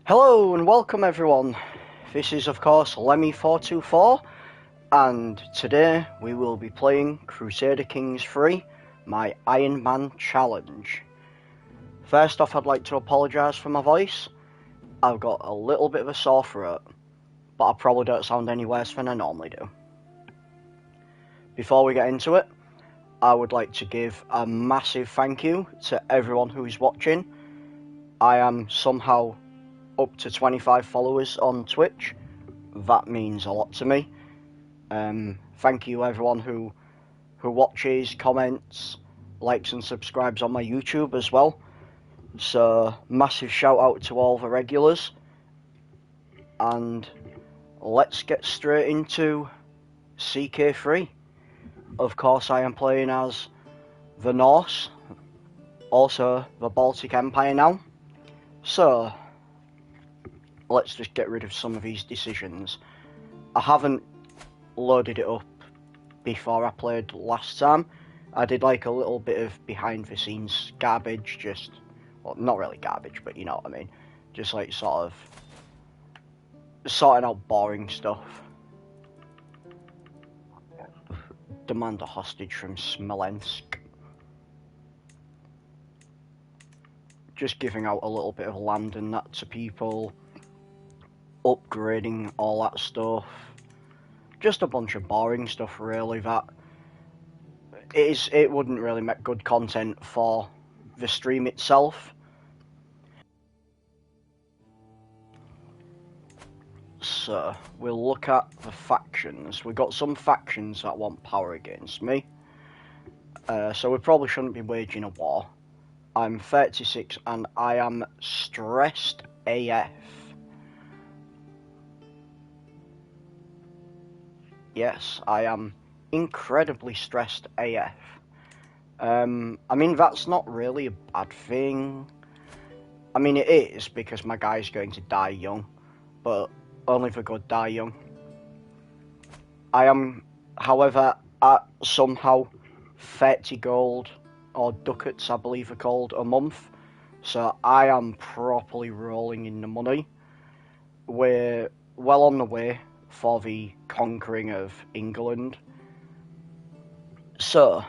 Hello and welcome everyone. This is of course Lemmy424 and today we will be playing Crusader Kings 3, my Ironman challenge. First off, I'd like to apologise for my voice. I've got a little bit of a sore throat, but I probably don't sound any worse than I normally do. Before we get into it, I would like to give a massive thank you to everyone who is watching. I am somehow up to 25 followers on Twitch. That means a lot to me. Thank you everyone who watches, comments, likes and subscribes on my YouTube as well. So massive shout out to all the regulars. And let's get straight into CK3. Of course I am playing as the Norse, also the Baltic Empire now. So let's just get rid of some of these decisions. I haven't loaded it up before I played last time. I did like a little bit of behind the scenes garbage, just, well, not really garbage, but you know what I mean. Just like sort of sorting out boring stuff. Demand a hostage from Smolensk. Just giving out a little bit of land and that to people. Upgrading all that stuff. Just a bunch of boring stuff really that it wouldn't really make good content for the stream itself. So we'll look at the factions. We've got some factions that want power against me. So we probably shouldn't be waging a war. I'm 36 and I am stressed AF. Yes, I am incredibly stressed AF. I mean, that's not really a bad thing. I mean, it is, because my guy's going to die young, but only the good die young. I am, however, at somehow 30 gold, or ducats I believe are called, a month. So I am properly rolling in the money. We're well on the way for the conquering of England. So,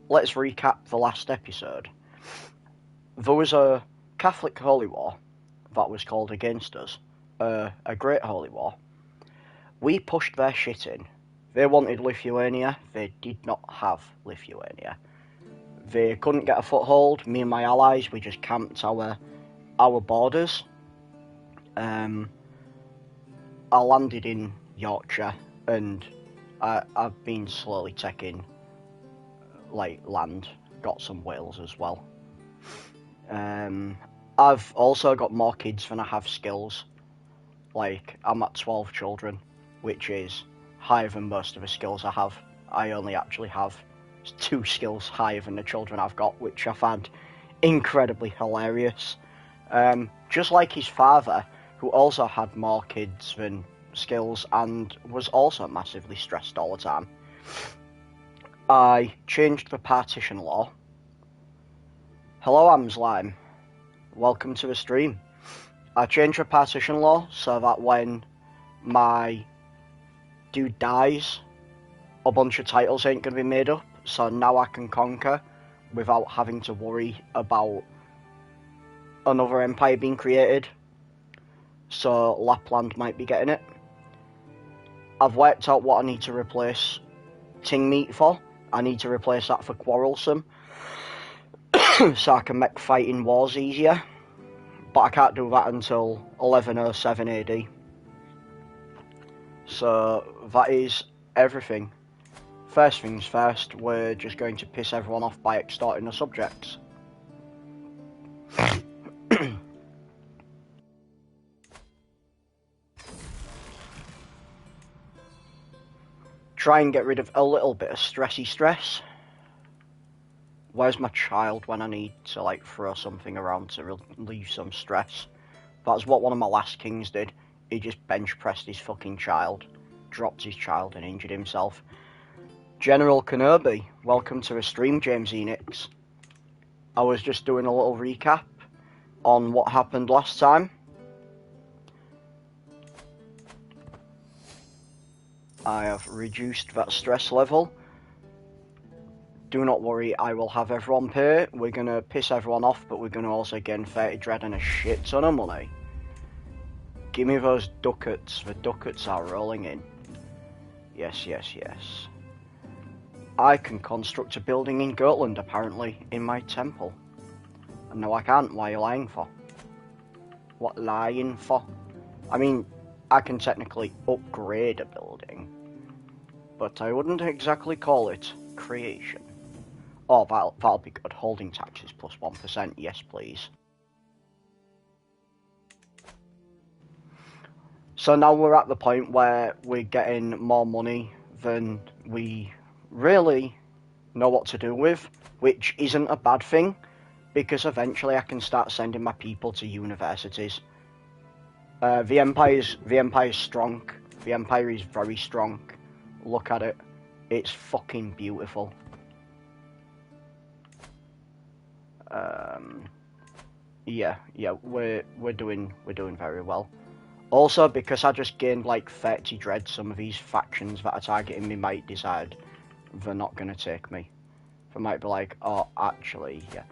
let's recap the last episode. There was a Catholic holy war that was called against us, a great holy war. We pushed their shit in. They wanted Lithuania, they did not have Lithuania. They couldn't get a foothold. Me and my allies, we just camped our borders. I landed in Yorkshire, and I've been slowly taking like land. Got some Wales as well. I've also got more kids than I have skills. Like, I'm at 12 children, which is higher than most of the skills I have. I only actually have 2 skills higher than the children I've got, which I find incredibly hilarious. Just like his father, who also had more kids than skills and was also massively stressed all the time. I changed the partition law. Hello, Amslime. Welcome to the stream. I changed the partition law so that when my dude dies, a bunch of titles ain't going to be made up. So now I can conquer without having to worry about another empire being created. So Lapland might be getting it. I've worked out what I need to replace Ting Meat for. I need to replace that for Quarrelsome. So I can make fighting wars easier. But I can't do that until 1107 AD. So that is everything. First things first, we're just going to piss everyone off by extorting the subjects. try and get rid of a little bit of stressy stress. Where's my child when I need to like throw something around to relieve some stress? That's what one of my last kings did. He just bench pressed his fucking child, dropped his child and injured himself. General Kenobi, welcome to the stream, James Enix. I was just doing a little recap on what happened last time. I have reduced that stress level. Do not worry, I will have everyone pay. We're going to piss everyone off, but we're going to also gain 30 dread and a shit ton of money. Give me those ducats. The ducats are rolling in. Yes, yes, yes. I can construct a building in Gotland, apparently, in my temple. And no, I can't. Why are you lying for? What lying for? I mean, I can technically upgrade a building, but I wouldn't exactly call it creation. Oh, that'll be good. Holding taxes plus 1%. Yes, please. So now we're at the point where we're getting more money than we really know what to do with, which isn't a bad thing, because eventually I can start sending my people to universities. The Empire's strong. The Empire is very strong. Look at it. It's fucking beautiful. Yeah, we're doing very well. Also, because I just gained like 30 dread, some of these factions that are targeting me might decide they're not gonna take me. They might be like, oh, actually, yeah.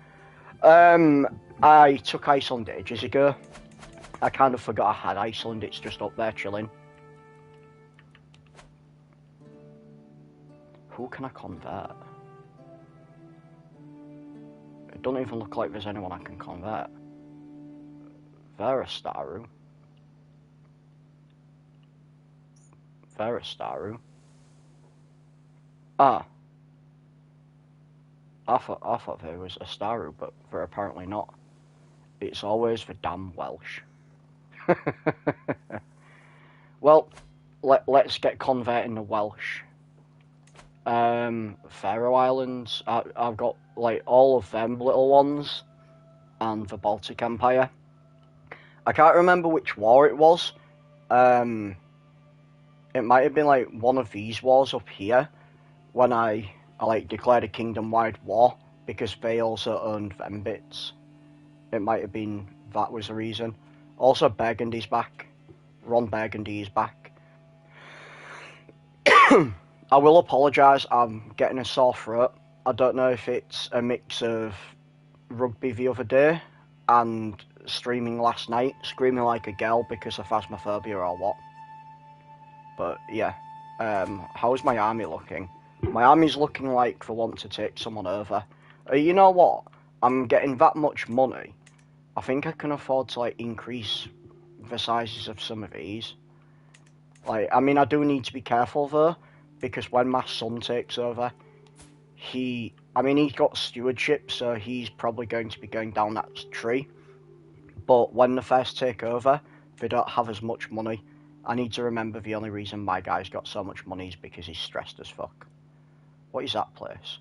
I took Iceland ages ago. I kind of forgot I had Iceland. It's just up there chilling. Who can I convert? It doesn't even look like there's anyone I can convert. Verastaru. Ah. I thought there was a Staru, but they're apparently not. It's always the damn Welsh. Well, let's get converting the Welsh. Faroe Islands, I've got like all of them little ones, and the Baltic Empire. I can't remember which war it was. It might have been like one of these wars up here, when I like declared a kingdom-wide war, because they also owned them bits. It might have been that was the reason. Also, Burgundy's back. Ron Burgundy is back. I will apologise, I'm getting a sore throat. I don't know if it's a mix of rugby the other day and streaming last night, screaming like a girl because of phasmophobia or what. But yeah, how's my army looking? My army's looking like they want to take someone over. You know what? I'm getting that much money. I think I can afford to like increase the sizes of some of these. Like, I mean, I do need to be careful though, because when my son takes over, he's got stewardship, so he's probably going to be going down that tree. But when they first take over, they don't have as much money. I need to remember the only reason my guy's got so much money is because he's stressed as fuck. What is that place?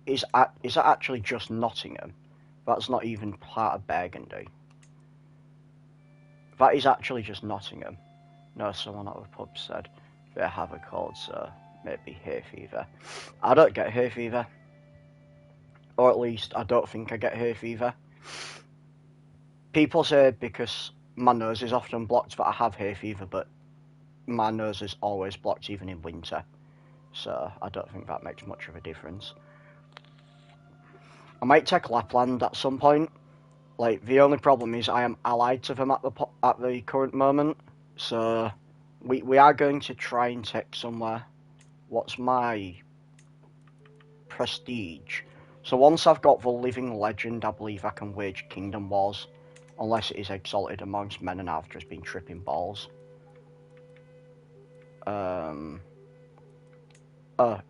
Is that actually just Nottingham? That's not even part of Burgundy. That is actually just Nottingham. No, someone at the pub said they have a cold, so maybe hay fever. I don't get hay fever. Or at least, I don't think I get hay fever. People say because my nose is often blocked that I have hay fever, but my nose is always blocked, even in winter. So I don't think that makes much of a difference. I might take Lapland at some point. Like, the only problem is I am allied to them at the current moment. So we are going to try and take somewhere. What's my prestige? So once I've got the living legend, I believe I can wage kingdom wars, unless it is exalted amongst men and I've just been tripping balls.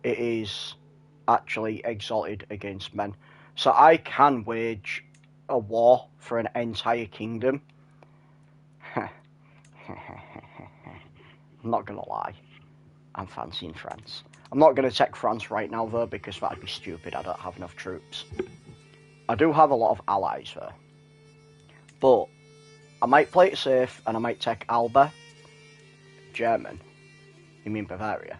It is actually exalted against men. So I can wage a war for an entire kingdom. I'm not gonna lie. I'm fancying France. I'm not going to take France right now, though, because that'd be stupid. I don't have enough troops. I do have a lot of allies, though. But I might play it safe, and I might take Alba. German. You mean Bavaria?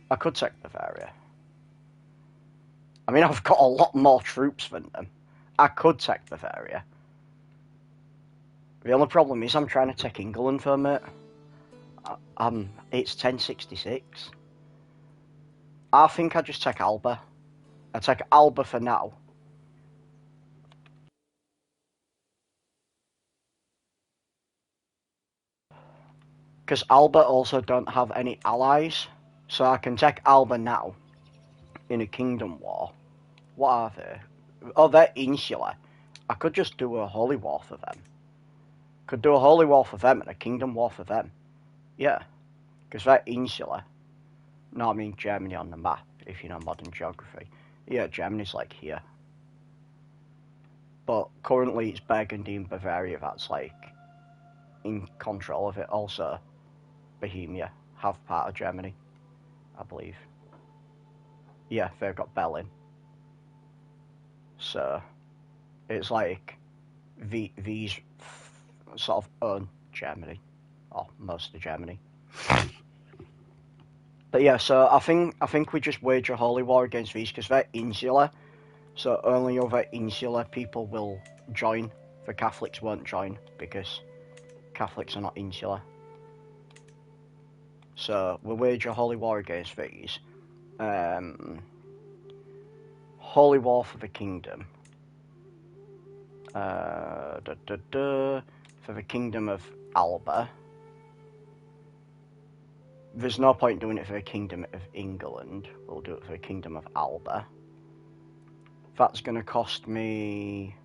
I could take Bavaria. I mean, I've got a lot more troops than them. I could take Bavaria. The only problem is I'm trying to take England for a minute. It's 1066. I think I just take Alba. I take Alba for now. Because Alba also don't have any allies. So I can take Alba now. In a kingdom war. What are they? Oh, they're insular. I could just do a holy war for them. Could do a holy war for them and a kingdom war for them. Yeah. Because they're insular. No, I mean Germany on the map, if you know modern geography. Yeah, Germany's like here. But currently it's Burgundy and Bavaria that's like in control of it. Also, Bohemia have part of Germany, I believe. Yeah, they've got Berlin. So, it's like these sort of own Germany, or most of Germany. But yeah, so I think we just wage a holy war against these because they're insular. So only other insular people will join. The Catholics won't join because Catholics are not insular. So we'll wage a holy war against these. Holy war for the kingdom. For the kingdom of Alba. There's no point doing it for the kingdom of England. We'll do it for the kingdom of Alba. That's going to cost me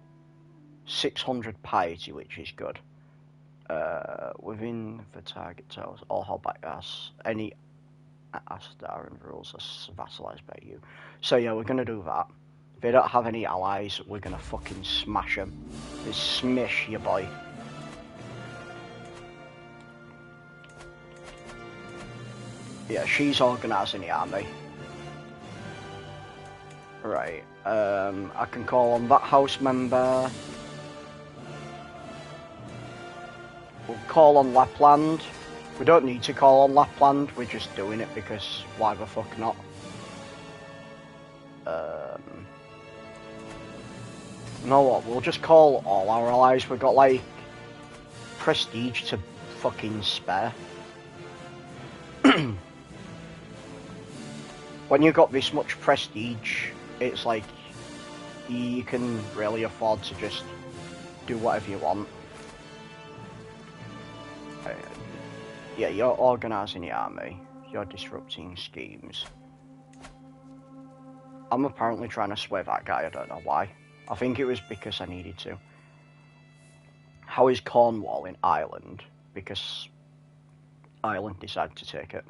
600 piety, which is good. Within the target towers, all hold back as any Astar and rules are vassalized by you. So yeah, we're going to do that. If they don't have any allies, we're going to fucking smash them. Smish your boy. Yeah, she's organising the army. Right, I can call on that house member. We'll call on Lapland. We don't need to call on Lapland, we're just doing it because why the fuck not? You know what, we'll just call all our allies. We've got like prestige to fucking spare. When you've got this much prestige, it's like you can really afford to just do whatever you want. Yeah, you're organising the army. You're disrupting schemes. I'm apparently trying to sway that guy, I don't know why. I think it was because I needed to. How is Cornwall in Ireland? Because Ireland decided to take it.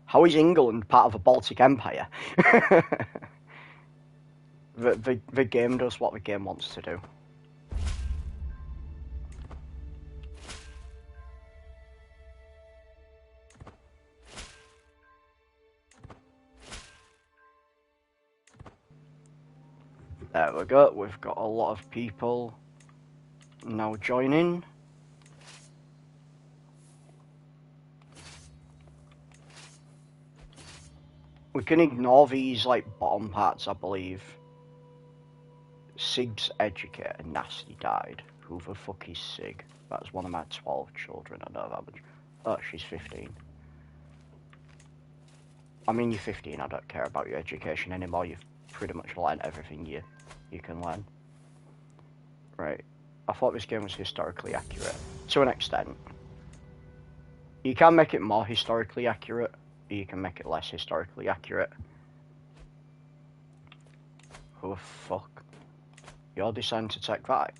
How is England part of a Baltic Empire? The game does what the game wants to do. There we go, we've got a lot of people now joining. We can ignore these like bottom parts, I believe. Sig's educator, Nasty died. Who the fuck is Sig? That's one of my 12 children, I know that much. Oh, she's 15. I mean, you're 15, I don't care about your education anymore. You've pretty much learned everything you can learn. Right. I thought this game was historically accurate. To an extent. You can make it more historically accurate, or you can make it less historically accurate. Who the fuck? You're deciding to take that?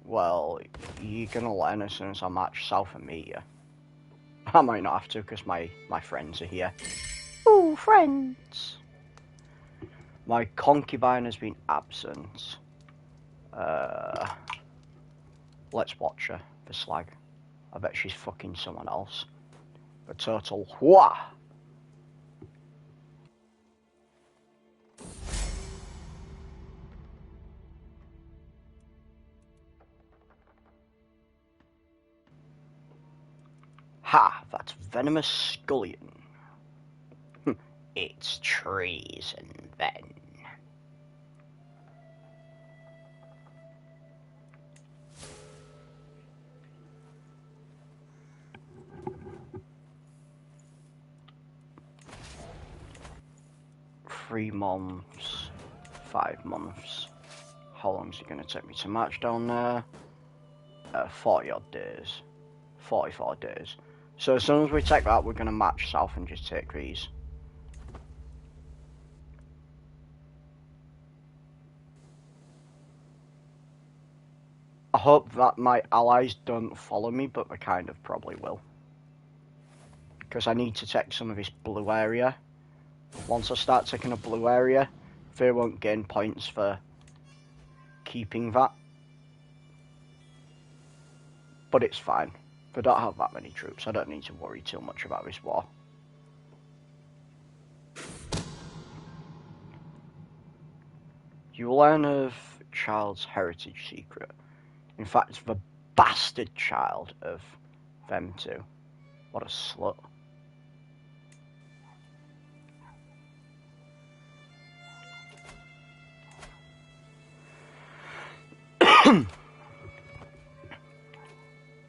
Well, you're gonna learn as soon as I march south and meet you. I might not have to, because my friends are here. Ooh, friends! My concubine has been absent. Let's watch her, the slag. I bet she's fucking someone else. A total wha. Ha, that's venomous scullion. It's treason then. Three months, 5 months. How long is it going to take me to march down there? 40 odd days. 44 days. So as soon as we take that, we're going to march south and just take these. I hope that my allies don't follow me, but they kind of probably will. Because I need to take some of this blue area. Once I start taking a blue area, they won't gain points for keeping that. But it's fine. They don't have that many troops. I don't need to worry too much about this war. You learn of child's heritage secret. In fact, the bastard child of them two. What a slut.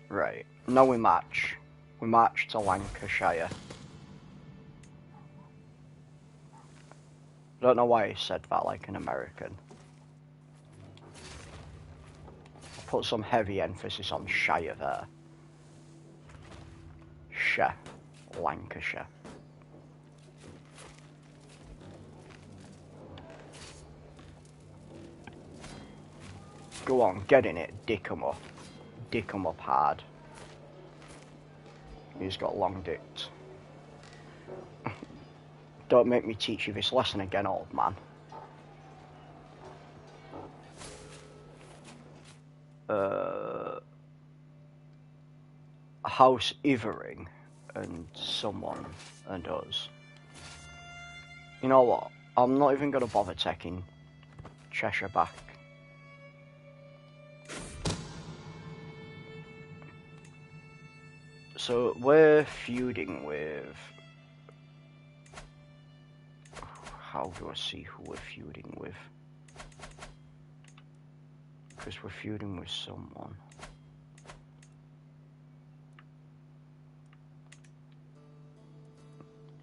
Right. Now we march. We march to Lancashire. Don't know why he said that like an American. Put some heavy emphasis on Shire there. Shire. Lancashire. Go on, get in it. Dick 'em up. Dick 'em up hard. He's got long dicks. Don't make me teach you this lesson again, old man. House Ivering and someone and us. You know what? I'm not even going to bother taking Cheshire back. So we're feuding with... How do I see who we're feuding with? Because we're feuding with someone.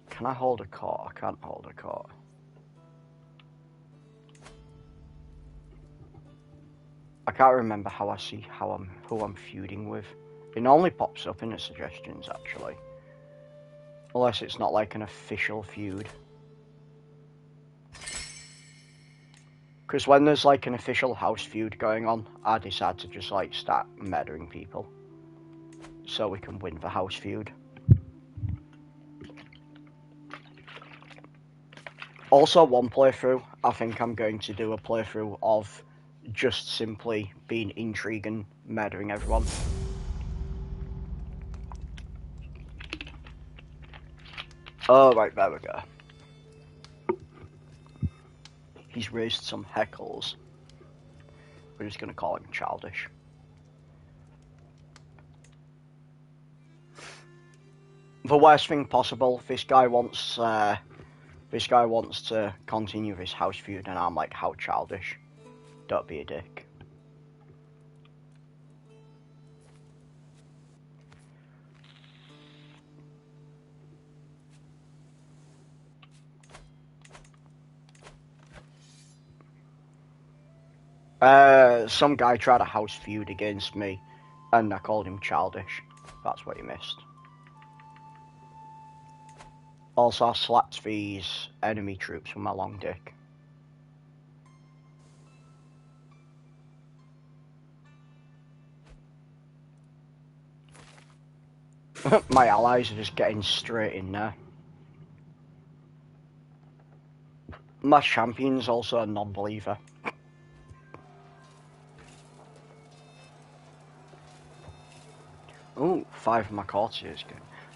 Can I hold a court? I can't hold a court. I can't remember how I see who I'm feuding with. It normally pops up in the suggestions, actually. Unless it's not like an official feud. Because when there's like an official house feud going on, I decide to just like start murdering people. So we can win the house feud. Also, one playthrough, I think I'm going to do a playthrough of just simply being intrigued and murdering everyone. Oh, right, there we go. He's raised some heckles. We're just going to call him childish. The worst thing possible, this guy wants to continue this house feud, and I'm like, how childish. Don't be a dick. Some guy tried a house feud against me, and I called him childish. That's what he missed. Also, I slapped these enemy troops with my long dick. My allies are just getting straight in there. My champion's also a non-believer. Oh, 5 of my courtiers.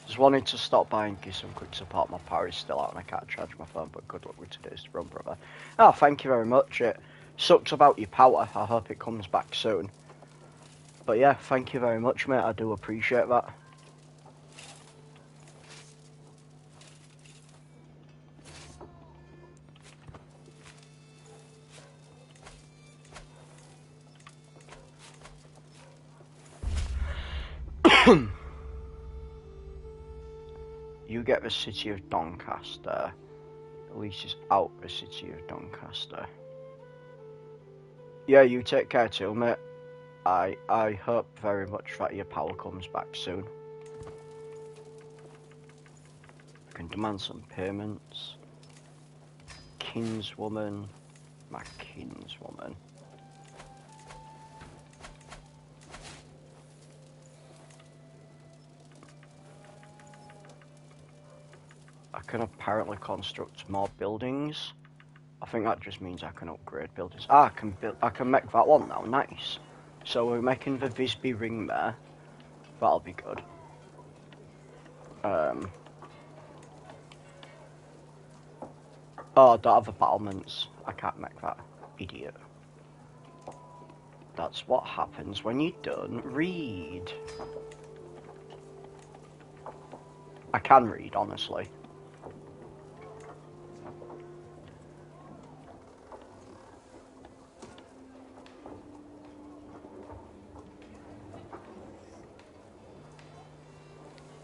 Just wanted to stop by and give some quick support. My power is still out and I can't charge my phone, but good luck with today's run, brother. Oh, thank you very much. It sucks about your power. I hope it comes back soon. But yeah, thank you very much, mate. I do appreciate that. You get the city of Doncaster. At least it's out the city of Doncaster. Yeah, you take care too, mate. I hope very much that your power comes back soon. I can demand some payments. Kinswoman. My kinswoman. I can apparently construct more buildings. I think that just means I can upgrade buildings. Ah, I can make that one now. Nice. So we're making the Visby ring there. That'll be good. Oh, I don't have the battlements. I can't make that. Idiot. That's what happens when you don't read. I can read, honestly.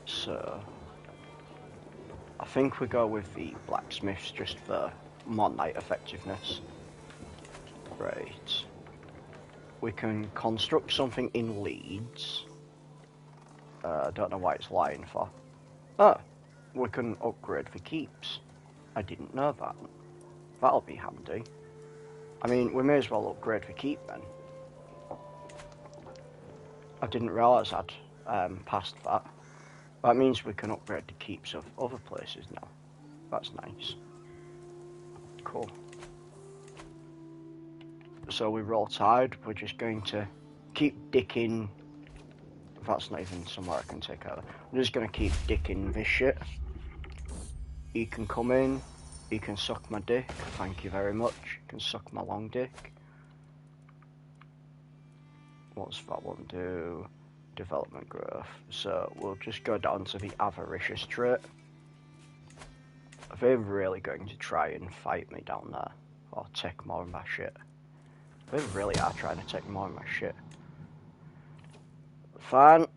So, I think we go with the blacksmiths just for more night effectiveness. Right. We can construct something in Leeds. I don't know why it's lying for. Oh, we can upgrade the keeps. I didn't know that. That'll be handy. I mean, we may as well upgrade the keep then. I didn't realise I'd passed that. That means we can upgrade the keeps of other places now. That's nice. Cool. So we roll tide. We're just going to keep dicking. That's not even somewhere I can take over. I'm just going to keep dicking this shit. You can come in. You can suck my dick. Thank you very much. You can suck my long dick. What's that one do? Development growth. So we'll just go down to the avaricious trait. Are they really going to try and fight me down there? Or take more of my shit? They really are trying to take more of my shit. Fine.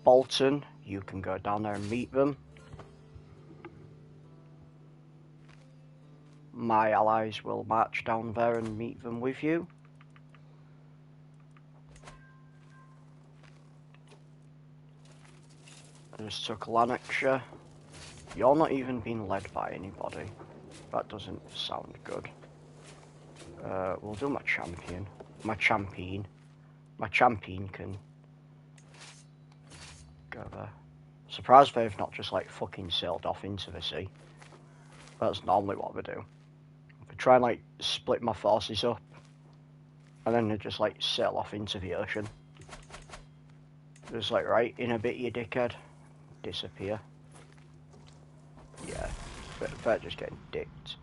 Bolton, you can go down there and meet them. My allies will march down there and meet them with you. I just took Lanarkshire. You're not even being led by anybody. That doesn't sound good. We'll do my champion. My champion can go there. Surprised they've not just like fucking sailed off into the sea. That's normally what we do. We try and like split my forces up, and then they just like sail off into the ocean. Just like, right, in a bit, you dickhead. Disappear. Yeah, they're just getting dicked.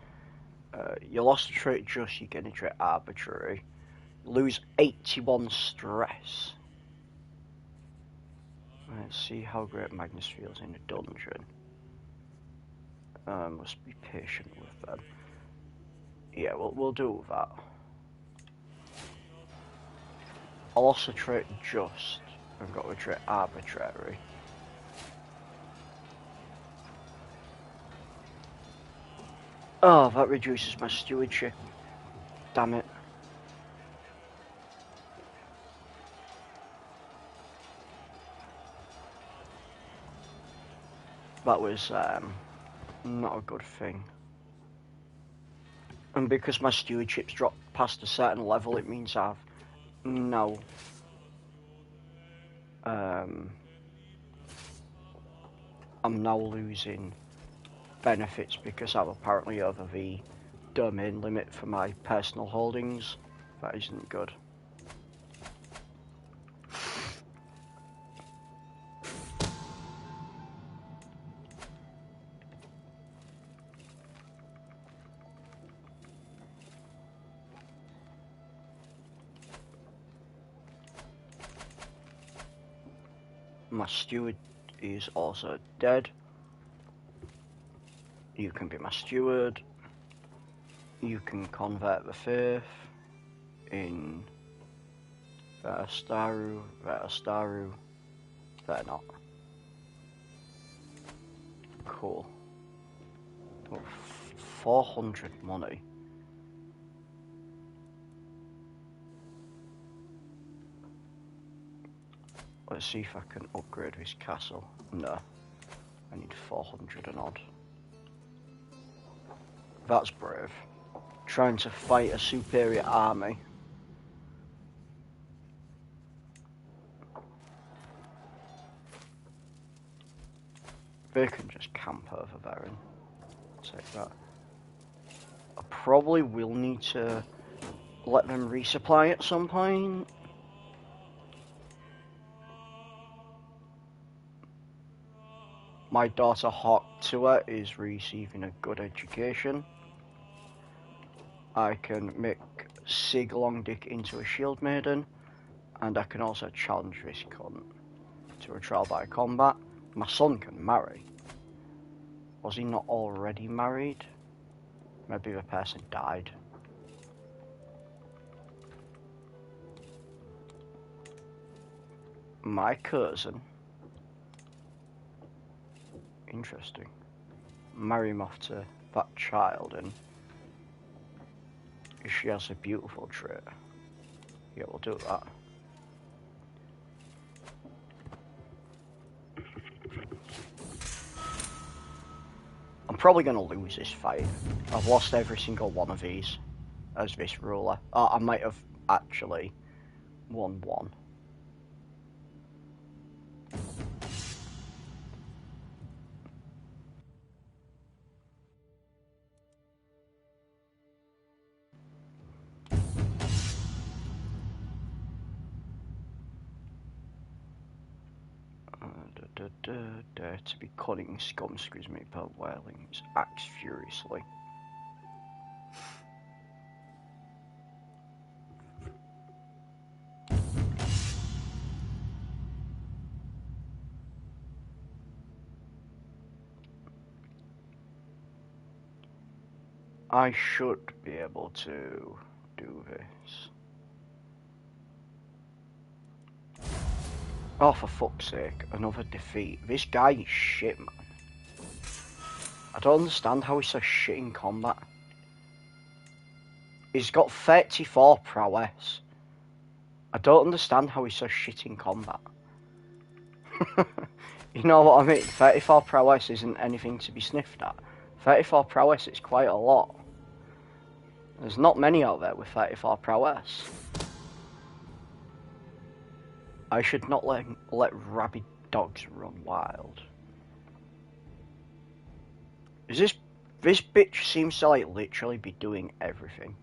You lost a trait just, you get a trait arbitrary. Lose 81 stress. Let's see how great Magnus feels in a dungeon. Must be patient with them. Yeah, we'll do that. I lost a trait just. I've got a trait arbitrary. Oh, that reduces my stewardship. Damn it. That was not a good thing. And because my stewardship's dropped past a certain level, it means I've no I'm now losing benefits because I'm apparently over the domain limit for my personal holdings. That isn't good. My steward is also dead. You can be my steward. You can convert the faith in Verstaru. They're not. Cool. Oh, 400 money. Let's see if I can upgrade this castle. No. I need 400 and odd. That's brave. Trying to fight a superior army. They can just camp over there and take that. I probably will need to let them resupply at some point. My daughter Hawk Tour is receiving a good education. I can make Sig Longdick into a shield maiden, and I can also challenge this cunt to a trial by combat. My son can marry. Was he not already married? Maybe the person died. My cousin. Interesting. Marry him off to that child, and if she has a beautiful trait, yeah, we'll do that. I'm probably going to lose this fight. I've lost every single one of these as this ruler. I might have actually won one. Dare to be cutting scum, excuse me, per Wellings acts furiously. I should be able to do this. Oh, for fuck's sake, another defeat. This guy is shit, man. I don't understand how he's so shit in combat. He's got 34 prowess. I don't understand how he's so shit in combat. You know what I mean? 34 prowess isn't anything to be sniffed at. 34 prowess is quite a lot. There's not many out there with 34 prowess. I should not let rabid dogs run wild. Is this bitch seems to like literally be doing everything.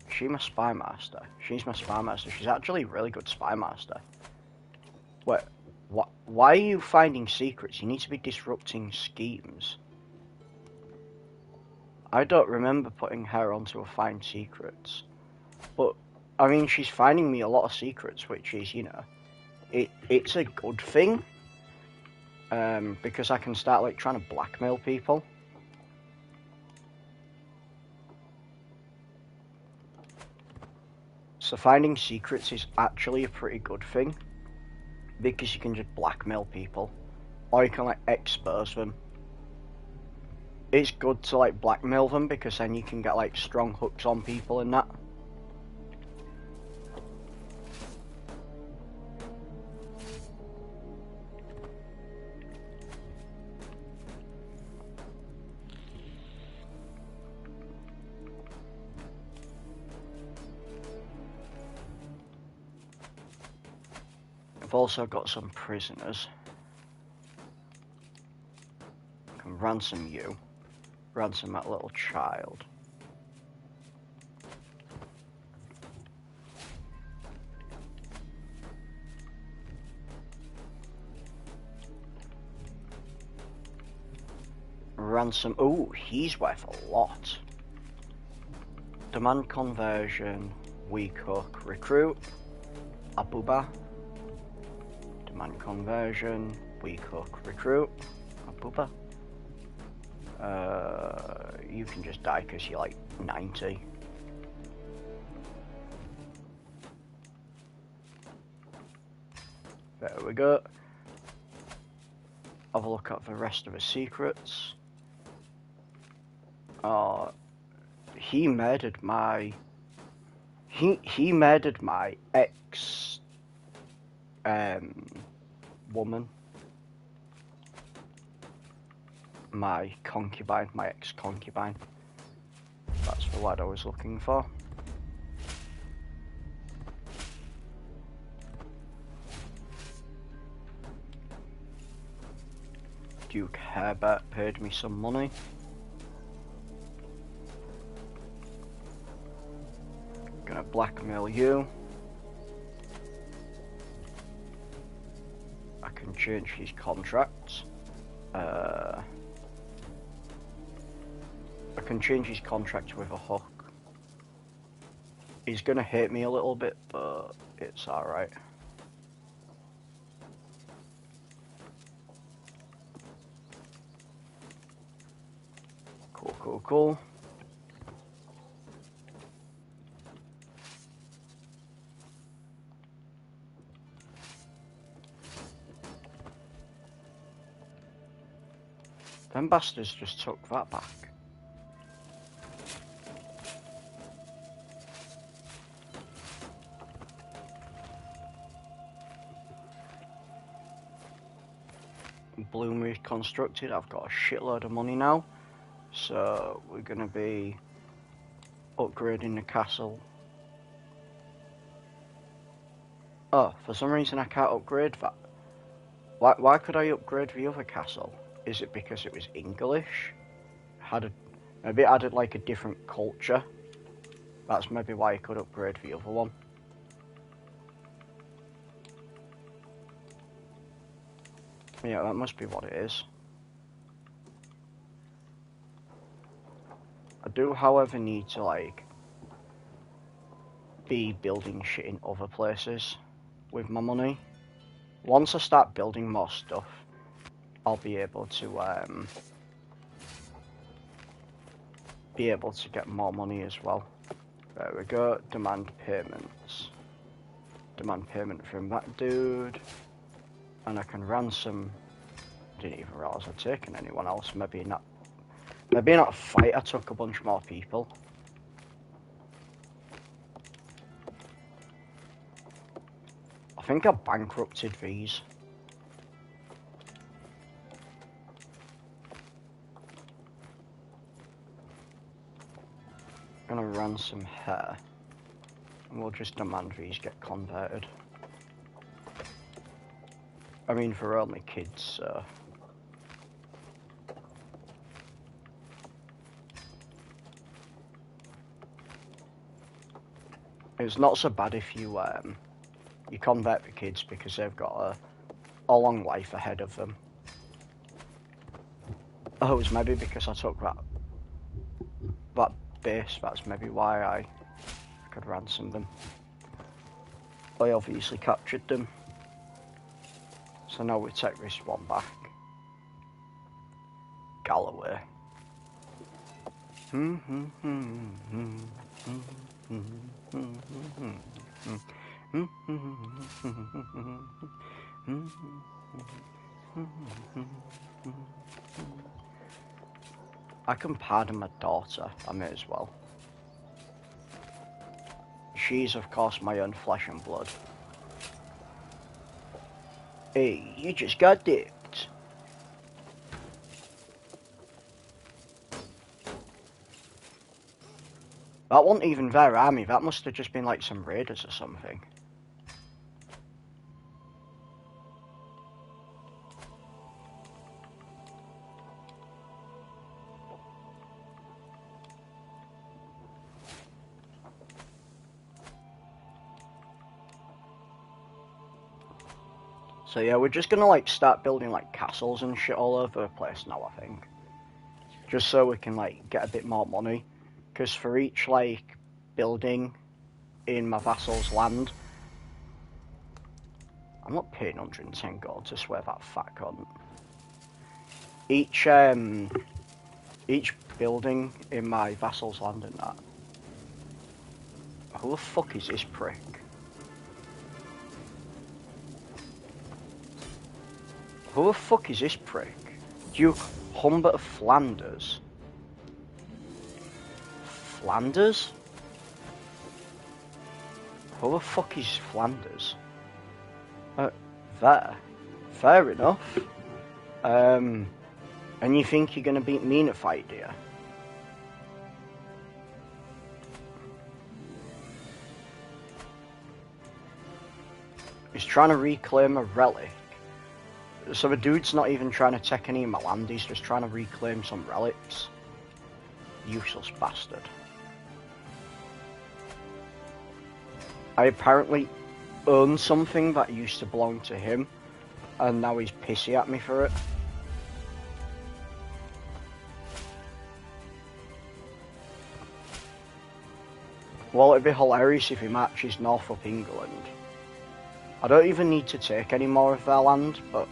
She's my spy master. She's my spy master. She's actually a really good spy master. Wait, why are you finding secrets? You need to be disrupting schemes. I don't remember putting her onto a find secrets, but I mean, she's finding me a lot of secrets, which is, you know, it's a good thing, because I can start, like, trying to blackmail people. So finding secrets is actually a pretty good thing, because you can just blackmail people, or you can, like, expose them. It's good to, like, blackmail them, because then you can get, like, strong hooks on people and that. I've also got some prisoners. I can ransom you. Ransom that little child. Ransom. Oh, he's worth a lot. Demand conversion. Weak hook. Recruit. Abuba. Demand conversion. We cook recruit. Abuba. You can just die because you're like 90. There we go. Have a look at the rest of the secrets. He murdered my... He murdered my ex... woman. My concubine, my ex-concubine. That's the word I was looking for. Duke Herbert paid me some money. Gonna blackmail you. I can change his contracts. I can change his contract with a hook. He's gonna hate me a little bit, but it's alright. Cool. Them bastards just took that back. Bloom reconstructed. I've got a shitload of money now. So we're going to be upgrading the castle. Oh, for some reason I can't upgrade that. Why could I upgrade the other castle? Is it because it was English? Maybe it added like a different culture. That's maybe why I could upgrade the other one. Yeah, that must be what it is. I do, however, need to like be building shit in other places with my money. Once I start building more stuff, I'll be able to get more money as well. There we go. Demand payments. Demand payment from that dude. And I can ransom... Didn't even realise I'd taken anyone else. Maybe not a fight, I took a bunch more people. I think I bankrupted these. I'm gonna ransom her. And we'll just demand these get converted. I mean, for only kids, so... It's not so bad if you convert the kids because they've got a long life ahead of them. Oh, it was maybe because I took that base, that's maybe why I could ransom them. I obviously captured them. So now we take this one back. Galloway. I can pardon my daughter, I may as well. She's of course my own flesh and blood. Hey, you just got dipped. That wasn't even their army, that must have just been like some raiders or something. So yeah, we're just gonna like start building like castles and shit all over the place now, I think. Just so we can like get a bit more money. Because for each like building in my vassal's land, I'm not paying 110 gold to swear that fat cunt. Each building in my vassal's land and that. Who the fuck is this prick? Who the fuck is this prick? Duke Humbert of Flanders? Flanders? Who the fuck is Flanders? There. Fair enough. And you think you're gonna beat me in a fight, do you? He's trying to reclaim a relic. So the dude's not even trying to take any of my land, he's just trying to reclaim some relics. Useless bastard. I apparently own something that used to belong to him, and now he's pissy at me for it. Well, it'd be hilarious if he matches Norfolk, England. I don't even need to take any more of their land, but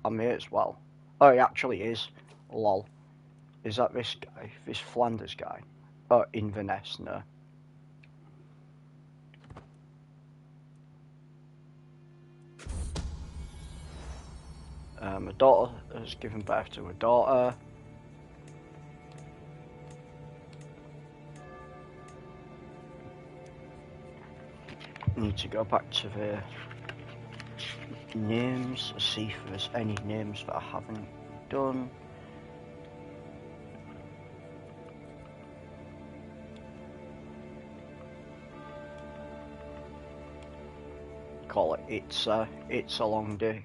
I may as well. Oh, he actually is. Lol. Is that this guy? This Flanders guy? Oh, Inverness, no. My daughter has given birth to a daughter. Need to go back to the names, see if there's any names that I haven't done. Call it It's a Long Dick.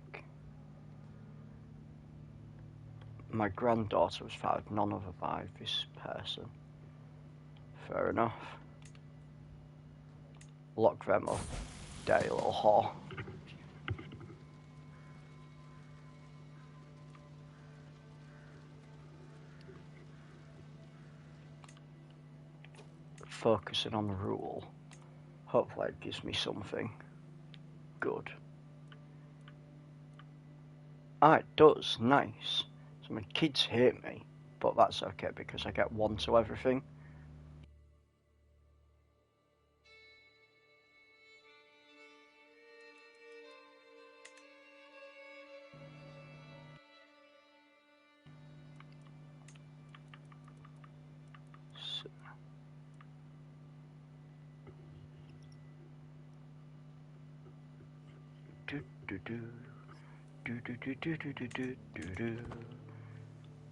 My granddaughter was found none other by this person. Fair enough. Lock them up, dirty little whore. Focusing on the rule. Hopefully it gives me something good. Ah, it does. Nice. So my kids hate me, but that's okay because I get 1 to everything.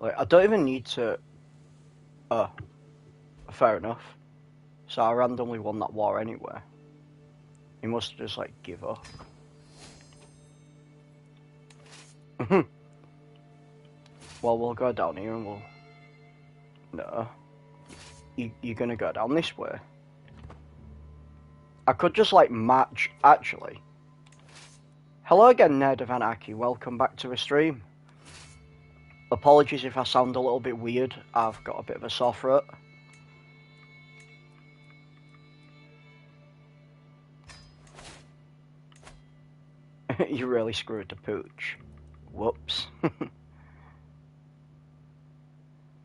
Like, I don't even need to. Oh, fair enough. So I randomly won that war anyway. He must have just like give up. Well, we'll go down here and we'll. No. You're gonna go down this way. I could just like match. Actually. Hello again, Nerd of Anarchy. Welcome back to the stream. Apologies if I sound a little bit weird. I've got a bit of a sore throat. You really screwed the pooch. Whoops.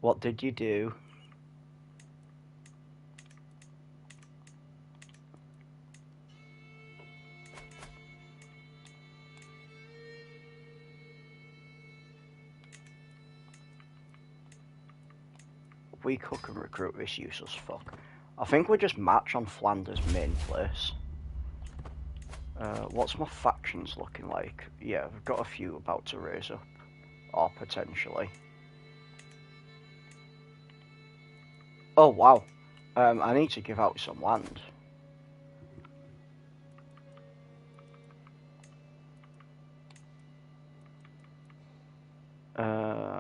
What did you do? We cook and recruit this useless fuck. I think we just match on Flanders' main place. What's my factions looking like? Yeah, we've got a few about to raise up. Or potentially. Oh wow. I need to give out some land.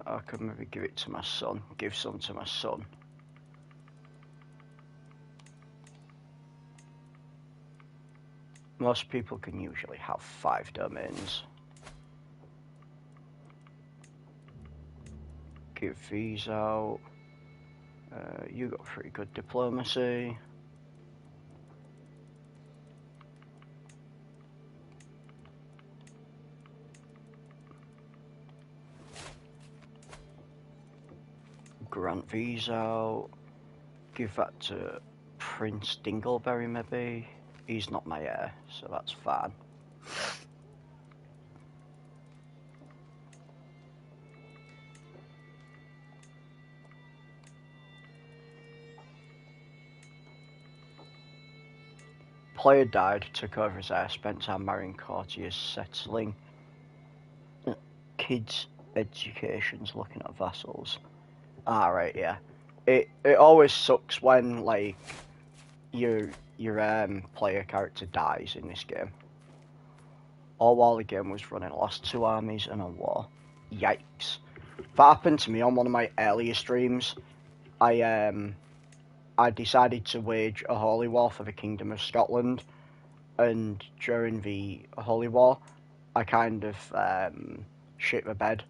I could maybe give it to my son. Give some to my son. Most people can usually have 5 domains. Give these out. You got pretty good diplomacy. grant these out. Give that to Prince Dingleberry, maybe. He's not my heir, so that's fine. Player died, took over his heir, spent time marrying courtiers, settling kids' educations, looking at vassals. Right, yeah. It always sucks when like your player character dies in this game. All while the game was running, lost 2 armies and a war. Yikes! That happened to me on one of my earlier streams. I decided to wage a holy war for the Kingdom of Scotland, and during the holy war, I kind of shit the bed.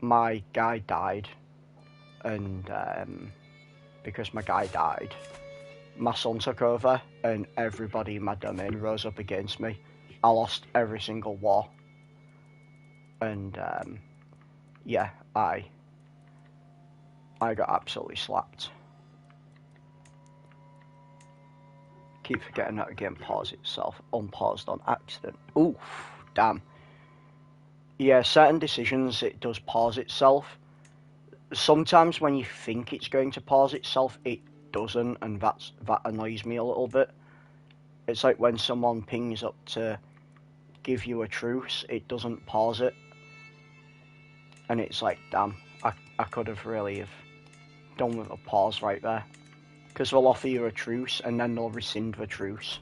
My guy died, and because my guy died, my son took over, and everybody in my domain rose up against me. I lost every single war, and yeah, I got absolutely slapped. Keep forgetting that the game paused itself, unpaused on accident. Oof, damn. Yeah, certain decisions it does pause itself. Sometimes when you think it's going to pause itself, it doesn't, and that annoys me a little bit. It's like when someone pings up to give you a truce, it doesn't pause it, and it's like, damn, I could have really have done with a pause right there, because they'll offer you a truce and then they'll rescind the truce.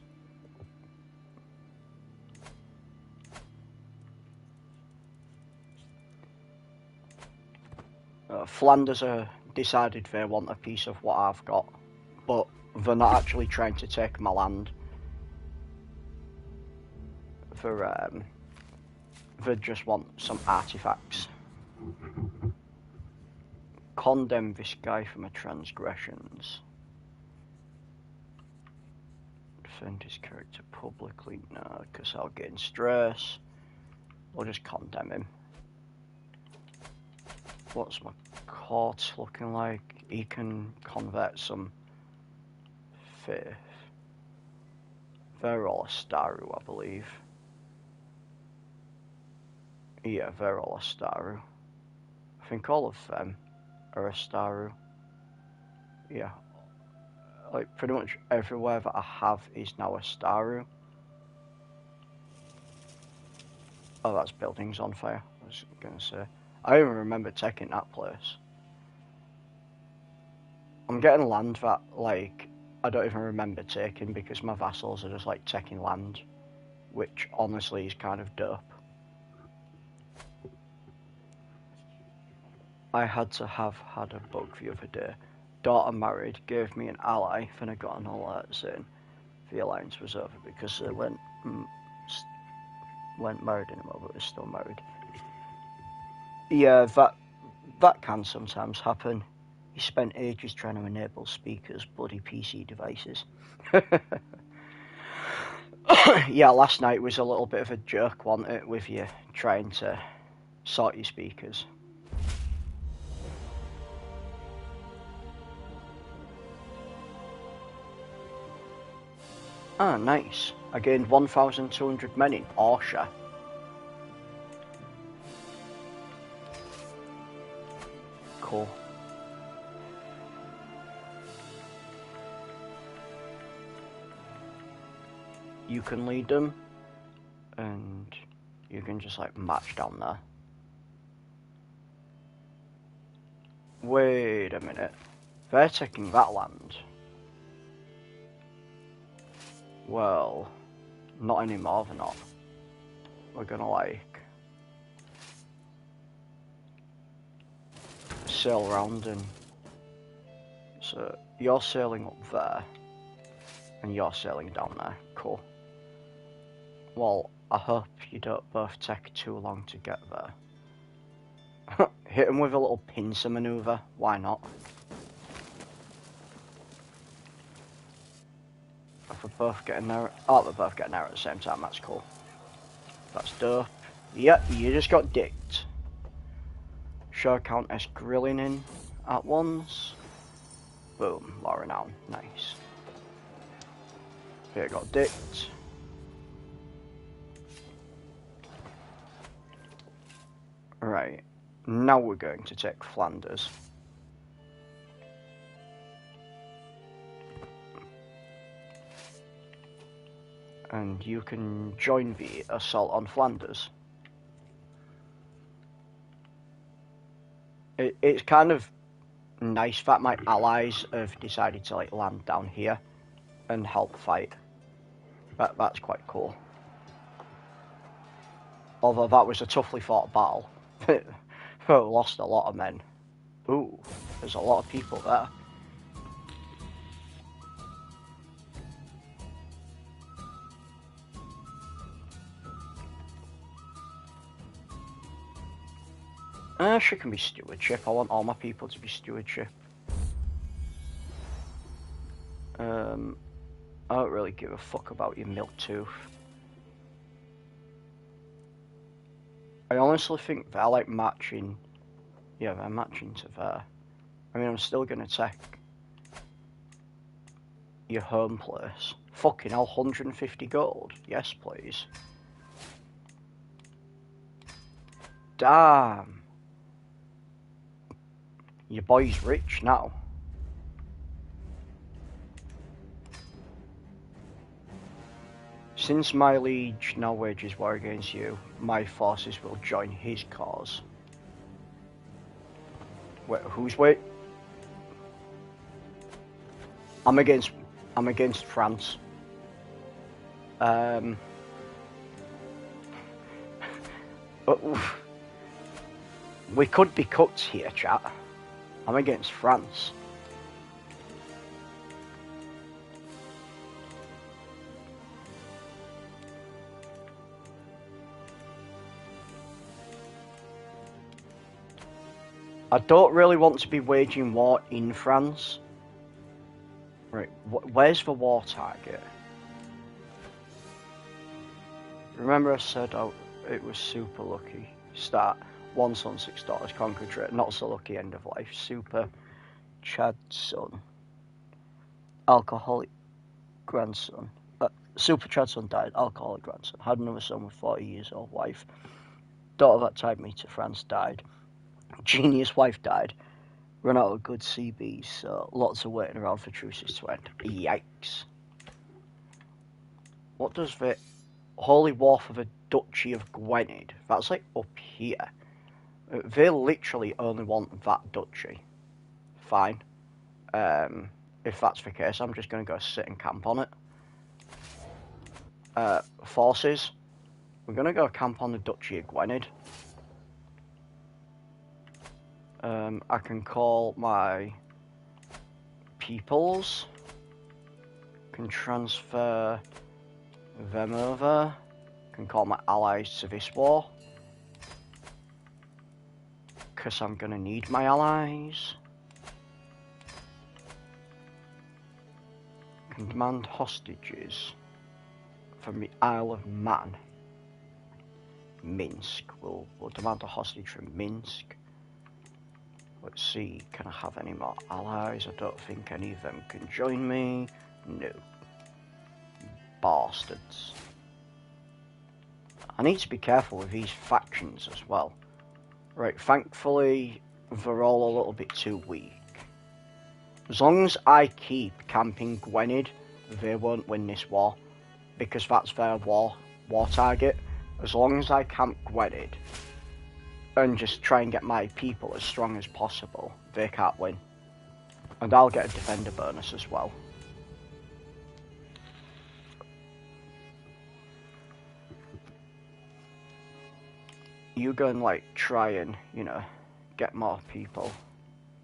Flanders are decided they want a piece of what I've got, but they're not actually trying to take my land. They just want some artifacts. Condemn this guy for my transgressions. Defend his character publicly, no, because I'll gain stress. I'll just condemn him. What's my court looking like? He can convert some faith. They're all Astaru, I believe. Yeah, they're all Astaru. I think all of them are Astaru. Yeah. Like, pretty much everywhere that I have is now Astaru. Oh, that's buildings on fire, I was going to say. I even remember taking that place. I'm getting land that, like, I don't even remember taking because my vassals are just, like, taking land, which, honestly, is kind of dope. I had to have had a bug the other day. Daughter married, gave me an ally, then I got an alert saying the alliance was over because they went married anymore, but they're still married. Yeah, that can sometimes happen. He spent ages trying to enable speakers, bloody PC devices. Yeah, last night was a little bit of a jerk, wasn't it, with you trying to sort your speakers. Ah, nice. I gained 1,200 men in Orsha. Cool. You can lead them, and you can just like march down there. Wait a minute. They're taking that land. Well, not anymore, they're not. We're gonna like sail around, and so you're sailing up there and you're sailing down there. Cool. Well, I hope you don't both take too long to get there. Hit them with a little pincer maneuver, why not? If we're both getting there, oh, we're both getting there at the same time, that's cool. That's dope. Yep, you just got dicked. Show Countess grilling in. at once. Boom, more renown. Nice. Here got dipped. Right, now we're going to take Flanders. And you can join the assault on Flanders. It's kind of nice that my allies have decided to like land down here and help fight. That's quite cool. Although that was a toughly fought battle. Lost a lot of men. Ooh, there's a lot of people there. She can be stewardship. I want all my people to be stewardship. I don't really give a fuck about your milk tooth. I honestly think they're like matching. Yeah, they're matching to there. I mean, I'm still gonna take your home place. Fucking hell, 150 gold. Yes, please. Damn. Your boy's rich now. Since my liege now wages war against you, my forces will join his cause. Wait, who's wait? I'm against France. We could be cooked here, chat. I'm against France. I don't really want to be waging war in France. Right, where's the war target? Remember I said it was super lucky. Start. 1 son, 6 daughters, conquer trade. Not so lucky, end of life. Super Chad son. Alcoholic grandson. Super Chad son died. Alcoholic grandson. Had another son with 40 years old wife. Daughter that tied me to France died. Genius wife died. Run out of good CBs, so lots of waiting around for truces to end. Yikes. What does the Holy War for the Duchy of Gwynedd? That's like up here. They literally only want that duchy. Fine. If that's the case, I'm just going to go sit and camp on it. Forces. We're going to go camp on the Duchy of Gwynedd. I can call my peoples. Can transfer them over. Can call my allies to this war. Because I'm going to need my allies. Can demand hostages from the Isle of Man. Minsk. We'll demand a hostage from Minsk. Let's see, can I have any more allies? I don't think any of them can join me. No. Bastards. I need to be careful with these factions as well. Right, thankfully, they're all a little bit too weak. As long as I keep camping Gwynedd, they won't win this war. Because that's their war target. As long as I camp Gwynedd and just try and get my people as strong as possible, they can't win. And I'll get a defender bonus as well. You go and like try and, get more people.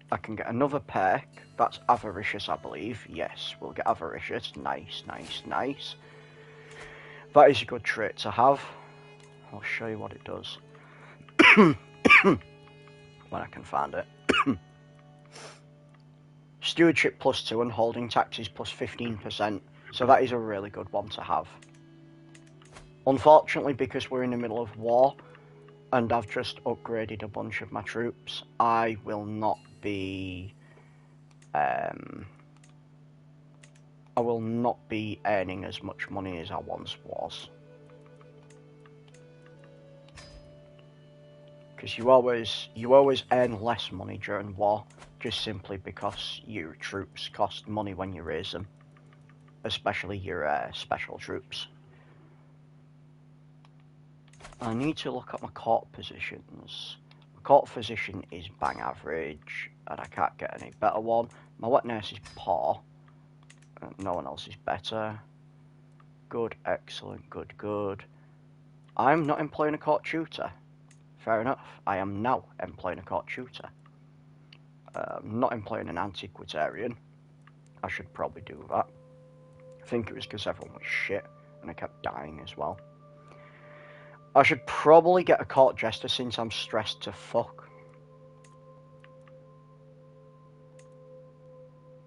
I can get another perk. That's avaricious, I believe. Yes, we'll get avaricious. Nice, nice, nice. That is a good trait to have. I'll show you what it does. When I can find it. Stewardship +2 and holding taxes +15%. So that is a really good one to have. Unfortunately, because we're in the middle of war and I've just upgraded a bunch of my troops, I will not be earning as much money as I once was. Because you always earn less money during war, just simply because your troops cost money when you raise them, especially your special troops. I need to look at my court positions. My court position is bang average, and I can't get any better one. My wet nurse is poor, and no one else is better. Good, excellent, good, good. I'm not employing a court tutor. Fair enough, I am now employing a court tutor. Not employing an antiquarian. I should probably do that. I think it was because everyone was shit, and I kept dying as well. I should probably get a court jester since I'm stressed to fuck.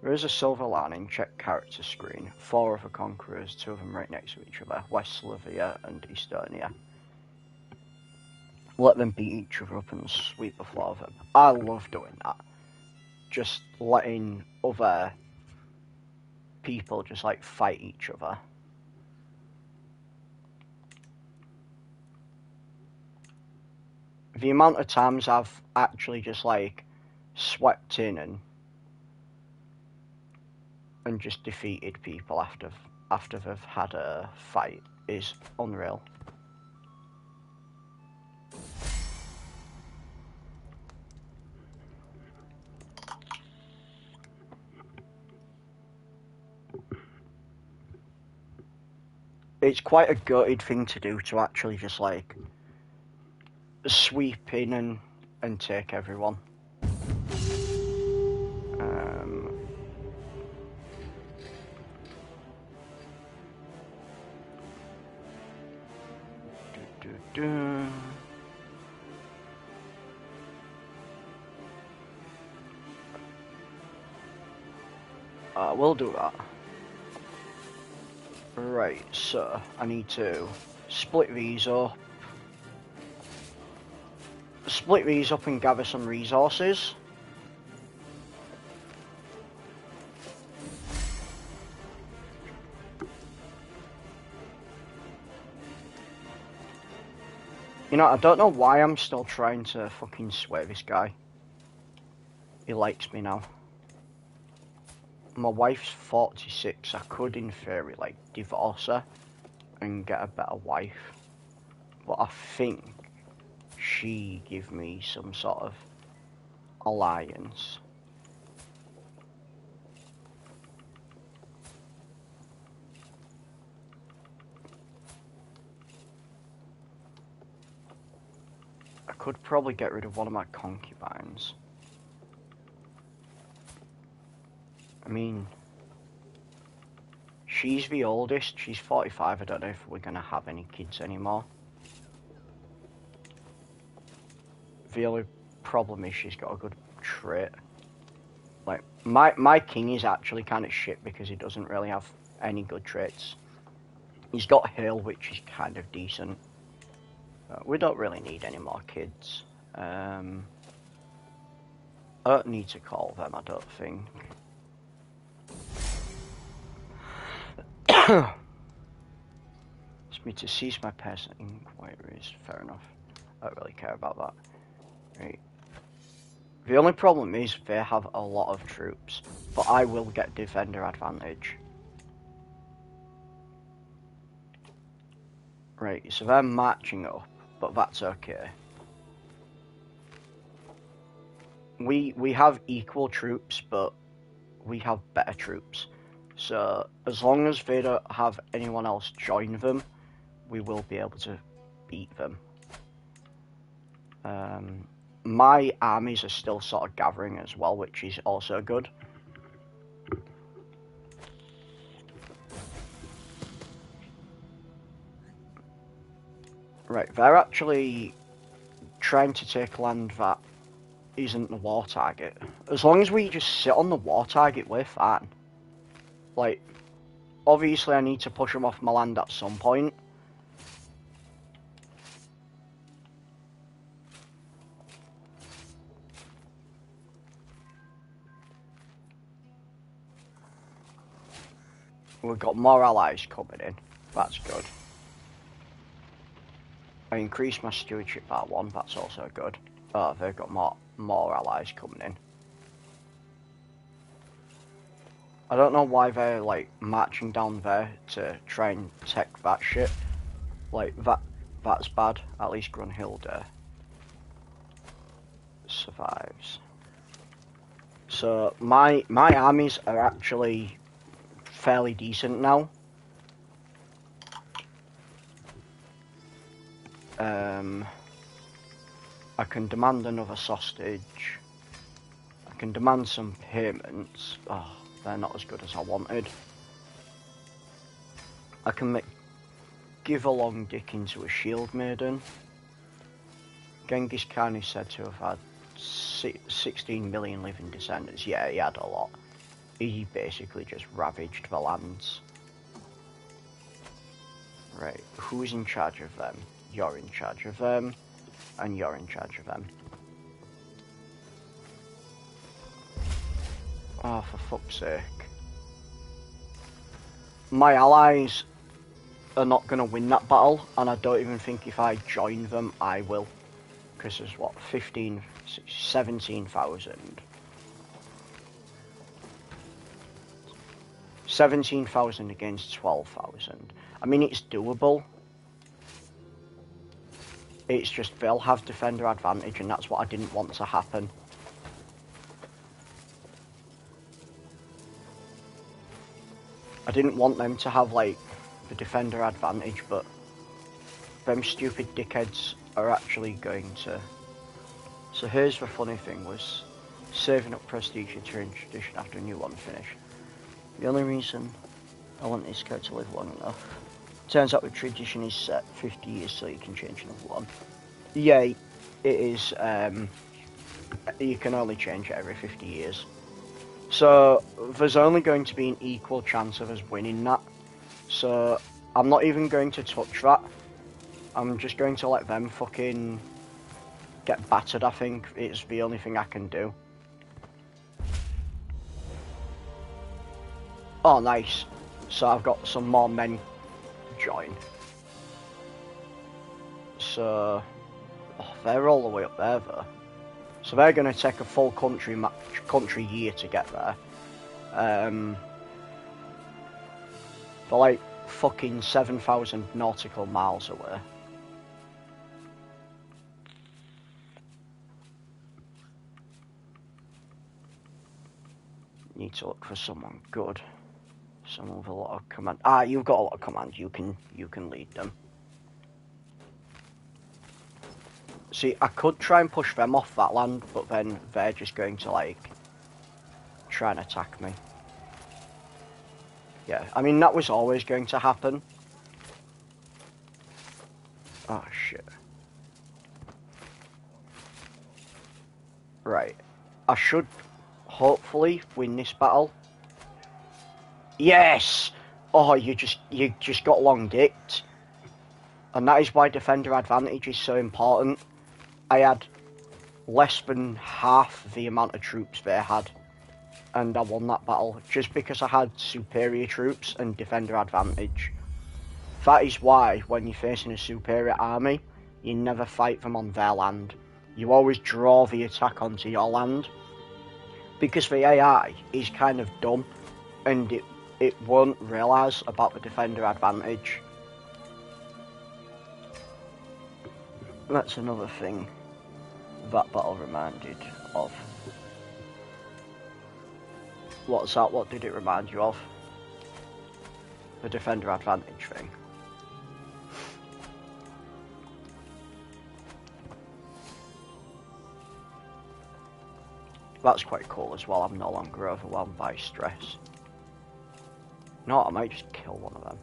There is a silver lining, check character screen. 4 other conquerors, 2 of them right next to each other. West Slavia and Estonia. Let them beat each other up and sweep the floor of them. I love doing that. Just letting other people just like fight each other. The amount of times I've actually just like swept in and just defeated people after they've had a fight is unreal. It's quite a gutted thing to do, to actually just like sweep in and take everyone. We'll do that. Right, so I need to split these up. Split these up and gather some resources. You know, I don't know why I'm still trying to fucking sway this guy. He likes me now. My wife's 46. I could, in theory, like, divorce her and get a better wife. But I think she give me some sort of alliance. I could probably get rid of one of my concubines. I mean, she's the oldest, she's 45, I don't know if we're gonna have any kids anymore. The only problem is she's got a good trait. Like, my king is actually kind of shit because he doesn't really have any good traits. He's got hail, which is kind of decent. We don't really need any more kids. I don't need to call them, I don't think. It's me to cease my peasant inquiries. Fair enough. I don't really care about that. Right. The only problem is they have a lot of troops, but I will get defender advantage. Right, so they're marching up, but that's okay. We have equal troops, but we have better troops. So as long as they don't have anyone else join them, we will be able to beat them. My armies are still sort of gathering as well, which is also good. Right, they're actually trying to take land that isn't the war target. As long as we just sit on the war target, we're fine. Like, obviously I need to push them off my land at some point. We've got more allies coming in. That's good. I increased my stewardship by 1. That's also good. Oh, they've got more allies coming in. I don't know why they're like marching down there to try and take that shit. Like that's bad. At least Grunhilde survives. So my armies are actually fairly decent now. I can demand another sausage. I can demand some payments. Oh, they're not as good as I wanted. I can give a long dick into a shield maiden. Genghis Khan is said to have had 16 million living descendants. Yeah, he had a lot. He basically just ravaged the lands. Right, who's in charge of them? You're in charge of them. And you're in charge of them. Oh, for fuck's sake. My allies are not going to win that battle, and I don't even think if I join them, I will. Because there's what, 17,000. 17,000 against 12,000. I mean, it's doable. It's just they'll have defender advantage, and that's what I didn't want to happen. I didn't want them to have, like, the defender advantage, but them stupid dickheads are actually going to... So here's the funny thing, was saving up prestige into a tradition after a new one finished. The only reason I want this guy to live long enough... Turns out the tradition is set 50 years, so you can change another one. Yeah, it is. You can only change it every 50 years. So there's only going to be an equal chance of us winning that. So I'm not even going to touch that. I'm just going to let them fucking get battered, I think. It's the only thing I can do. Oh, nice. So I've got some more men join. So they're all the way up there though. So they're going to take a full country year to get there. They're like fucking 7,000 nautical miles away. Need to look for someone good. Someone with a lot of command. Ah, you've got a lot of command. You can lead them. See, I could try and push them off that land, but then they're just going to, like, try and attack me. Yeah, I mean, that was always going to happen. Oh, shit. Right. I should hopefully win this battle. Yes! Oh, you just got long dicked. And that is why defender advantage is so important. I had less than half the amount of troops they had, and I won that battle just because I had superior troops and defender advantage. That is why when you're facing a superior army, you never fight them on their land. You always draw the attack onto your land, because the AI is kind of dumb and it won't realise about the defender advantage. That's another thing that battle reminded of. What's that? What did it remind you of? The defender advantage thing. That's quite cool as well. I'm no longer overwhelmed by stress. No, I might just kill one of them.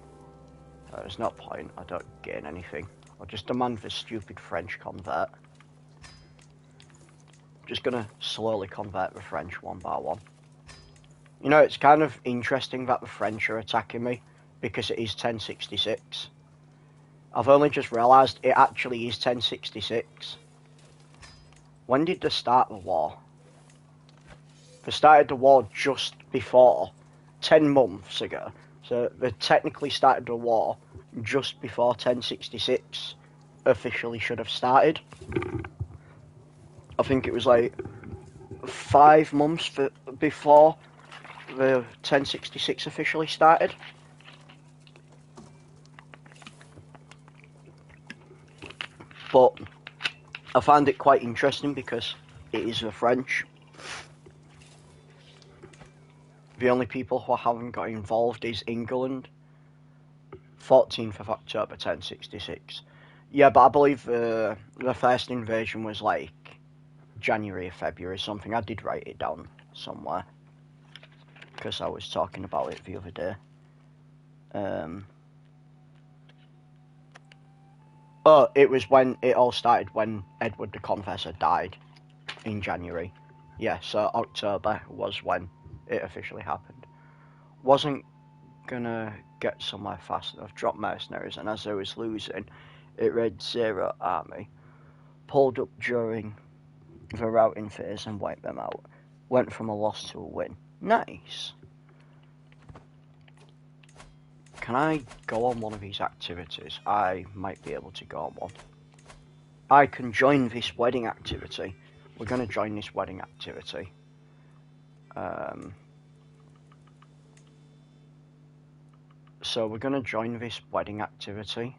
There's no point. I don't gain anything. I'll just demand the stupid French convert. Just gonna slowly convert the French one by one. You know, it's kind of interesting that the French are attacking me, because it is 1066. I've only just realised it actually is 1066. When did they start the war? They started the war just before, 10 months ago. So So they technically started the war just before 1066 officially should have started. I think it was like 5 months before the 1066 officially started. But I find it quite interesting because it is the French. The only people who haven't got involved is England. 14th of October 1066. Yeah, but I believe the first invasion was like January or February or something. I did write it down somewhere because I was talking about it the other day. Oh, it was when it all started when Edward the Confessor died in January. Yeah, so October was when it officially happened. Wasn't gonna get somewhere fast enough. Dropped mercenaries, and as I was losing, it read 0 army. Pulled up during the routing phase and wiped them out. Went from a loss to a win. Nice. Can I go on one of these activities? I might be able to go on one. I can join this wedding activity. We're going to join this wedding activity. So we're going to join this wedding activity.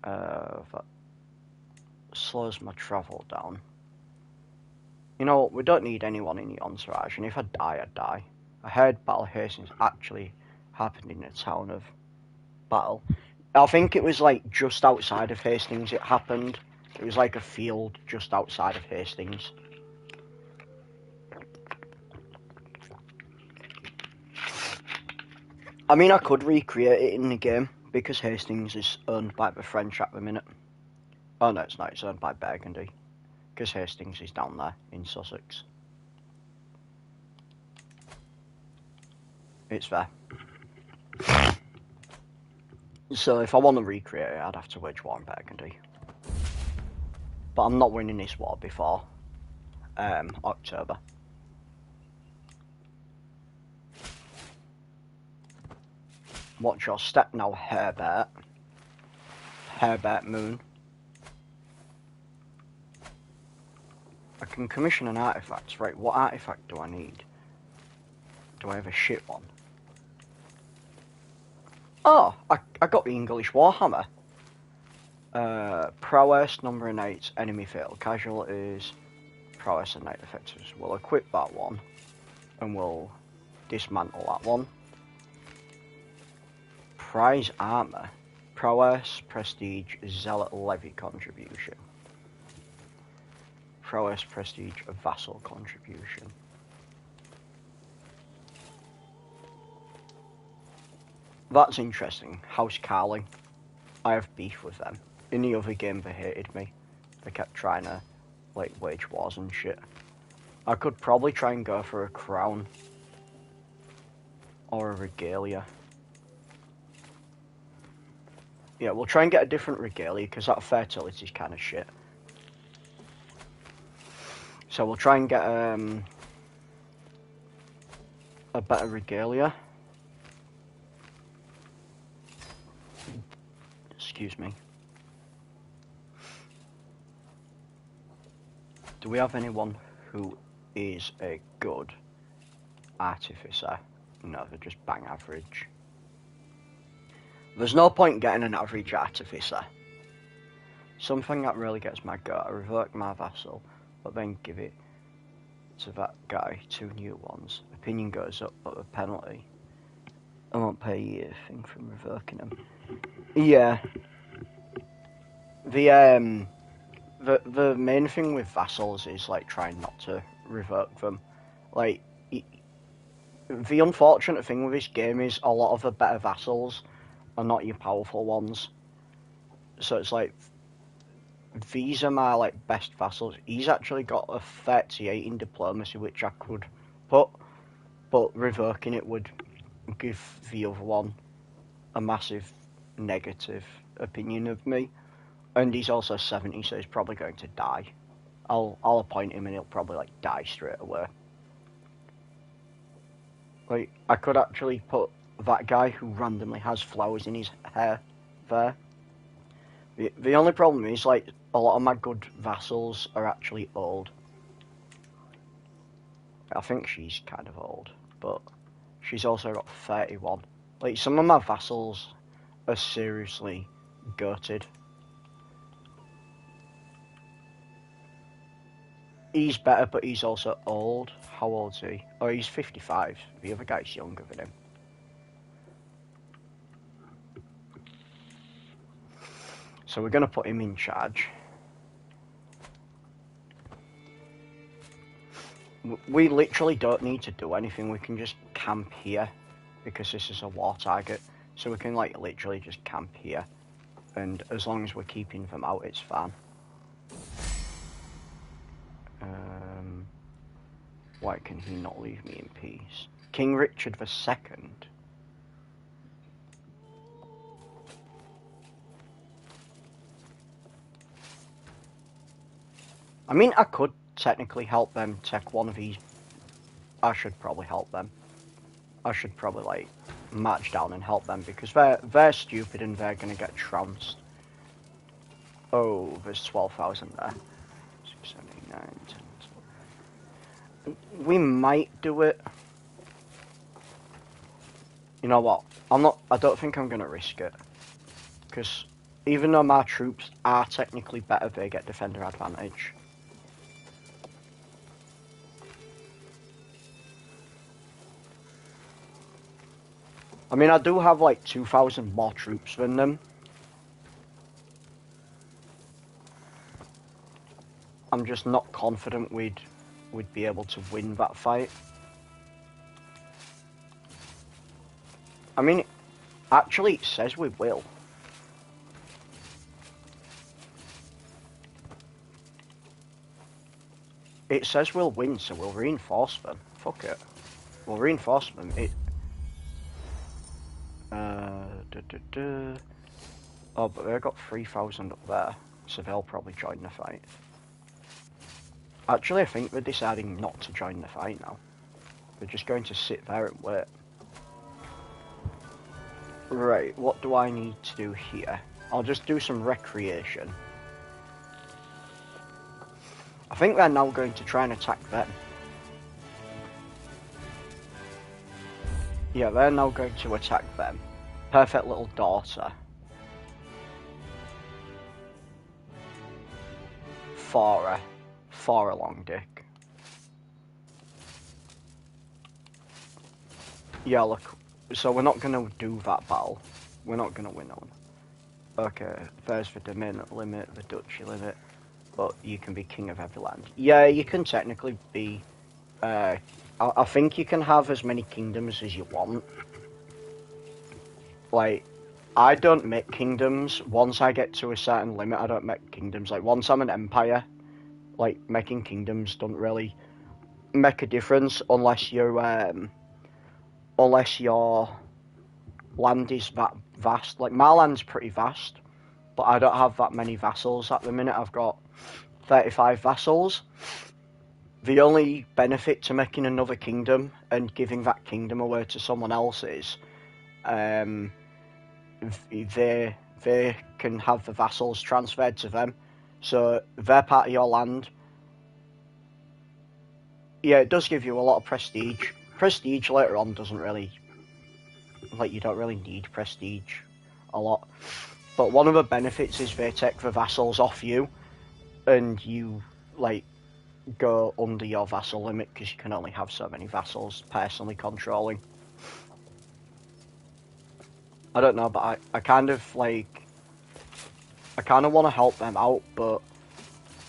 That slows my travel down. You know what? We don't need anyone in the entourage, and if I die, I die. I heard Battle of Hastings actually happened in the town of Battle. I think it was like just outside of Hastings it happened. It was like a field just outside of Hastings. I mean, I could recreate it in the game because Hastings is owned by the French at the minute. Oh no, it's not. It's owned by Burgundy because Hastings is down there in Sussex. It's there. So if I want to recreate it, I'd have to wage war on Burgundy. But I'm not winning this war before October. Watch your step now, Herbert. Herbert Moon. I can commission an artifact. Right, what artifact do I need? Do I have a shit one? Oh, I got the English Warhammer. Prowess, number and 8, enemy fatal casualties, prowess and 8 effectives. We'll equip that one, and we'll dismantle that one. Prize armor, prowess, prestige, zealot levy contribution. Prowess, prestige, vassal contribution. That's interesting. House Carling. I have beef with them. In the other game, they hated me. They kept trying to, like, wage wars and shit. I could probably try and go for a crown. Or a regalia. Yeah, we'll try and get a different regalia, because that fertility is kind of shit. So we'll try and get a better regalia. Excuse me. Do we have anyone who is a good artificer? No, they're just bang average. There's no point getting an average artificer. Something that really gets my goat. I revoke my vassal, but then give it to that guy 2 new ones. Opinion goes up, but the penalty. I won't pay you a thing from revoking them. Yeah. The main thing with vassals is like trying not to revoke them. Like, the unfortunate thing with this game is a lot of the better vassals are not your powerful ones. So it's like, these are my like best vassals. He's actually got a 38 in diplomacy, which I could put, but revoking it would give the other one a massive negative opinion of me. And he's also 70, so he's probably going to die. I'll appoint him and he'll probably like die straight away. Like, I could actually put that guy who randomly has flowers in his hair there. The only problem is, like, a lot of my good vassals are actually old. I think she's kind of old, but she's also got 31. Like, some of my vassals are seriously gutted. He's better, but he's also old. How old's he? Oh, he's 55. The other guy's younger than him. So we're going to put him in charge. We literally don't need to do anything. We can just camp here because this is a war target. So we can, like, literally just camp here. And as long as we're keeping them out, it's fine. Why can he not leave me in peace? King Richard II. I mean, I could technically help them take one of these. I should probably help them. I should probably, like, march down and help them because they're stupid and they're gonna get trounced. Oh, there's 12,000 there. 6, 7, 8, 9, 10, 12. We might do it. You know what? I don't think I'm gonna risk it. Because even though my troops are technically better, they get defender advantage. I mean, I do have like 2,000 more troops than them. I'm just not confident we'd be able to win that fight. I mean, actually it says we will. It says we'll win, so we'll reinforce them. Fuck it. We'll reinforce them. Oh, but they've got 3,000 up there, so they'll probably join the fight. Actually, I think they're deciding not to join the fight now. They're just going to sit there and wait. Right, what do I need to do here? I'll just do some recreation. I think they're now going to try and attack them. Yeah, they're now going to attack them. Perfect little daughter. For a long dick. Yeah, look. So we're not going to do that battle. We're not going to win on. Okay, there's the domain limit, the duchy limit. But you can be king of every land. Yeah, you can technically be... I think you can have as many kingdoms as you want. Like, I don't make kingdoms. Once I get to a certain limit, I don't make kingdoms. Like, once I'm an empire, like, making kingdoms don't really make a difference unless you're, unless your land is that vast. Like, my land's pretty vast, but I don't have that many vassals at the minute. I've got 35 vassals. The only benefit to making another kingdom and giving that kingdom away to someone else is, they can have the vassals transferred to them, so they're part of your land. Yeah, it does give you a lot of prestige. Prestige later on doesn't really, like, you don't really need prestige a lot. But one of the benefits is they take the vassals off you, and you, like, go under your vassal limit because you can only have so many vassals personally controlling. I don't know, but I kind of, like, I kind of want to help them out, but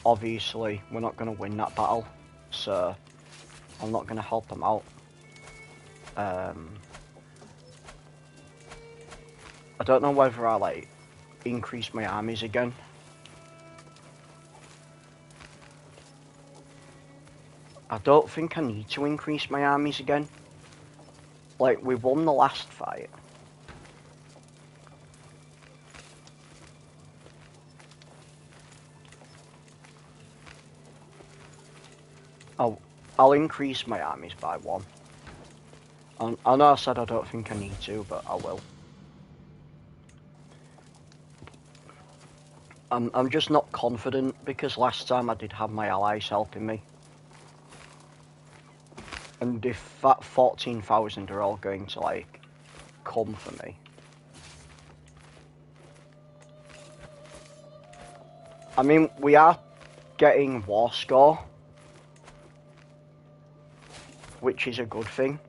obviously we're not going to win that battle, so I'm not going to help them out. I don't know whether I, like, increase my armies again. I don't think I need to increase my armies again. Like, we won the last fight. I'll increase my armies by 1. I know I said I don't think I need to, but I will. I'm just not confident because last time I did have my allies helping me. And if that 14,000 are all going to, like, come for me. I mean, we are getting war score, which is a good thing.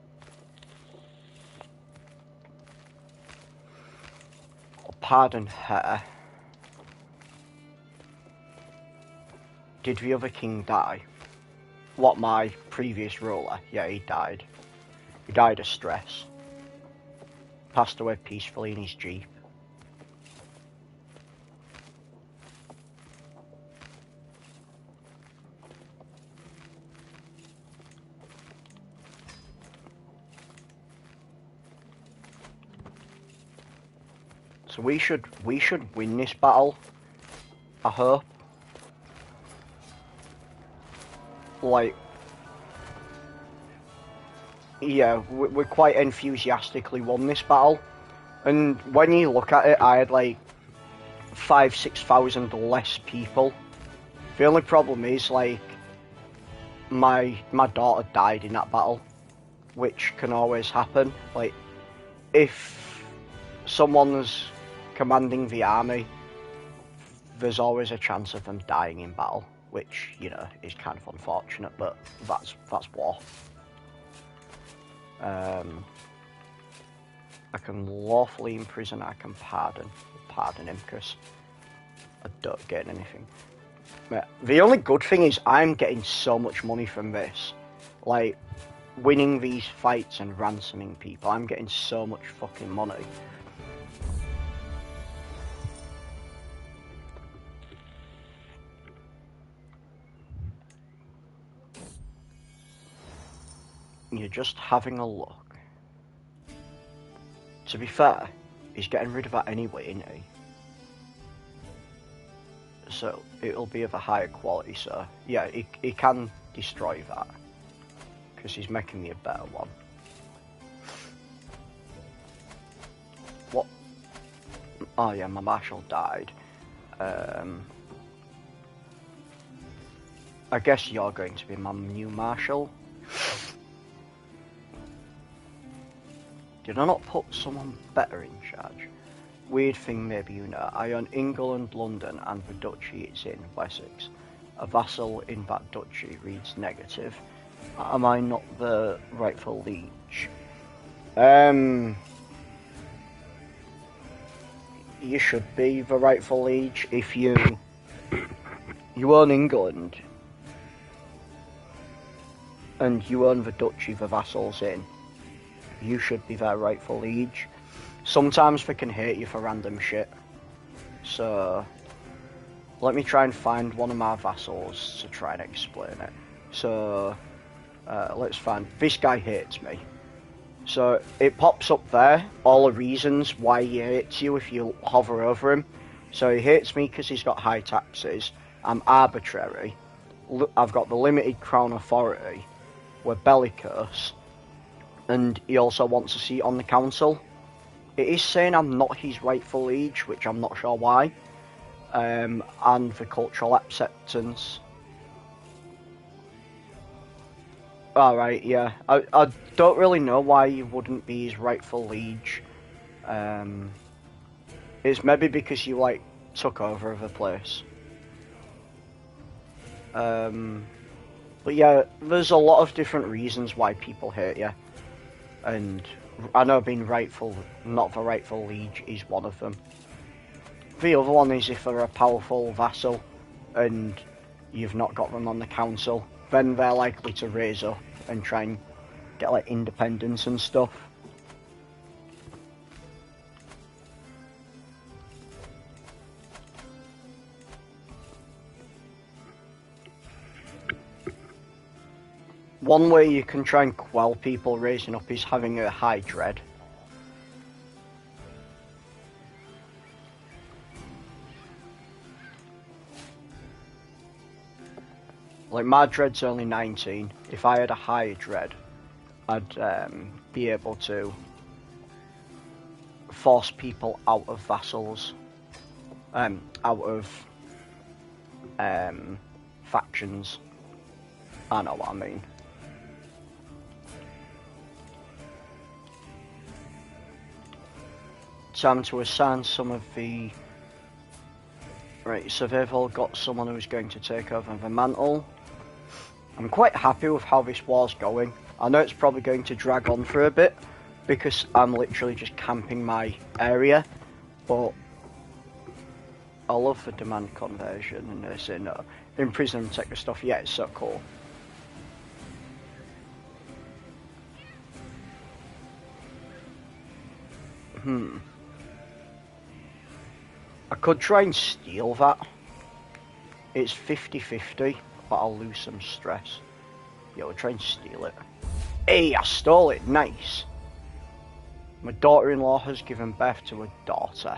Pardon her. Did the other king die? What, my previous ruler? Yeah, he died. He died of stress. Passed away peacefully in his jeep. So we should win this battle, I hope. Like, yeah, we quite enthusiastically won this battle. And when you look at it, I had like 5,000-6,000 less people. The only problem is, like, my daughter died in that battle, which can always happen. Like, if someone's commanding the army, there's always a chance of them dying in battle, which, you know, is kind of unfortunate, but that's war. I can lawfully imprison, I can pardon him because I don't get anything. The only good thing is I'm getting so much money from this. Like, winning these fights and ransoming people, I'm getting so much fucking money. You're just having a look. To be fair, he's getting rid of that anyway, isn't he? So it'll be of a higher quality, so yeah, he can destroy that. Because he's making me a better one. What? Oh yeah, my marshal died. I guess you're going to be my new marshal. Did I not put someone better in charge? Weird thing, maybe you know. I own England, London, and the duchy is in Wessex. A vassal in that duchy reads negative. Am I not the rightful liege? You should be the rightful liege if you own England and you own the duchy the vassal's in. You should be their rightful liege. Sometimes they can hate you for random shit. So let me try and find one of my vassals to try and explain it. So let's find, this guy hates me. So it pops up there, all the reasons why he hates you if you hover over him. So he hates me because he's got high taxes. I'm arbitrary. I've got the limited crown authority. We're bellicose. And he also wants a seat on the council. It is saying I'm not his rightful liege, which I'm not sure why. And the cultural acceptance. Alright, yeah. I don't really know why you wouldn't be his rightful liege. It's maybe because you, like, took over the place. But yeah, there's a lot of different reasons why people hate you. And I know being not the rightful liege is one of them. The other one is if they're a powerful vassal and you've not got them on the council, then they're likely to raise up and try and get like independence and stuff. One way you can try and quell people raising up is having a high dread. Like, my dread's only 19. If I had a higher dread, I'd be able to force people out of vassals, out of factions. I know what I mean. Time to assign some of the... Right, so they've all got someone who's going to take over the mantle. I'm quite happy with how this war's going. I know it's probably going to drag on for a bit, because I'm literally just camping my area, but I love the demand conversion, and they say no. Imprison and take the stuff, yeah, it's so cool. I could try and steal that. It's 50-50, but I'll lose some stress. Yeah, we'll try and steal it. Hey, I stole it, nice. My daughter-in-law has given birth to a daughter.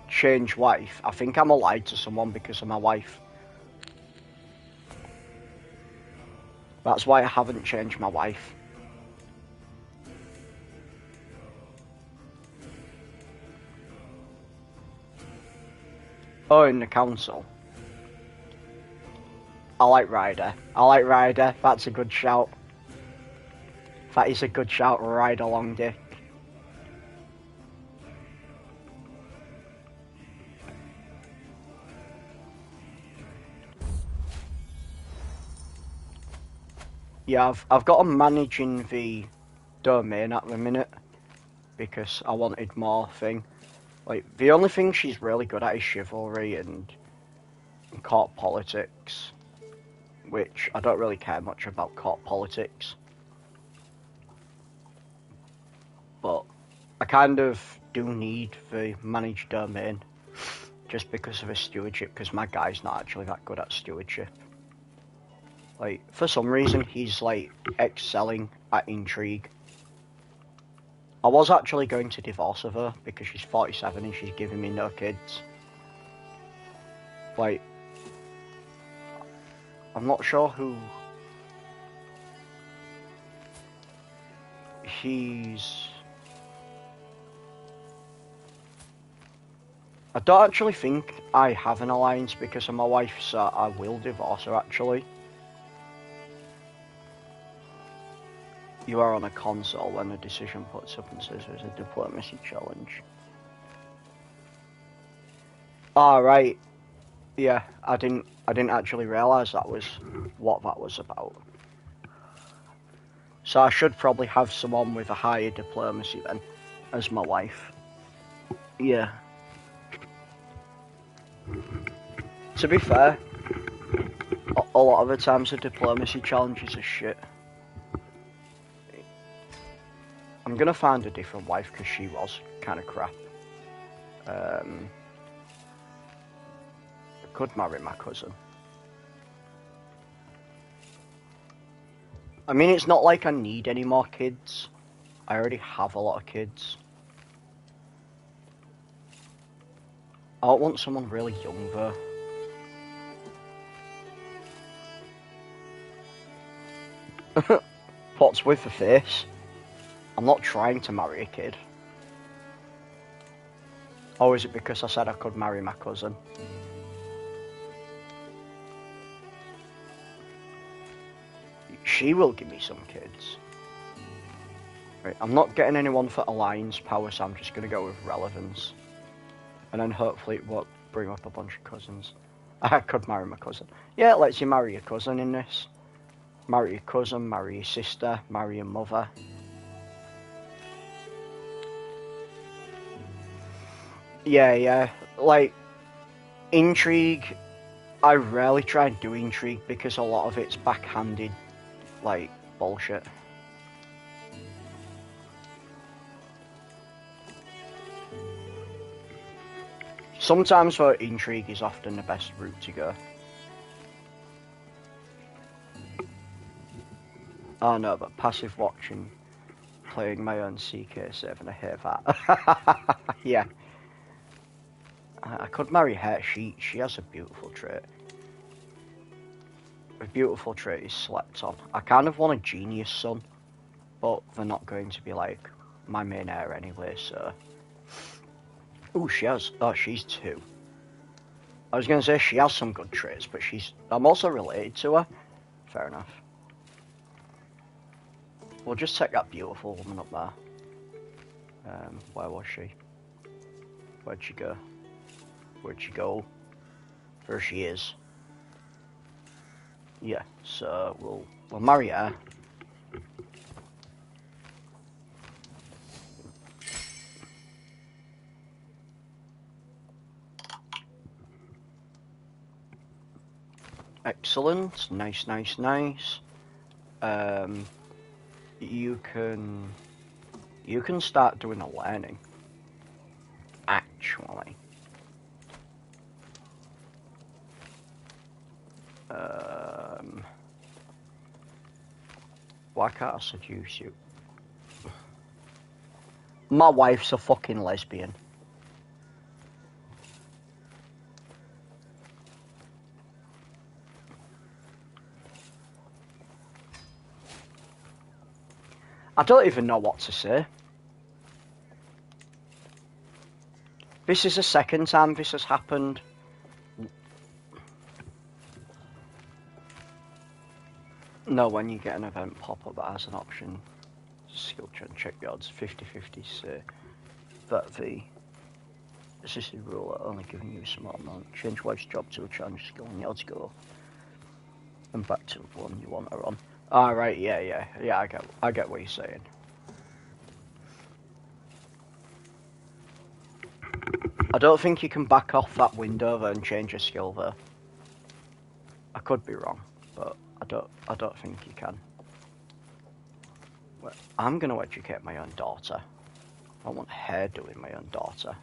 Change wife. I think I'm allied to someone because of my wife. That's why I haven't changed my wife. Oh, in the council. I like Ryder. I like Ryder. That's a good shout. That is a good shout, Ryder Long Dick. Yeah, I've got him managing the domain at the minute because I wanted more thing. Like, the only thing she's really good at is chivalry and court politics, which I don't really care much about court politics. But I kind of do need the managed domain just because of his stewardship, because my guy's not actually that good at stewardship. Like, for some reason, he's, like, excelling at intrigue. I was actually going to divorce of her because she's 47 and she's giving me no kids. Like, I'm not sure who... He's... I don't actually think I have an alliance because of my wife, so I will divorce her, actually. You are on a console when a decision puts up and says there's a diplomacy challenge. Right. Yeah, I didn't actually realise that was what that was about. So I should probably have someone with a higher diplomacy then, as my wife. Yeah. To be fair, a lot of the times the diplomacy challenges are shit. I'm gonna find a different wife because she was kind of crap. I could marry my cousin. I mean, it's not like I need any more kids. I already have a lot of kids. I don't want someone really young though. What's with the face? I'm not trying to marry a kid. Or is it because I said I could marry my cousin? She will give me some kids. Right, I'm not getting anyone for alliance power, so I'm just going to go with relevance. And then hopefully it won't bring up a bunch of cousins. I could marry my cousin. Yeah, it lets you marry your cousin in this. Marry your cousin, marry your sister, marry your mother. Yeah. Like, intrigue, I rarely try and do intrigue because a lot of it's backhanded, like, bullshit. Sometimes though, intrigue is often the best route to go. Oh no, but passive watching, playing my own CK7, I hate that. Yeah. I could marry her, she has a beautiful trait. a beautiful trait is slept on. I kind of want a genius son, but they're not going to be like my main heir anyway, so. Ooh, she's 2. I was going to say she has some good traits, but I'm also related to her. Fair enough. We'll just take that beautiful woman up there. Where was she? Where'd she go? Where'd she go? There she is. Yeah, so we'll marry her. Excellent. Nice. You can start doing a learning. Actually. Why can't I seduce you? My wife's a fucking lesbian. I don't even know what to say. This is the second time this has happened. No, when you get an event pop-up that has an option, skill check the odds, 50-50 say that the assisted rule are only giving you a small amount. Change wife's job to a challenge skill and the odds go and back to the one you want her on. Right, yeah, I get what you're saying. I don't think you can back off that window though and change a skill though. I could be wrong, but I don't think you can. Well, I'm going to educate my own daughter. I want her doing my own daughter.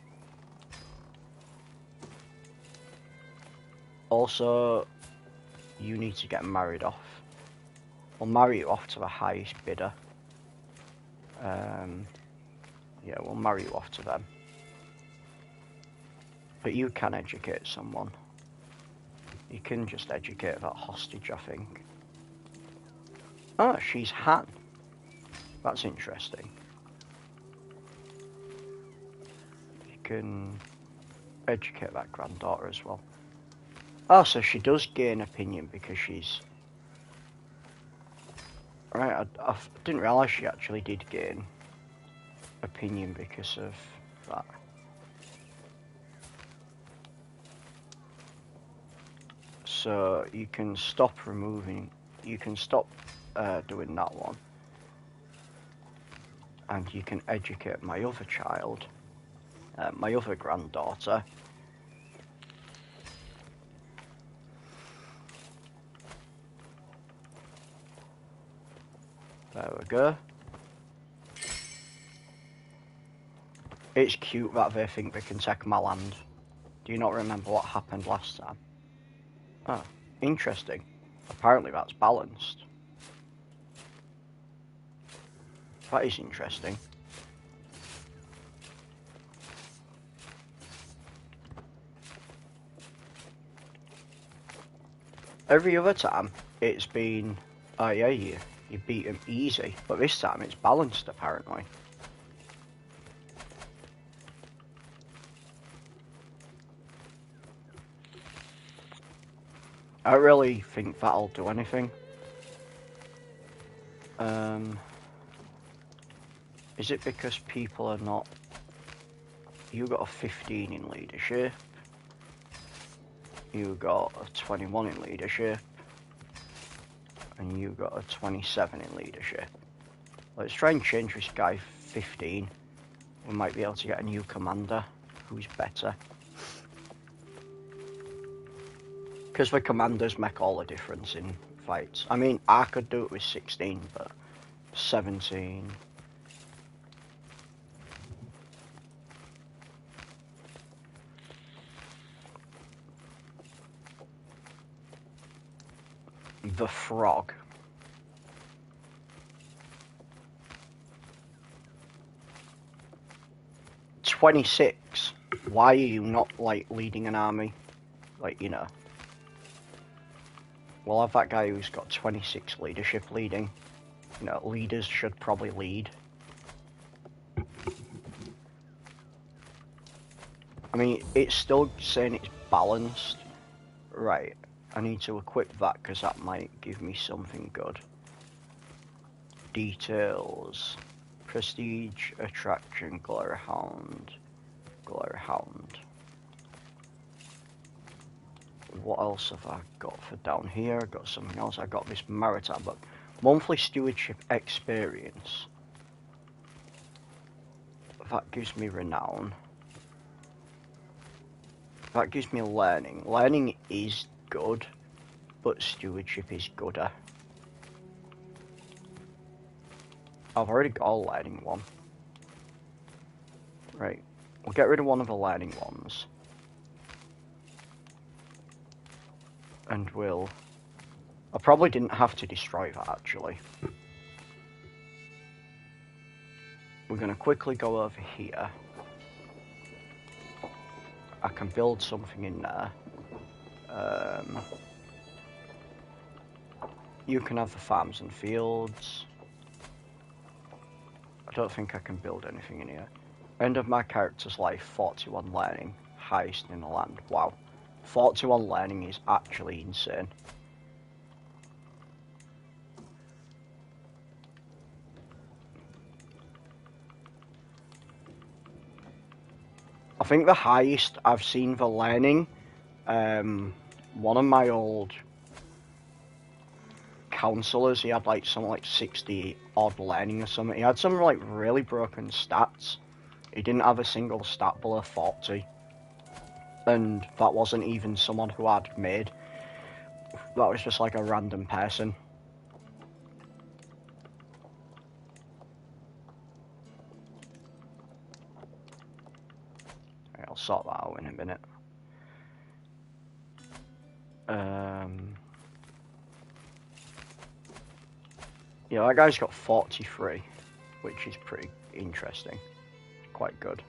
Also, you need to get married off. We'll marry you off to the highest bidder. Yeah, we'll marry you off to them. But you can educate someone. You can just educate that hostage, I think. Oh, she's Han. That's interesting. You can educate that granddaughter as well. Oh, so she does gain opinion because she's... Right, I didn't realise she actually did gain opinion because of that. So you can stop doing that one. And you can educate my other child, my other granddaughter. There we go. It's cute that they think they can take my land. Do you not remember what happened last time? Oh, interesting. Apparently that's balanced. That is interesting. Every other time it's been, oh yeah, you beat him easy, but this time it's balanced apparently. I don't really think that'll do anything. Is it because people are not... You got a 15 in leadership. You got a 21 in leadership. And you got a 27 in leadership. Let's try and change this guy 15. We might be able to get a new commander who's better. Because the commanders make all the difference in fights. I mean, I could do it with 16, but 17... The frog. $26. Why are you not, like, leading an army? Like, you know. We'll have that guy who's got 26 leadership leading. You know, leaders should probably lead. I mean, it's still saying it's balanced. Right, I need to equip that because that might give me something good. Details. Prestige, attraction, glory hound. Glory hound. What else have I got for down here? I've got something else. I got this maritime book. Monthly stewardship experience. That gives me renown. That gives me learning. Learning is good, but stewardship is gooder. I've already got a learning one. Right, we'll get rid of one of the learning ones. And we'll... I probably didn't have to destroy that, actually. We're going to quickly go over here. I can build something in there. You can have the farms and fields. I don't think I can build anything in here. End of my character's life, 41 learning. Highest in the land. Wow. 41 learning is actually insane. I think the highest I've seen for learning, one of my old counsellors, he had like something like 60 odd learning or something. He had some like really broken stats. He didn't have a single stat below 40. And that wasn't even someone who I'd made. That was just like a random person. I'll sort that out in a minute. Yeah, that guy's got 43, which is pretty interesting. Quite good.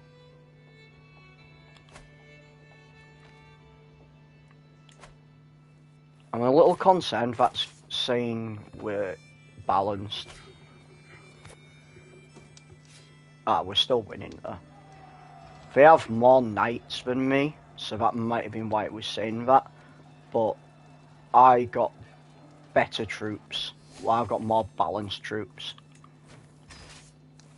I'm a little concerned that's saying we're balanced. Ah, we're still winning though. They have more knights than me, so that might have been why it was saying that. But I got better troops. Well, I've got more balanced troops.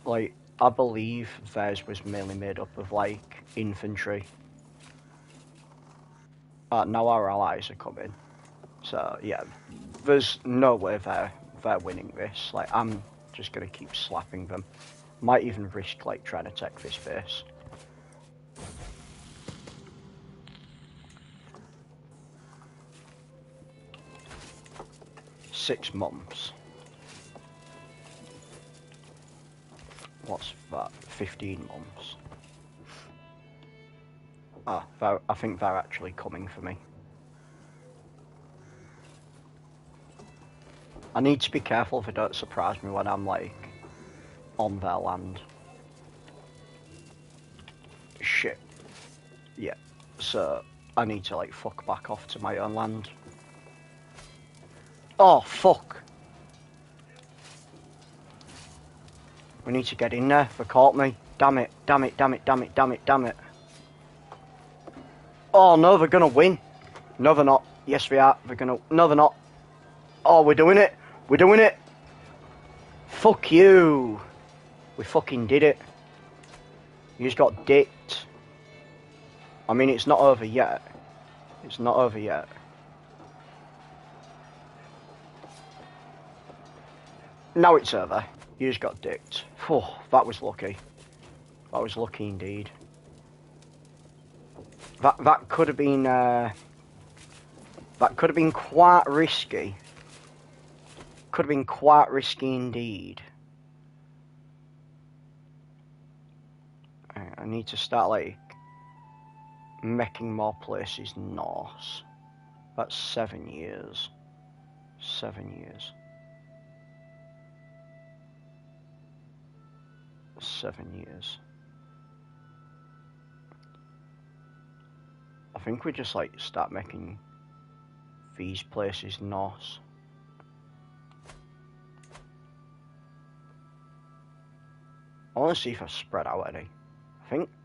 Like, I believe theirs was mainly made up of, like, infantry. Now our allies are coming. So, yeah, there's no way they're winning this. Like, I'm just going to keep slapping them. Might even risk, like, trying to take this base. Six months. What's that? 15 months. Ah, I think they're actually coming for me. I need to be careful if they don't surprise me when I'm, like, on their land. Shit. Yeah. So, I need to, like, fuck back off to my own land. Oh, fuck. We need to get in there. They caught me. Damn it. Damn it. Damn it. Damn it. Damn it. Damn it. Oh, no, they're gonna win. No, they're not. Yes, we are. They're gonna... No, they're not. Oh, we're doing it. We're doing it. Fuck you. We fucking did it. You just got dicked. I mean, it's not over yet. It's not over yet. Now it's over. You just got dicked. Phew, that was lucky. That was lucky indeed. That could have been quite risky. Could have been quite risky indeed. I need to start like making more places north. That's 7 years. 7 years. 7 years. I think we just like start making these places north. I want to see if I've spread out any.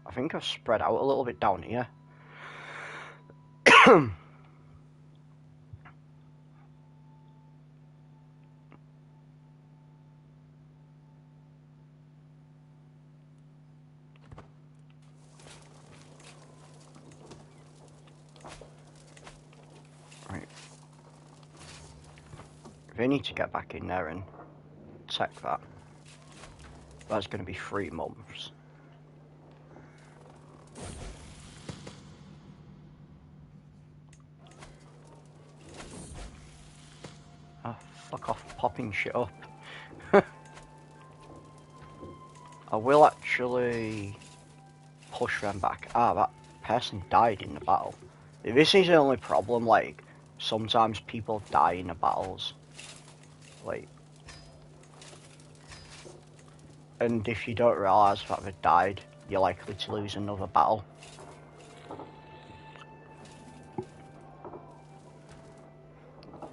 I think I've spread out a little bit down here. Right. They need to get back in there and check that. That's going to be 3 months. Oh, fuck off popping shit up. I will actually push them back. Ah, that person died in the battle. This is the only problem, like, sometimes people die in the battles. Like, and if you don't realise that they've died, you're likely to lose another battle.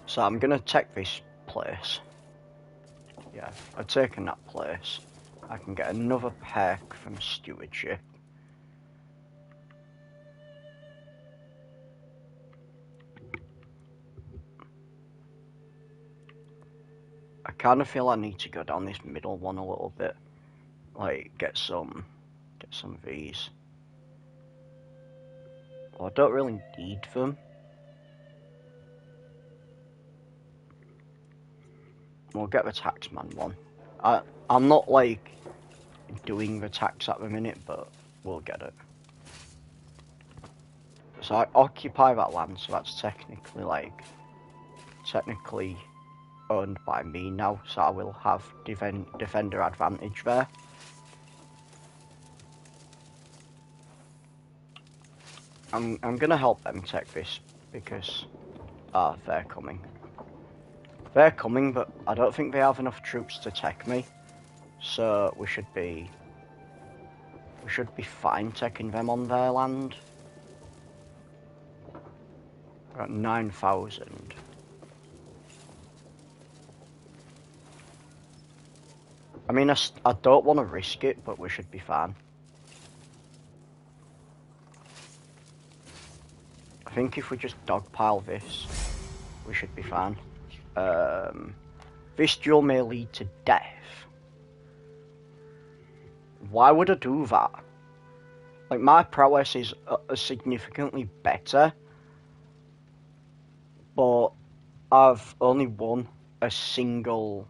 So I'm gonna take this place. Yeah, I've taken that place. I can get another perk from stewardship. I kind of feel I need to go down this middle one a little bit. Like, get some of these. Well, I don't really need them. We'll get the taxman one. I'm not, like, doing the tax at the minute, but we'll get it. So I occupy that land, so that's technically owned by me now, so I will have defender advantage there. I'm gonna help them take this because they're coming. They're coming, but I don't think they have enough troops to take me. So we should be fine taking them on their land. We're at 9,000. I mean, I don't want to risk it, but we should be fine. I think if we just dogpile this, we should be fine. This duel may lead to death. Why would I do that? Like, my prowess is significantly better, but I've only won a single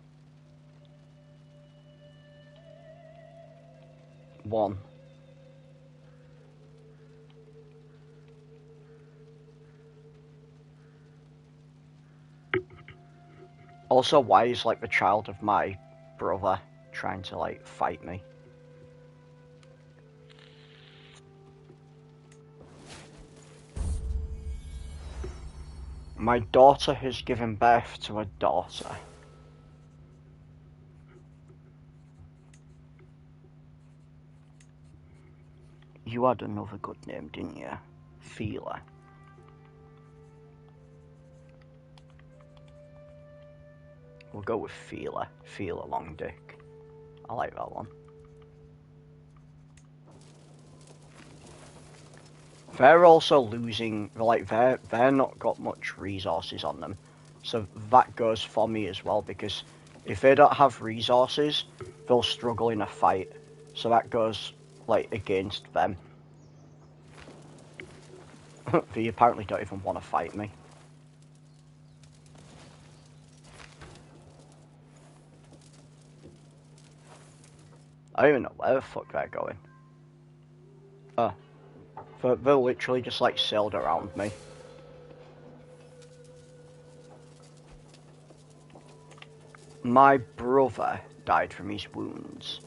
one. Also, why is, like, the child of my brother trying to, like, fight me? My daughter has given birth to a daughter. You had another good name, didn't you? Feeler. We'll go with Feeler. Feeler Long Dick. I like that one. They're also losing, like, they're not got much resources on them. So that goes for me as well, because if they don't have resources, they'll struggle in a fight. So that goes, like, against them. They apparently don't even want to fight me. I don't even know where the fuck they're going. They literally just, like, sailed around me. My brother died from his wounds.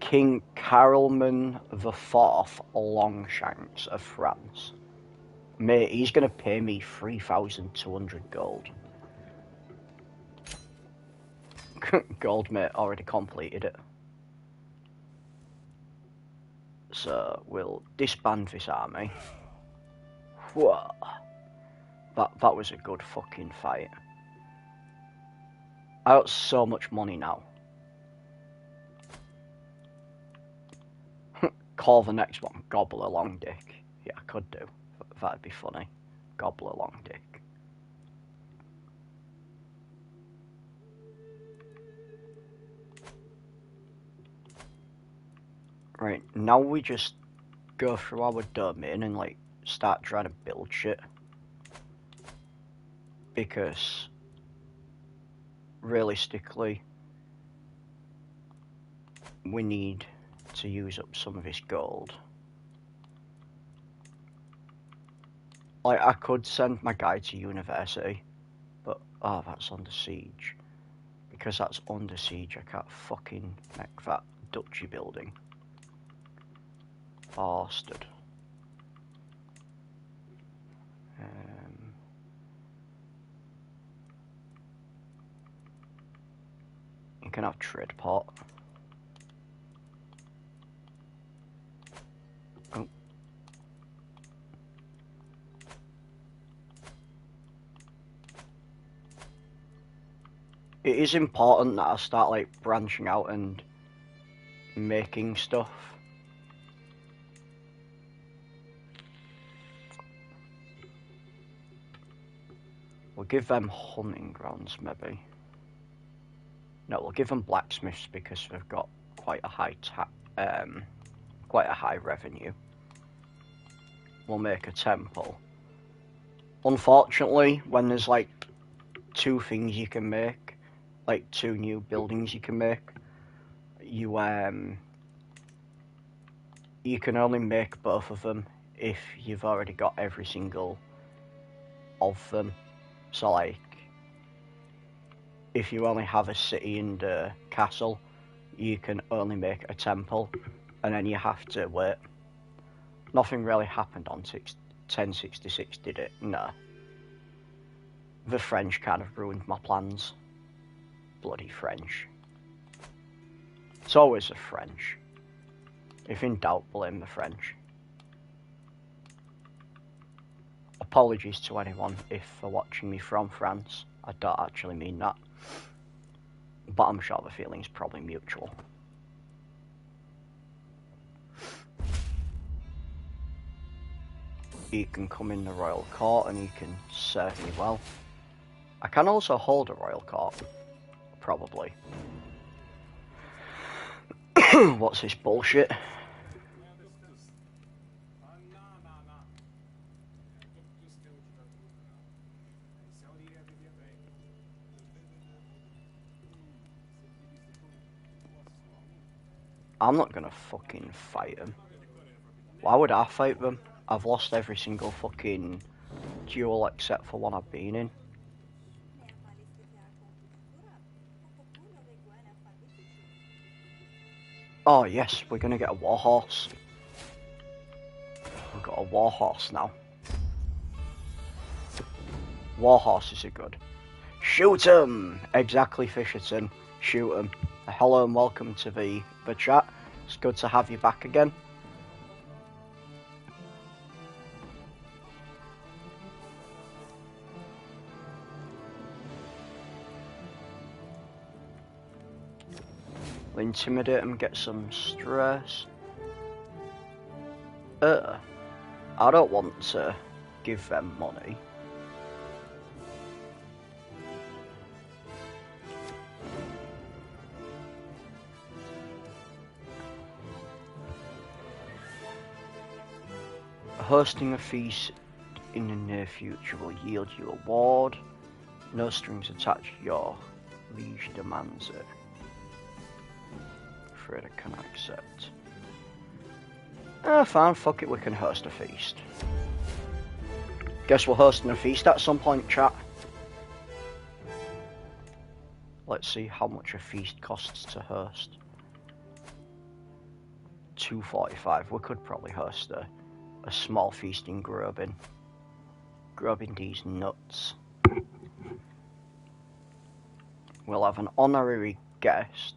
King Carolman IV Longshanks of France. Mate, he's gonna pay me 3,200 gold. Gold, mate, already completed it. So we'll disband this army. Whoa. That was a good fucking fight. I got so much money now. Call the next one Gobbler Long Dick. Yeah, I could do. That'd be funny. Gobbler Long Dick. Right, now we just go through our domain and like start trying to build shit. Because realistically we need to use up some of this gold. Like, I could send my guy to university, but oh, that's under siege. Because that's under siege, I can't fucking make that duchy building. Bastard. You can have trade port. Oh. It is important that I start like branching out and making stuff. We'll give them hunting grounds, maybe. No, we'll give them blacksmiths because they've got quite a high revenue. We'll make a temple. Unfortunately, when there's like two things you can make, like two new buildings you can make, you can only make both of them if you've already got every single of them. So like, if you only have a city and a castle, you can only make a temple, and then you have to wait. Nothing really happened on 1066, did it? No. The French kind of ruined my plans. Bloody French. It's always the French. If in doubt, blame the French. Apologies to anyone if they're watching me from France. I don't actually mean that. But I'm sure the feeling's probably mutual. He can come in the royal court and he can serve me well. I can also hold a royal court. Probably. What's this bullshit? I'm not gonna fucking fight them. Why would I fight them? I've lost every single fucking duel except for one I've been in. Oh yes, we're gonna get a warhorse. We've got a warhorse now. Warhorses are good. Shoot 'em! Exactly, Fisherton. Shoot 'em. Hello and welcome to the chat. It's good to have you back again. We'll intimidate them, get some stress. I don't want to give them money. Hosting a feast in the near future will yield you a reward. No strings attached. Your liege demands it. Afraid I cannot accept. Fine, fuck it, we can host a feast. Guess we're hosting a feast at some point, chat. Let's see how much a feast costs to host. $2.45. We could probably host a small feast in Grobin. Grobin these nuts. We'll have an honorary guest.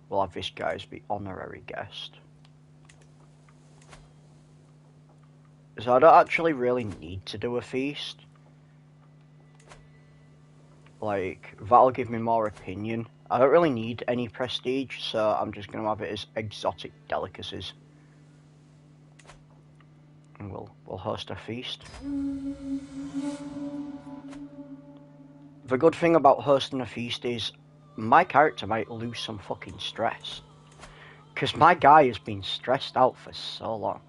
We'll have this guy as the honorary guest. So I don't actually really need to do a feast. Like, that'll give me more opinion. I don't really need any prestige, so I'm just going to have it as exotic delicacies. And we'll host a feast. The good thing about hosting a feast is my character might lose some fucking stress. Because my guy has been stressed out for so long.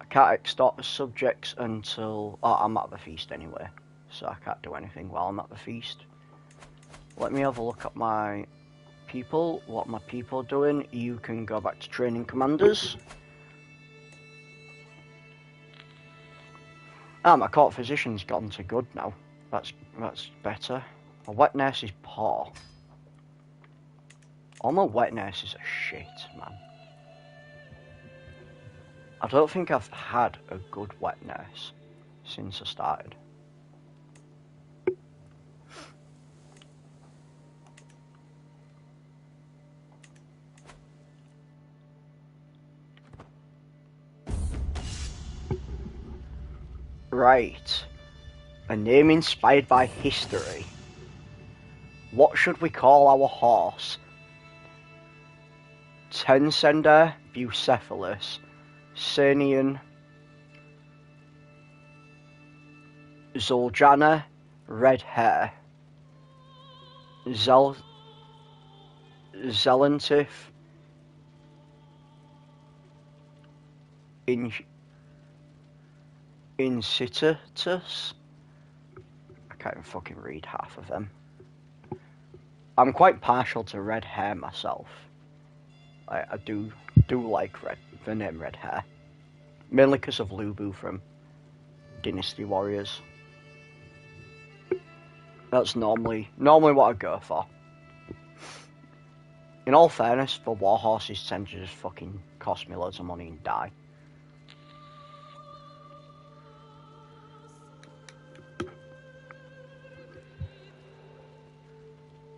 I can't extort the subjects until... Oh, I'm at the feast anyway. So I can't do anything while I'm at the feast. Let me have a look at my people. What my people are doing. You can go back to training commanders. Ah, my court physician's gone to good now. That's better. My wet nurse is poor. All my wet nurses are shit, man. I don't think I've had a good wet nurse since I started. Right. A name inspired by history. What should we call our horse? Tensender, Bucephalus, Cernian, Zuljana, red hair, Zelentif, Incitatus. I can't even fucking read half of them. I'm quite partial to red hair myself. I do like the name red hair. Mainly because of Lubu from Dynasty Warriors. That's normally what I go for. In all fairness, the war horses tend to just fucking cost me loads of money and die.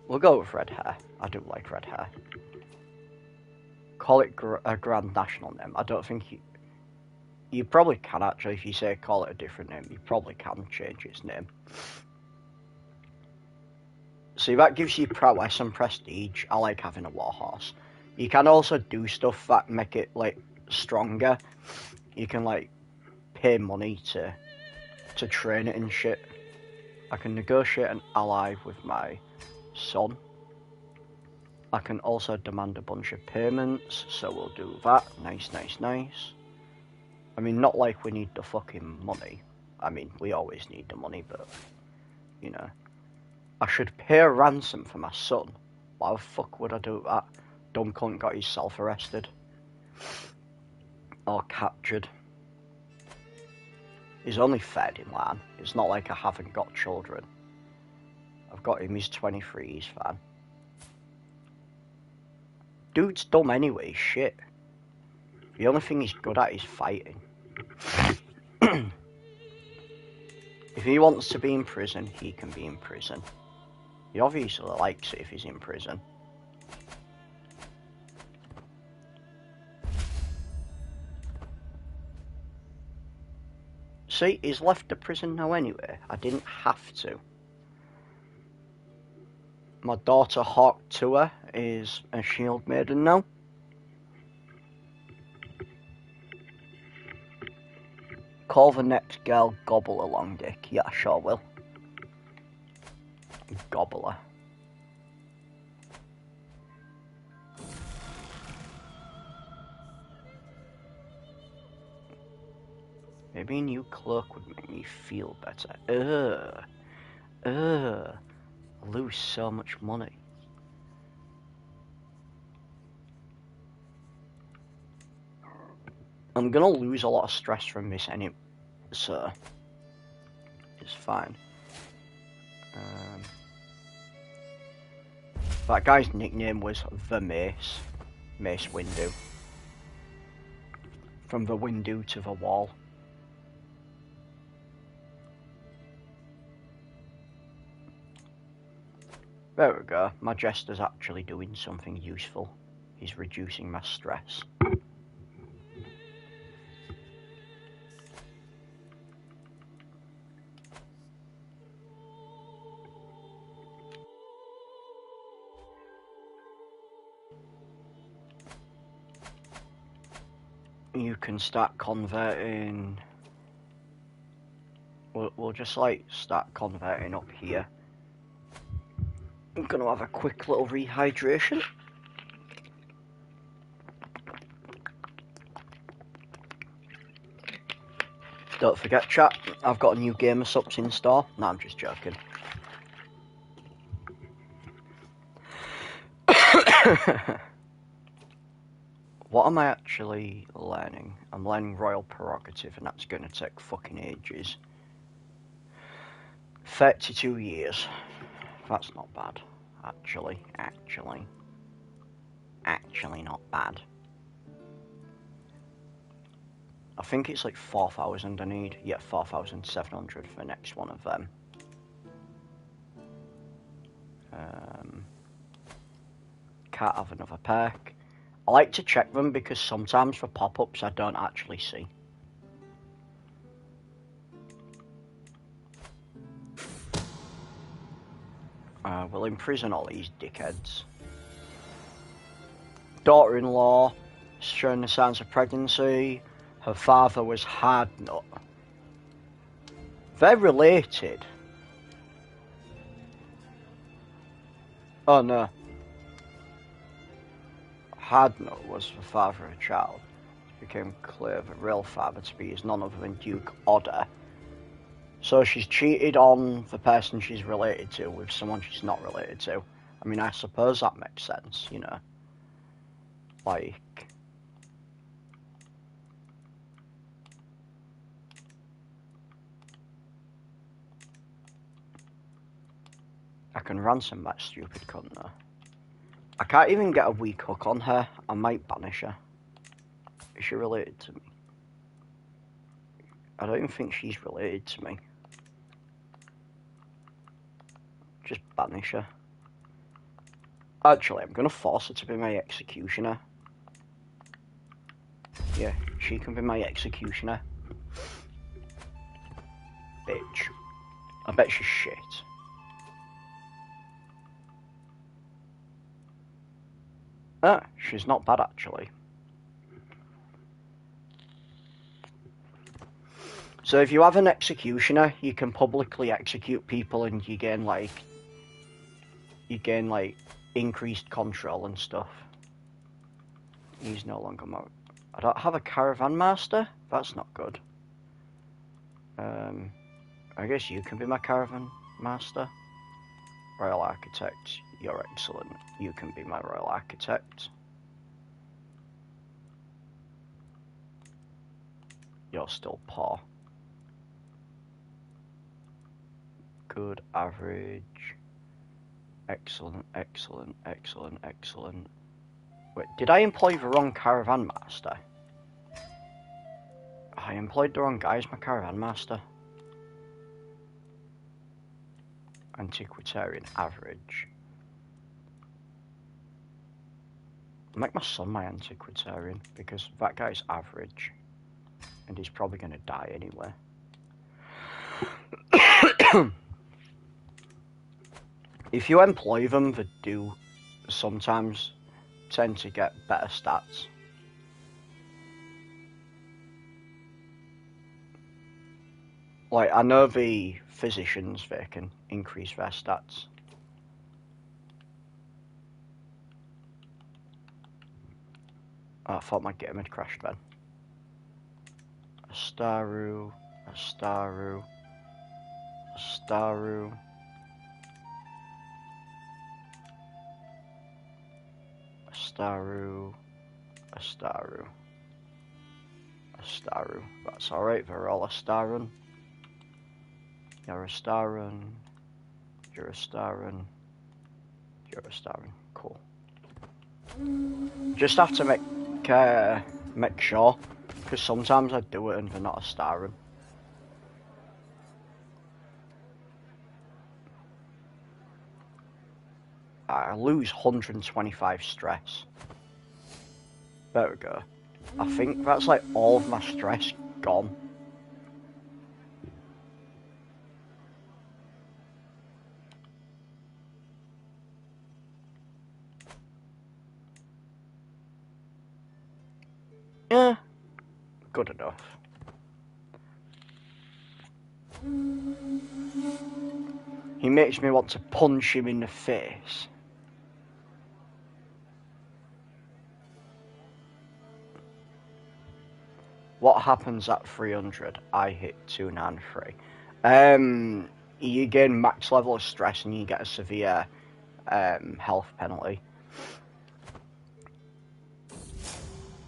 We'll go with red hair. I do like red hair. Call it a grand national name. I don't think you probably can actually, if you say call it a different name, you probably can change its name. See, that gives you prowess and prestige. I like having a war horse. You can also do stuff that make it, like, stronger. You can, like, pay money to train it and shit. I can negotiate an ally with my son. I can also demand a bunch of payments, so we'll do that. Nice. I mean, not like we need the fucking money. I mean, we always need the money, but, you know. I should pay a ransom for my son. Why the fuck would I do that? Dumb cunt got himself arrested. Or captured. He's only fed him, man. It's not like I haven't got children. I've got him, he's 23, he's fine. Dude's dumb anyway, shit. The only thing he's good at is fighting. If he wants to be in prison, he can be in prison. He obviously likes it if he's in prison. See, he's left the prison now anyway. I didn't have to. My daughter Hawk Tour is a shield maiden now. Call the next girl Gobbler Long Dick. Yeah, I sure will. Gobbler. Maybe a new cloak would make me feel better. I lose so much money. I'm gonna lose a lot of stress from this anyway, so it's fine. That guy's nickname was the Mace Windu. From the window to the wall. There we go. My jester's actually doing something useful. He's reducing my stress. you can start converting. We'll just like start converting up here. I'm gonna have a quick little rehydration. Don't forget, chat, I've got a new Gamer Subs in store. No, I'm just joking. What am I actually learning? I'm learning Royal Prerogative, and that's going to take fucking ages. 32 years. That's not bad. Actually not bad. I think it's like 4,000 I need. Yeah, 4,700 for the next one of them. Can't have another perk. I like to check them because sometimes for pop-ups I don't actually see. We'll imprison all these dickheads. Daughter-in-law showing the signs of pregnancy. Her father was hard nut. They're related. Oh no. Hardnut was the father of a child. It became clear the real father to be is none other than Duke Odder. So she's cheated on the person she's related to with someone she's not related to. I mean, I suppose that makes sense, you know. Like... I can ransom that stupid cunt though. I can't even get a weak hook on her. I might banish her. Is she related to me? I don't even think she's related to me. Just banish her. Actually, I'm gonna force her to be my executioner. Yeah, she can be my executioner. Bitch. I bet she's shit. Ah, she's not bad actually. So if you have an executioner, you can publicly execute people and you gain like increased control and stuff. He's no longer more. I don't have a caravan master? That's not good. I guess you can be my caravan master. Royal Architect, you're excellent. You can be my Royal Architect. You're still poor. Good, average. Excellent, excellent, excellent, excellent. Wait, did I employ the wrong caravan master? I employed the wrong guy as my caravan master. Antiquitarian, average. I'll make my son my antiquitarian because that guy's average. And he's probably going to die anyway. If you employ them, they do sometimes tend to get better stats. Like, I know the physicians, they can increase their stats. Oh, I thought my game had crashed then. Astaru, Astaru, Astaru. Astaru, Astaru, Astaru. That's alright, they're all Astarun. You're Astarun, you're Astarun, you're Astarun. Cool. Just have to make sure, because sometimes I do it and they're not Astarun. I lose 125 stress. There we go. I think that's like all of my stress gone. Yeah, good enough. He makes me want to punch him in the face. What happens at 300? I hit 293. You gain max level of stress and you get a severe health penalty.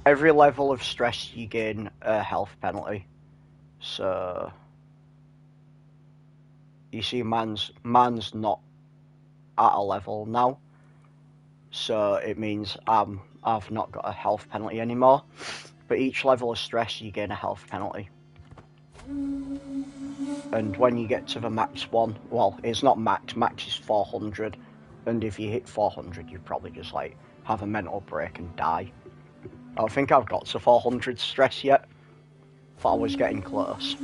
Every level of stress you gain a health penalty. So you see, man's not at a level now, so it means I've not got a health penalty anymore. But each level of stress, you gain a health penalty. And when you get to the max one, well, it's not max. Max is 400, and if you hit 400, you probably just like have a mental break and die. I don't think I've got to 400 stress yet, but I was getting close.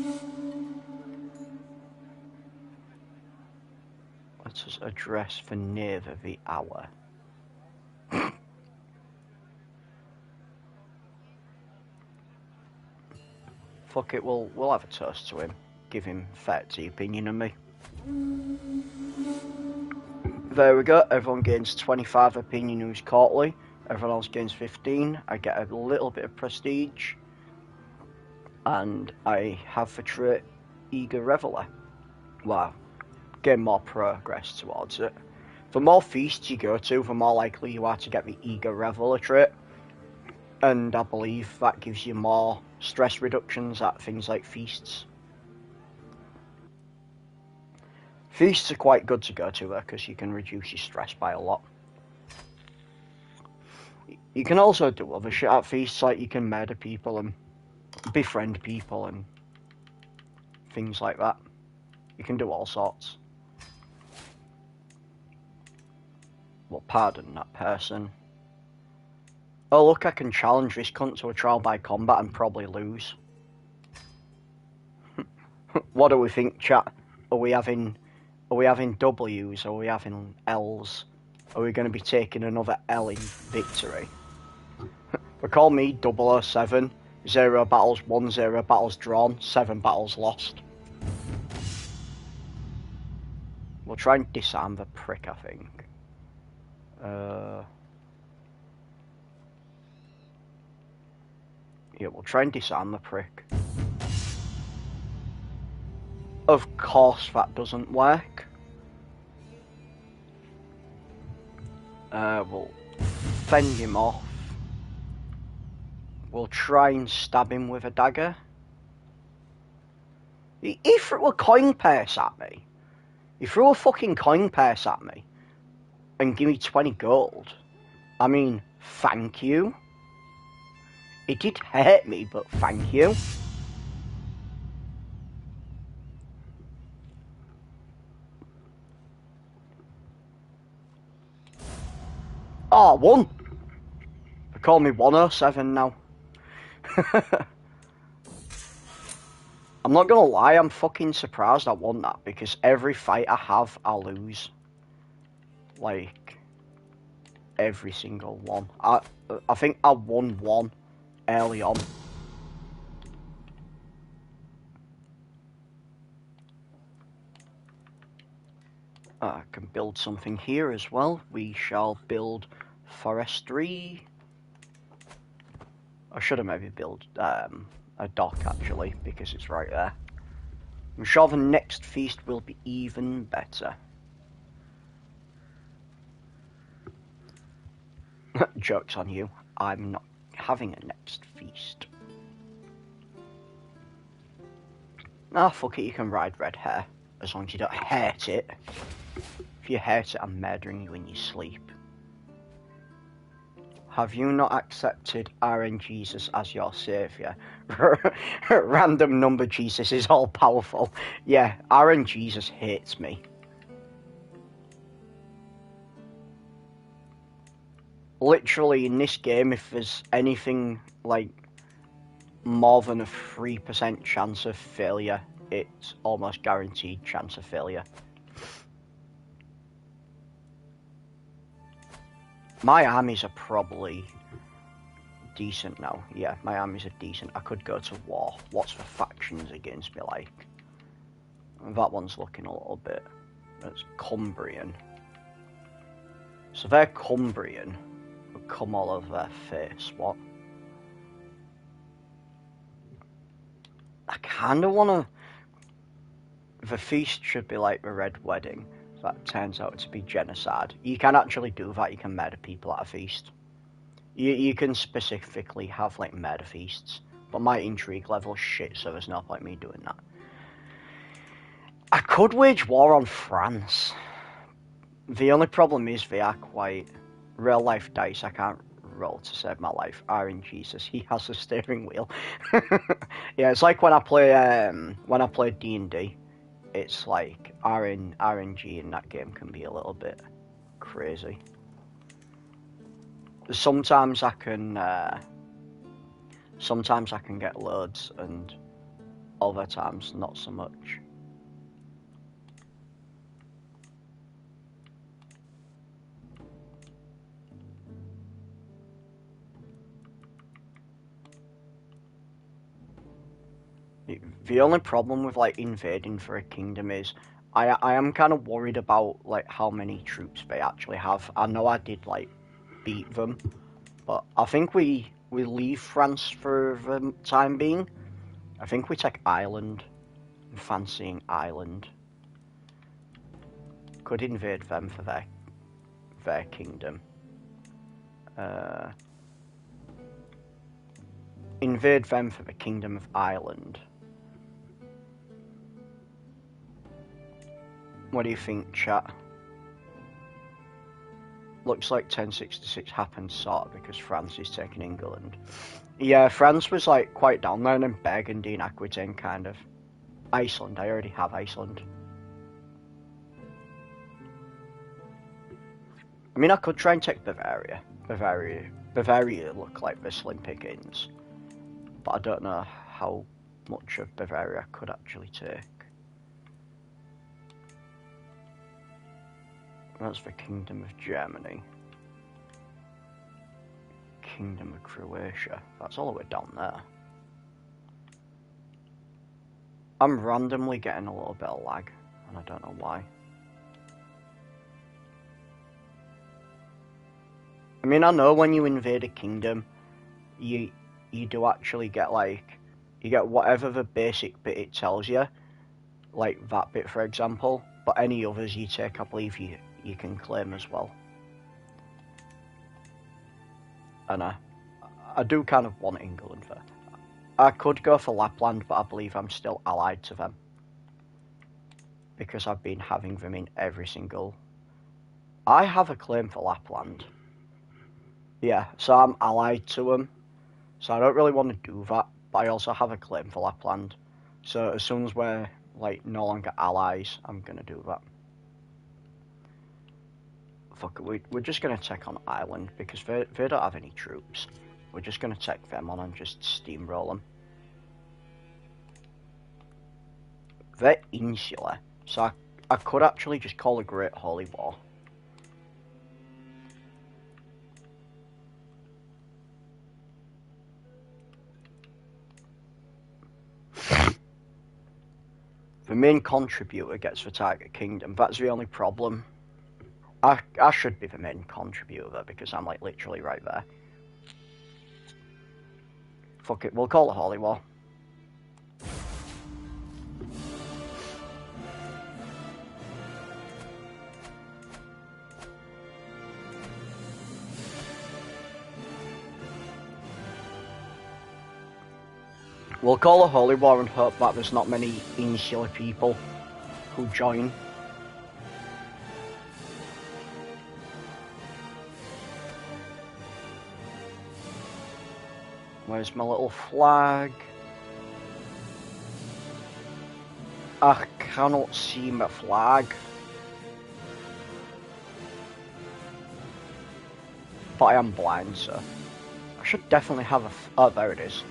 Let us address for neither the hour. Fuck it, we'll have a toast to him. Give him 30 opinion of me. There we go, everyone gains 25 opinion who's courtly. Everyone else gains 15. I get a little bit of prestige. And I have the trait Eager Reveler. Wow. Gain more progress towards it. The more feasts you go to, the more likely you are to get the Eager Reveler trait. And I believe that gives you more stress reductions at things like feasts. Feasts are quite good to go to though, because you can reduce your stress by a lot. You can also do other shit at feasts, like you can murder people and befriend people and things like that. You can do all sorts. Well, pardon that person. Oh look, I can challenge this cunt to a trial by combat and probably lose. What do we think, chat? Are we having W's? Are we having L's? Are we going to be taking another L in victory? They call me 007. 0 battles won, 0 battles drawn, 7 battles lost. We'll try and disarm the prick, I think. Yeah, we'll try and disarm the prick. Of course that doesn't work. We'll fend him off. We'll try and stab him with a dagger. He threw a coin purse at me. He threw a fucking coin purse at me. And give me 20 gold. I mean, thank you. It did hurt me, but thank you. Oh, I won. They call me 107 now. I'm not gonna lie, I'm fucking surprised I won that, because every fight I have, I lose. Like, every single one. I think I won one early on. I can build something here as well. We shall build forestry. I should have maybe built a dock actually, because it's right there. I'm sure the next feast will be even better. Joke's on you. I'm not having a next feast. Ah, fuck it, you can ride red hair. As long as you don't hurt it. If you hurt it, I'm murdering you in your sleep. Have you not accepted RN Jesus as your saviour? Random number Jesus is all powerful. Yeah, RN Jesus hates me. Literally in this game, if there's anything like more than a 3% chance of failure, it's almost guaranteed chance of failure. My armies are probably decent now. Yeah, my armies are decent. I could go to war. What's the factions against me like? That one's looking a little bit... That's Cumbrian. So they're Cumbrian. Would come all over their face. What? I kind of want to... The feast should be like the Red Wedding. That turns out to be genocide. You can actually do that. You can murder people at a feast. You can specifically have like murder feasts. But my intrigue level's shit, so there's no point me doing that. I could wage war on France. The only problem is they are quite... Real life dice I can't roll to save my life. Jesus, he has a steering wheel. Yeah, it's like when I play D&D. It's like RNG in that game can be a little bit crazy. Sometimes I can get loads, and other times not so much. The only problem with like invading for a kingdom is I am kind of worried about like how many troops they actually have. I know I did like beat them, but I think we leave France for the time being. I think we take Ireland. I'm fancying Ireland. Could invade them for their kingdom. Invade them for the Kingdom of Ireland. What do you think, chat? Looks like 1066 happened sort of because France is taking England. Yeah, France was like quite down there, and then Burgundy and Aquitaine kind of. Iceland, I already have Iceland. I mean, I could try and take Bavaria. Bavaria look like the slim pickings. But I don't know how much of Bavaria I could actually take. That's the Kingdom of Germany. Kingdom of Croatia. That's all the way down there. I'm randomly getting a little bit of lag, and I don't know why. I mean, I know when you invade a kingdom, you do actually get like, you get whatever the basic bit it tells you, like that bit for example, but any others you take, I believe you can claim as well. And I do kind of want England there. I could go for Lapland, but I believe I'm still allied to them. Because I've been having them in every single... I have a claim for Lapland. Yeah, so I'm allied to them. So I don't really want to do that, but I also have a claim for Lapland. So as soon as we're like no longer allies, I'm going to do that. Fuck it, we're just going to take on Ireland, because they don't have any troops. We're just going to take them on and just steamroll them. They're insular, so I could actually just call a Great Holy War. The main contributor gets the target kingdom. That's the only problem. I should be the main contributor because I'm like literally right there. Fuck it, we'll call it Holy War. We'll call a Holy War and hope that there's not many insular people who join. Where's my little flag? I cannot see my flag. But I am blind, so I should definitely have a... Oh, there it is.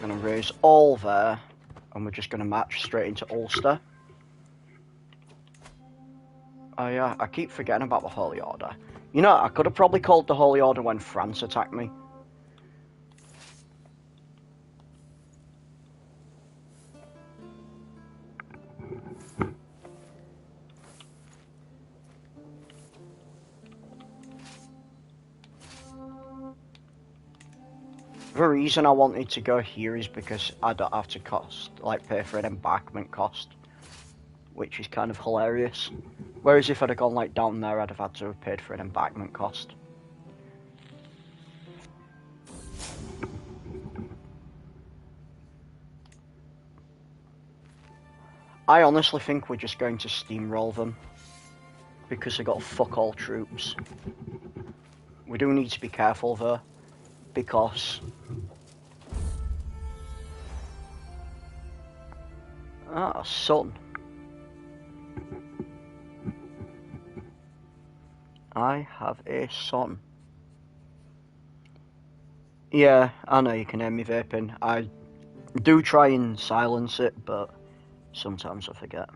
I'm going to raise all there, and we're just going to march straight into Ulster. Oh yeah, I keep forgetting about the Holy Order. You know, I could have probably called the Holy Order when France attacked me. The reason I wanted to go here is because I don't have to pay for an embankment cost, which is kind of hilarious. Whereas if I'd have gone like down there, I'd have had to have paid for an embankment cost. I honestly think we're just going to steamroll them because they got fuck all troops. We do need to be careful though, because son. I have a son. Yeah, I know you can hear me vaping. I do try and silence it, but sometimes I forget.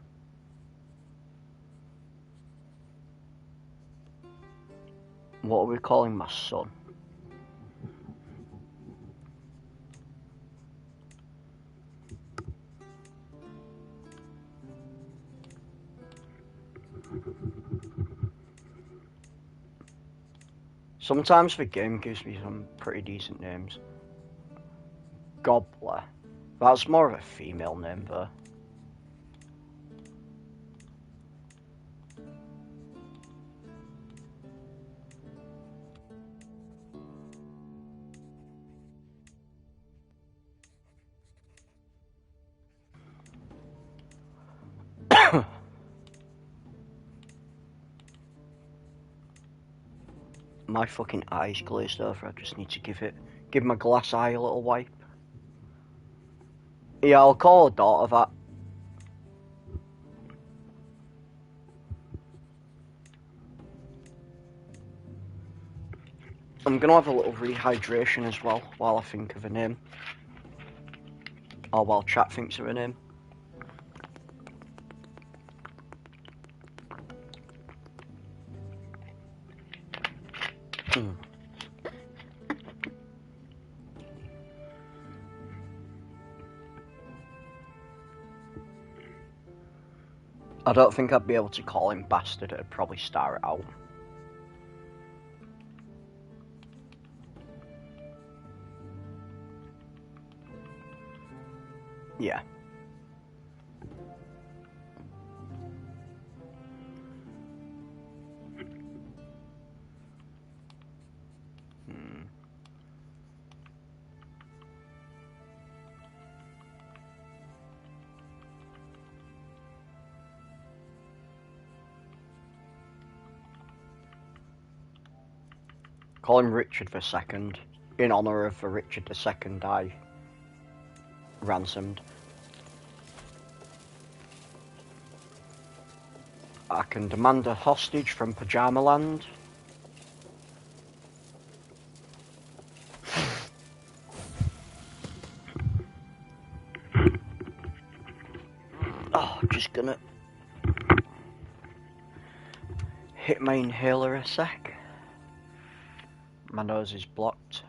What are we calling my son? Sometimes the game gives me some pretty decent names. Gobbler. That's more of a female name though. My fucking eye's glazed over. I just need to give my glass eye a little wipe. Yeah, I'll call a daughter that. I'm gonna have a little rehydration as well while I think of a name. Or while chat thinks of a name. I don't think I'd be able to call him bastard. It'd probably star it out. Yeah. Call him Richard II, in honour of the Richard II I ransomed. I can demand a hostage from Pajama Land. Oh, just gonna hit my inhaler a sec. My nose is blocked.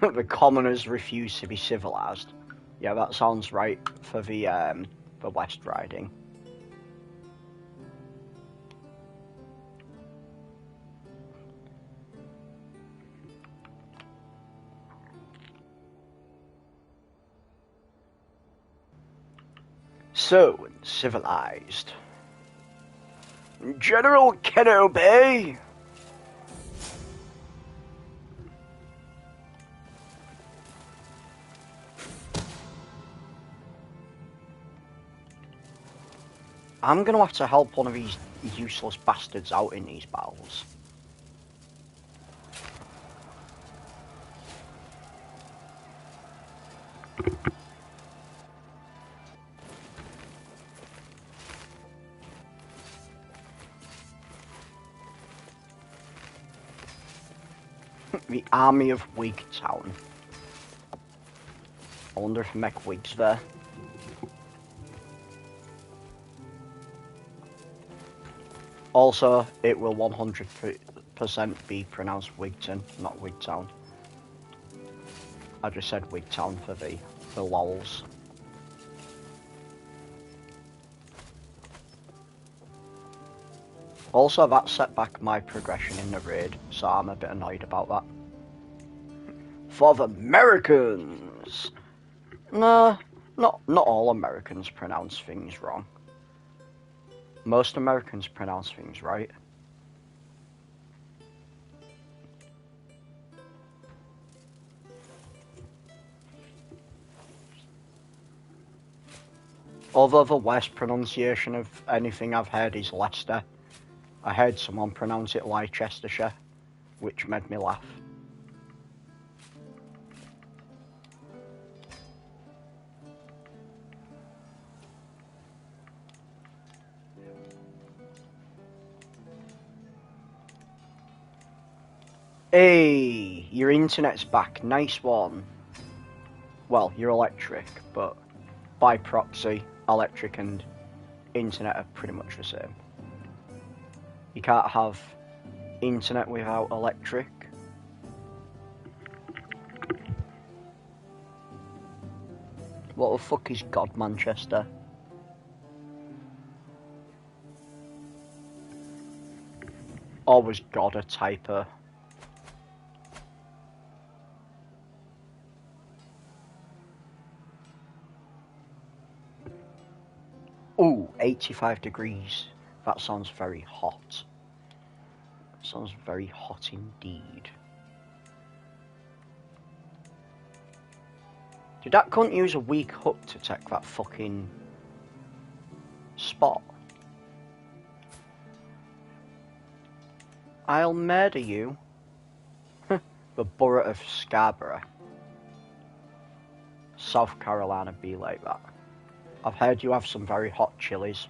The commoners refuse to be civilized. Yeah, that sounds right for the West Riding. So civilized. General Kenobi! I'm gonna have to help one of these useless bastards out in these battles. The Army of Wigtown. I wonder if make wigs there. Also, it will 100% be pronounced Wigton, not Wigtown. I just said Wigtown for the lols. Also, that set back my progression in the raid, so I'm a bit annoyed about that. For the Americans! No, not all Americans pronounce things wrong. Most Americans pronounce things right. Although the worst pronunciation of anything I've heard is Leicester. I heard someone pronounce it Leicestershire, which made me laugh. Hey, your internet's back. Nice one. Well, you're electric, but by proxy, electric and internet are pretty much the same. You can't have internet without electric. What the fuck is God Manchester? Or was God a typo? Ooh, 85 degrees. That sounds very hot. Sounds very hot indeed. Did that cunt use a weak hook to take that fucking spot? I'll murder you. The borough of Scarborough. South Carolina be like that. I've heard you have some very hot chilies.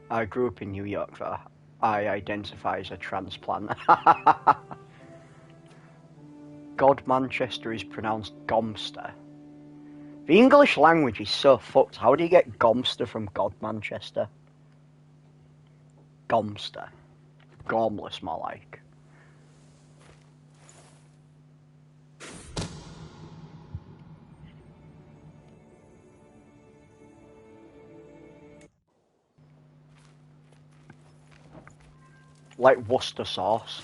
I grew up in New York though. I identify as a transplant. God Manchester is pronounced Gomster. The English language is so fucked. How do you get Gomster from God Manchester? Gomster. Gormless, more like. Like Worcester sauce.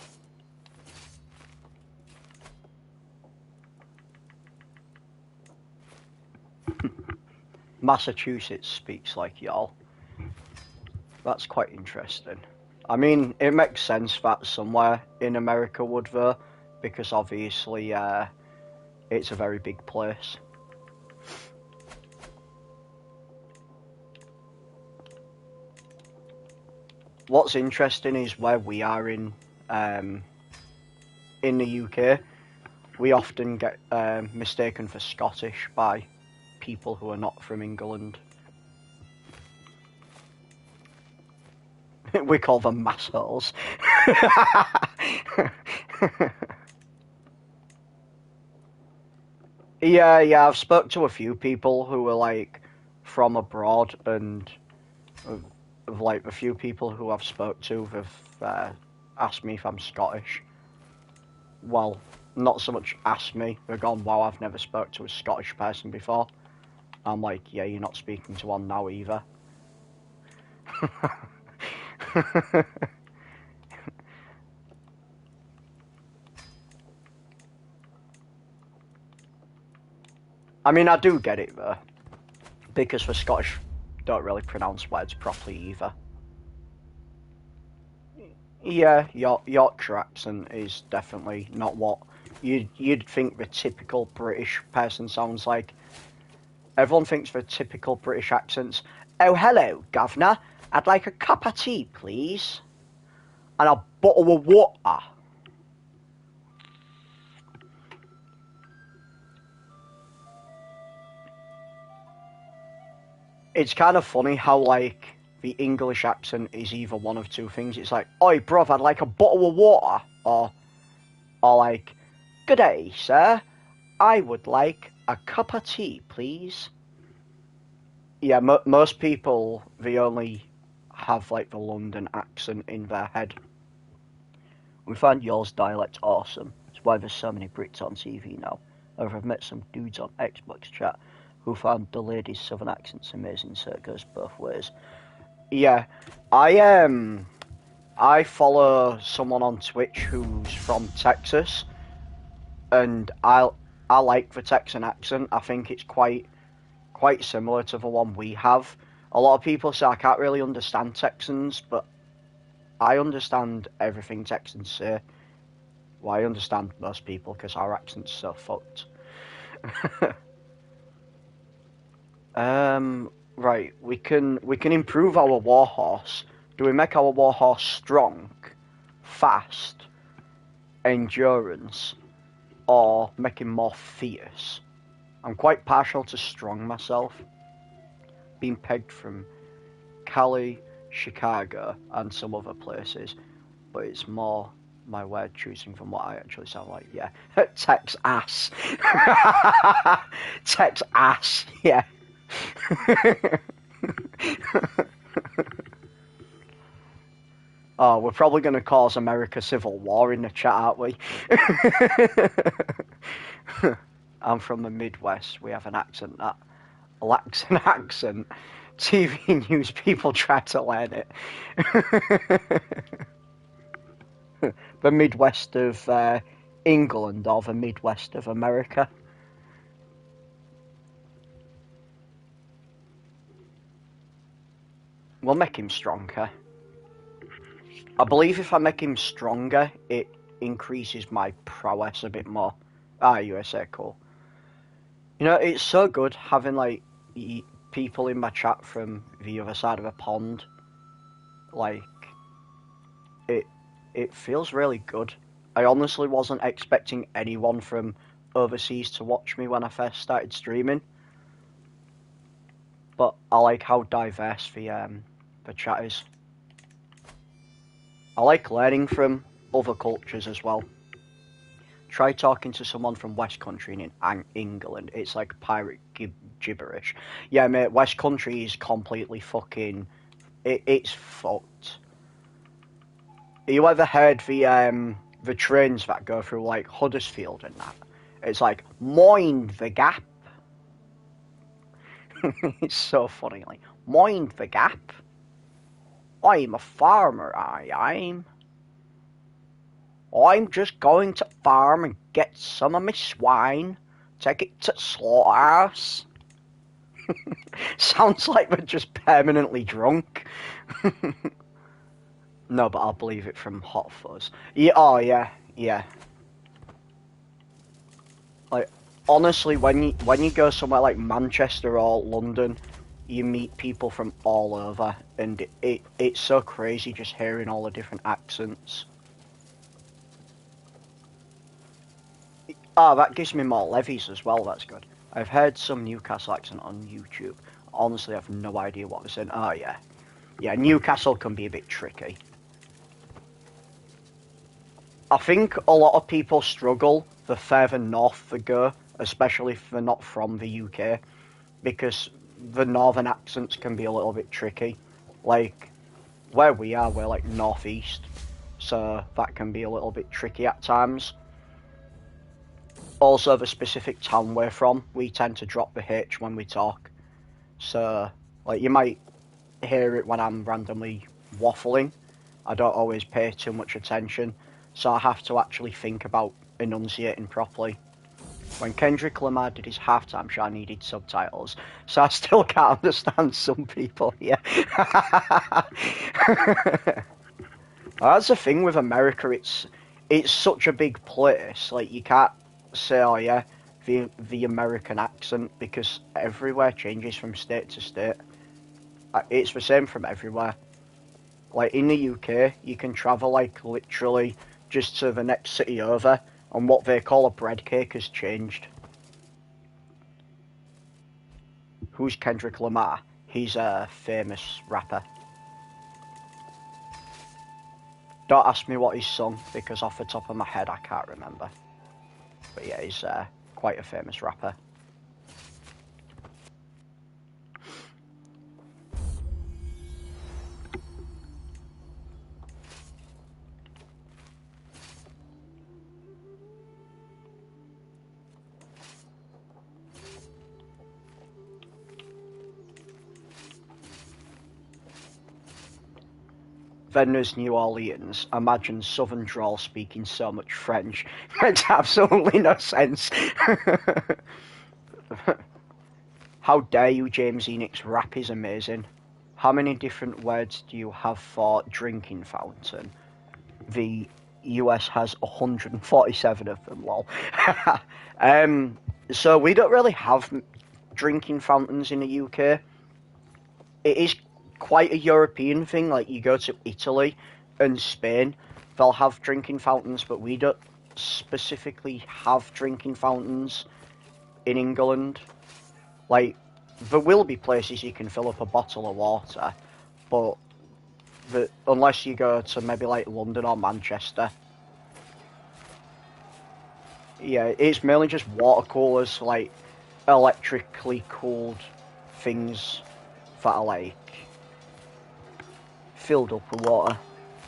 Massachusetts speaks like y'all. That's quite interesting. I mean, it makes sense that somewhere in America would though, because obviously it's a very big place. What's interesting is where we are in the UK, we often get mistaken for Scottish by people who are not from England. We call them massholes. Yeah, I've spoke to a few people who were like from abroad, and like a few people who I've spoke to have asked me if I'm Scottish. Well, not so much asked me, they've gone, wow, I've never spoke to a Scottish person before. I'm like, yeah, you're not speaking to one now either. I mean, I do get it though, because the Scottish don't really pronounce words properly either. Yeah, Yorkshire accent is definitely not what you'd think the typical British person sounds like. everyone thinks they're typical British accents. Oh, hello, governor. I'd like a cup of tea, please. And a bottle of water. It's kind of funny how, like, the English accent is either one of two things. It's like, oi, bruv, I'd like a bottle of water. Or like, good day, sir. I would like a cup of tea, please. Yeah, most people, they only have, like, the London accent in their head. We find yours dialect awesome. It's why there's so many Brits on TV now. I've met some dudes on Xbox chat who found the ladies' southern accents amazing, so it goes both ways. Yeah, I follow someone on Twitch who's from Texas, and I like the Texan accent. I think it's quite similar to the one we have. A lot of people say I can't really understand Texans, but I understand everything Texans say. Well, I understand most people because our accent's so fucked. Right, we can improve our warhorse. Do we make our warhorse strong, fast, endurance, or make him more fierce? I'm quite partial to strong myself. Being pegged from Cali, Chicago, and some other places, but it's more my way of choosing from what I actually sound like. Yeah, Tex ass. Tex ass. Yeah. Oh, we're probably going to cause America civil war in the chat, aren't we? I'm from the Midwest. We have an accent that lacks an accent. TV news people try to learn it. The Midwest of England or the Midwest of America. We'll make him stronger. I believe if I make him stronger, it increases my prowess a bit more. USA, cool. You know, it's so good having, like, people in my chat from the other side of a pond. Like, it feels really good. I honestly wasn't expecting anyone from overseas to watch me when I first started streaming. But I like how diverse the chat is. I like learning from other cultures as well. Try talking to someone from West Country in England. It's like pirate gibberish. Yeah, mate, West Country is completely fucking... It's fucked. Have you ever heard the trains that go through, like, Huddersfield and that? It's like, mind the gap. It's so funny, like, mind the gap. I'm a farmer, I'm just going to farm and get some of my swine, take it to slaughterhouse. Sounds like we're just permanently drunk. No, but I'll believe it from Hot Fuzz. Yeah, oh yeah. Like, honestly, when you go somewhere like Manchester or London, you meet people from all over, and it's so crazy just hearing all the different accents. Ah, that gives me more levies as well, that's good. I've heard some Newcastle accent on YouTube. Honestly, I have no idea what they're saying. Oh, yeah. Yeah, Newcastle can be a bit tricky. I think a lot of people struggle the further north they go, especially if they're not from the UK, because the northern accents can be a little bit tricky. Like, where we are, we're like northeast, so that can be a little bit tricky at times. Also, the specific town we're from, we tend to drop the H when we talk. So, like, you might hear it when I'm randomly waffling. I don't always pay too much attention, so I have to actually think about enunciating properly. When Kendrick Lamar did his halftime show, I needed subtitles, so I still can't understand some people here. That's the thing with America, it's such a big place, like, you can't say, oh yeah, the American accent, because everywhere changes from state to state. It's the same from everywhere. Like in the UK, you can travel like literally just to the next city over, and what they call a bread cake has changed. Who's Kendrick Lamar? He's a famous rapper. Don't ask me what he's sung, because off the top of my head I can't remember. But yeah, he's quite a famous rapper. Then there's New Orleans. Imagine Southern drawl speaking so much French. Makes absolutely no sense. How dare you, James Enix? Rap is amazing. How many different words do you have for drinking fountain? The US has 147 of them, lol. So we don't really have drinking fountains in the UK. It is quite a European thing. Like, you go to Italy and Spain, they'll have drinking fountains, but we don't specifically have drinking fountains in England. Like, there will be places you can fill up a bottle of water, but unless you go to maybe like London or Manchester, yeah, it's mainly just water coolers, like electrically cooled things that are like filled up with water.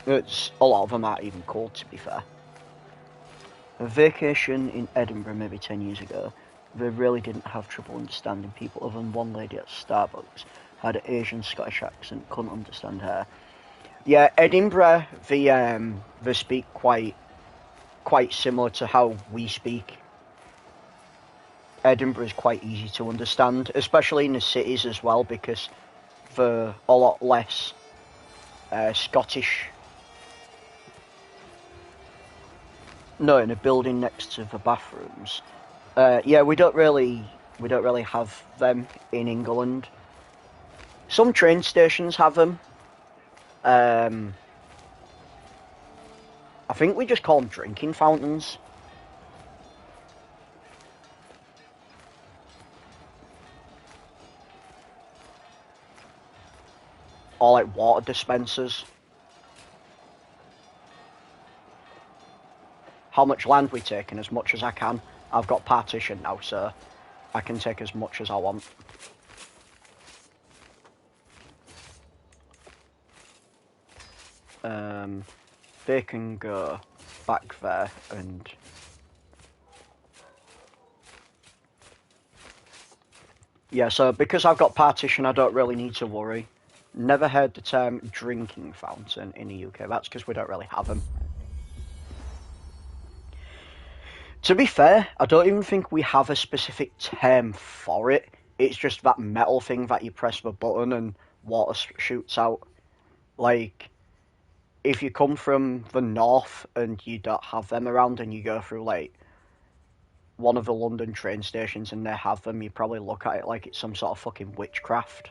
A lot of them aren't even cold, to be fair. A vacation in Edinburgh maybe 10 years ago, they really didn't have trouble understanding people, other than one lady at Starbucks had an Asian Scottish accent, couldn't understand her. Yeah, Edinburgh, they speak quite similar to how we speak. Edinburgh is quite easy to understand, especially in the cities as well, because they're a lot less Scottish. No, in a building next to the bathrooms. Yeah, we don't really have them in England. Some train stations have them. I think we just call them drinking fountains. Or like water dispensers. How much land we taking? As much as I can. I've got partition now, so I can take as much as I want. They can go back there and... Yeah, so because I've got partition, I don't really need to worry. Never heard the term drinking fountain in the UK. That's because we don't really have them. To be fair, I don't even think we have a specific term for it. It's just that metal thing that you press the button and water shoots out. Like, if you come from the north and you don't have them around and you go through, like, one of the London train stations and they have them, you probably look at it like it's some sort of fucking witchcraft.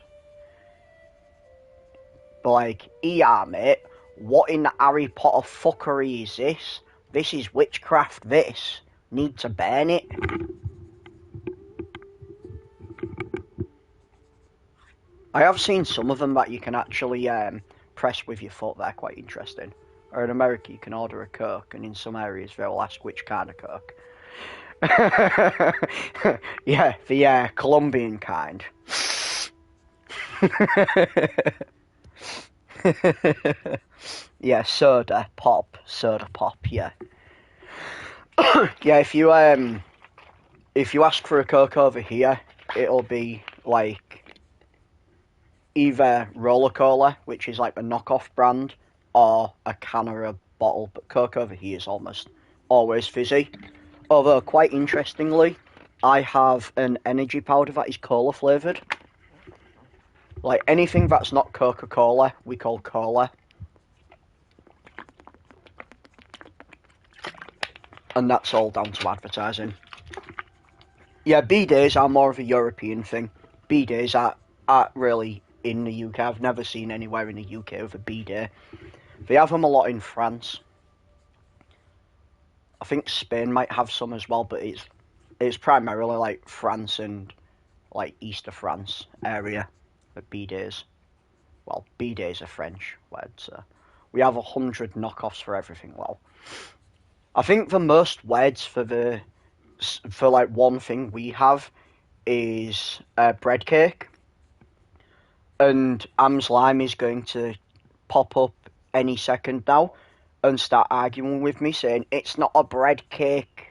But, like, yeah, mate, what in the Harry Potter fuckery is this? This is witchcraft, this. Need to burn it. I have seen some of them that you can actually press with your foot. They're quite interesting. Or in America, you can order a Coke, and in some areas they'll ask which kind of Coke. Yeah, the Colombian kind. Yeah, soda pop, yeah. Yeah, if you ask for a Coke over here, it'll be like either Roller Cola, which is like a knockoff brand, or a can or a bottle. But Coke over here is almost always fizzy. Although, quite interestingly, I have an energy powder that is cola flavoured. Like, anything that's not Coca-Cola, we call cola. And that's all down to advertising. Yeah, B-days are more of a European thing. B-days aren't really in the UK. I've never seen anywhere in the UK with a B-day. They have them a lot in France. I think Spain might have some as well, but it's primarily like France and like east of France area for B-days. Well, B-days are French word, so we have 100 knockoffs for everything. Well, I think the most words for like one thing we have is bread cake, and Amslime is going to pop up any second now and start arguing with me saying it's not a bread cake.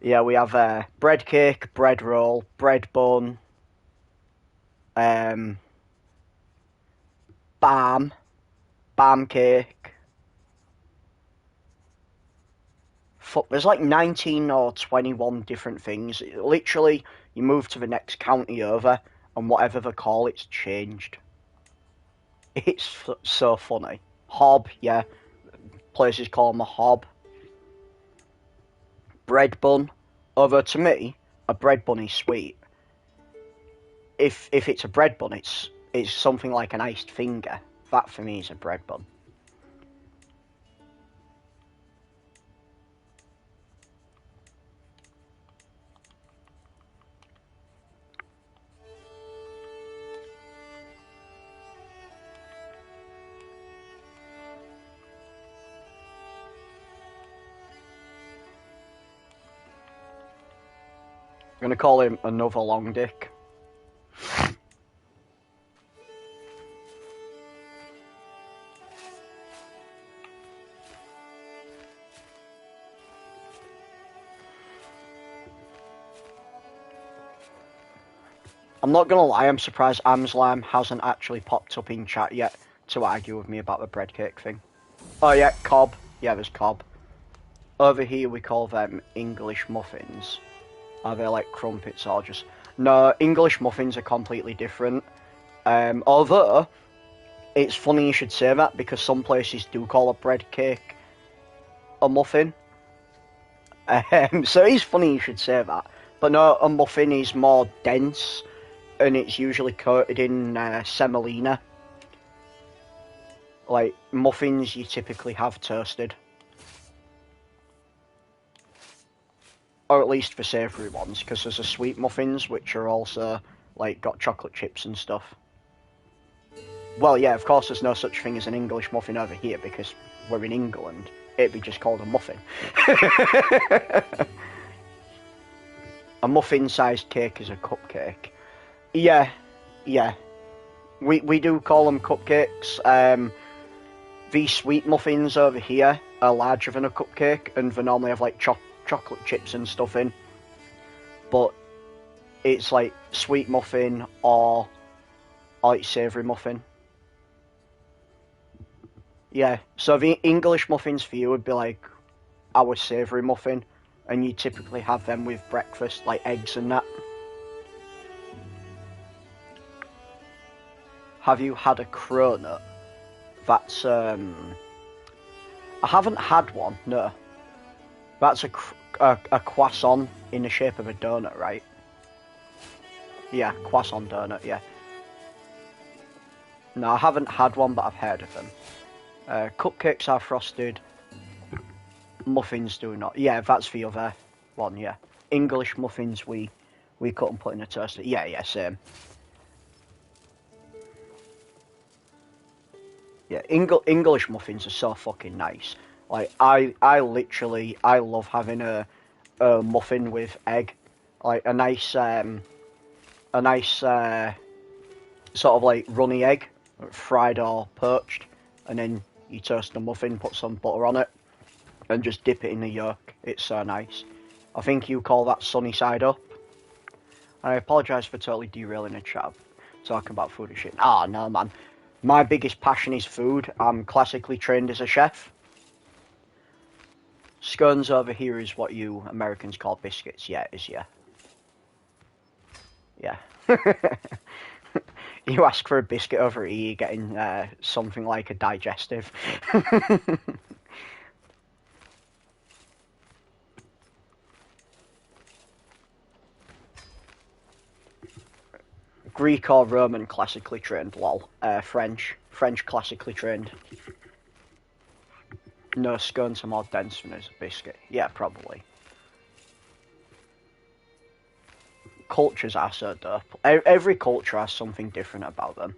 Yeah, we have bread cake, bread roll, bread bun, um, bam cake. Fuck, there's like 19 or 21 different things. Literally, you move to the next county over, and whatever they call it's changed. It's so funny. Hob, yeah. Places call them a hob. Bread bun. Although to me, a bread bun is sweet. If it's a bread bun, it's something like an iced finger. That for me is a bread bun. I'm gonna call him another long dick. I'm not gonna lie, I'm surprised Amslam hasn't actually popped up in chat yet to argue with me about the bread cake thing. Oh yeah, cob. Yeah, there's cob. Over here we call them English muffins. Are they like crumpets or just... No, English muffins are completely different. Although, it's funny you should say that because some places do call a bread cake a muffin. So it's funny you should say that. But no, a muffin is more dense and it's usually coated in semolina. Like, muffins you typically have toasted. Or at least for savoury ones, because there's the sweet muffins, which are also, like, got chocolate chips and stuff. Well, yeah, of course there's no such thing as an English muffin over here, because we're in England. It'd be just called a muffin. A muffin-sized cake is a cupcake. Yeah. We do call them cupcakes. These sweet muffins over here are larger than a cupcake, and they normally have, like, chocolate chips and stuff in. But it's, like, sweet muffin or like, savoury muffin. Yeah, so the English muffins for you would be, like, our savoury muffin, and you typically have them with breakfast, like eggs and that. Have you had a cronut? That's, I haven't had one, no. That's a croissant in the shape of a donut, right? Yeah, croissant donut, yeah. No, I haven't had one, but I've heard of them. Cupcakes are frosted. Muffins do not. Yeah, that's the other one, yeah. English muffins we cut and put in a toaster. Yeah, same. Yeah, English muffins are so fucking nice. Like, I love having a muffin with egg. Like, a nice sort of like runny egg, fried or poached, and then you toast the muffin, put some butter on it, and just dip it in the yolk. It's so nice. I think you call that sunny side up. I apologise for totally derailing a chat, talking about food and shit. Ah, no, man. My biggest passion is food. I'm classically trained as a chef. Scones over here is what you Americans call biscuits. Yeah, it is, yeah. Yeah. You ask for a biscuit over here, you're getting something like a digestive. Greek or Roman classically trained, lol. French. French classically trained. No, scones are more dense than a biscuit. Yeah, probably. Cultures are so dope. Every culture has something different about them.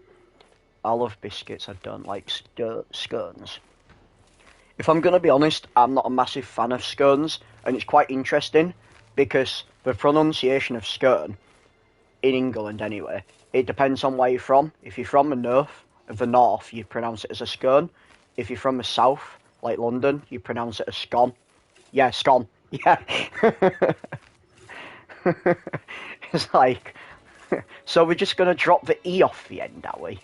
I love biscuits, I don't like scones. If I'm going to be honest, I'm not a massive fan of scones, and it's quite interesting, because the pronunciation of scone, in England anyway, it depends on where you're from. If you're from the north, you pronounce it as a scone. If you're from the south, like London, you pronounce it as scone. Yeah, scone. Yeah. It's like, so we're just going to drop the E off the end, are we?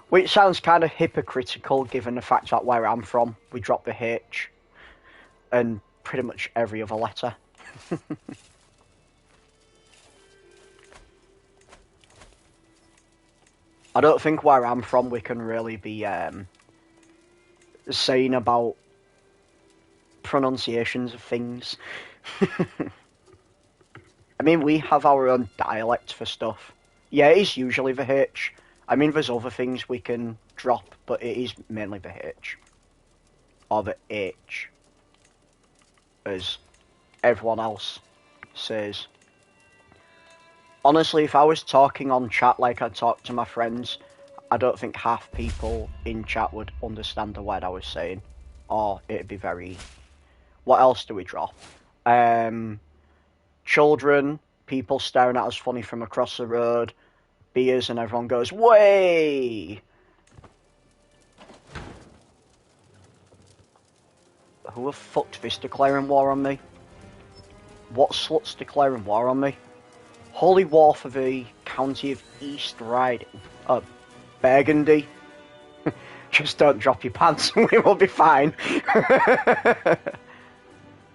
Which sounds kind of hypocritical given the fact that where I'm from, we drop the H and pretty much every other letter. I don't think where I'm from we can really be saying about pronunciations of things. I mean, we have our own dialect for stuff. Yeah, it is usually the H. I mean, there's other things we can drop, but it is mainly the H. Or the H. As everyone else says. Honestly, if I was talking on chat like I talk to my friends, I don't think half people in chat would understand the word I was saying. Or it'd be very... What else do we drop? Children, people staring at us funny from across the road, beers, and everyone goes, way! Who the fuck's this declaring war on me? What slut's declaring war on me? Holy war for the county of East Riding. Burgundy. Just don't drop your pants and we will be fine.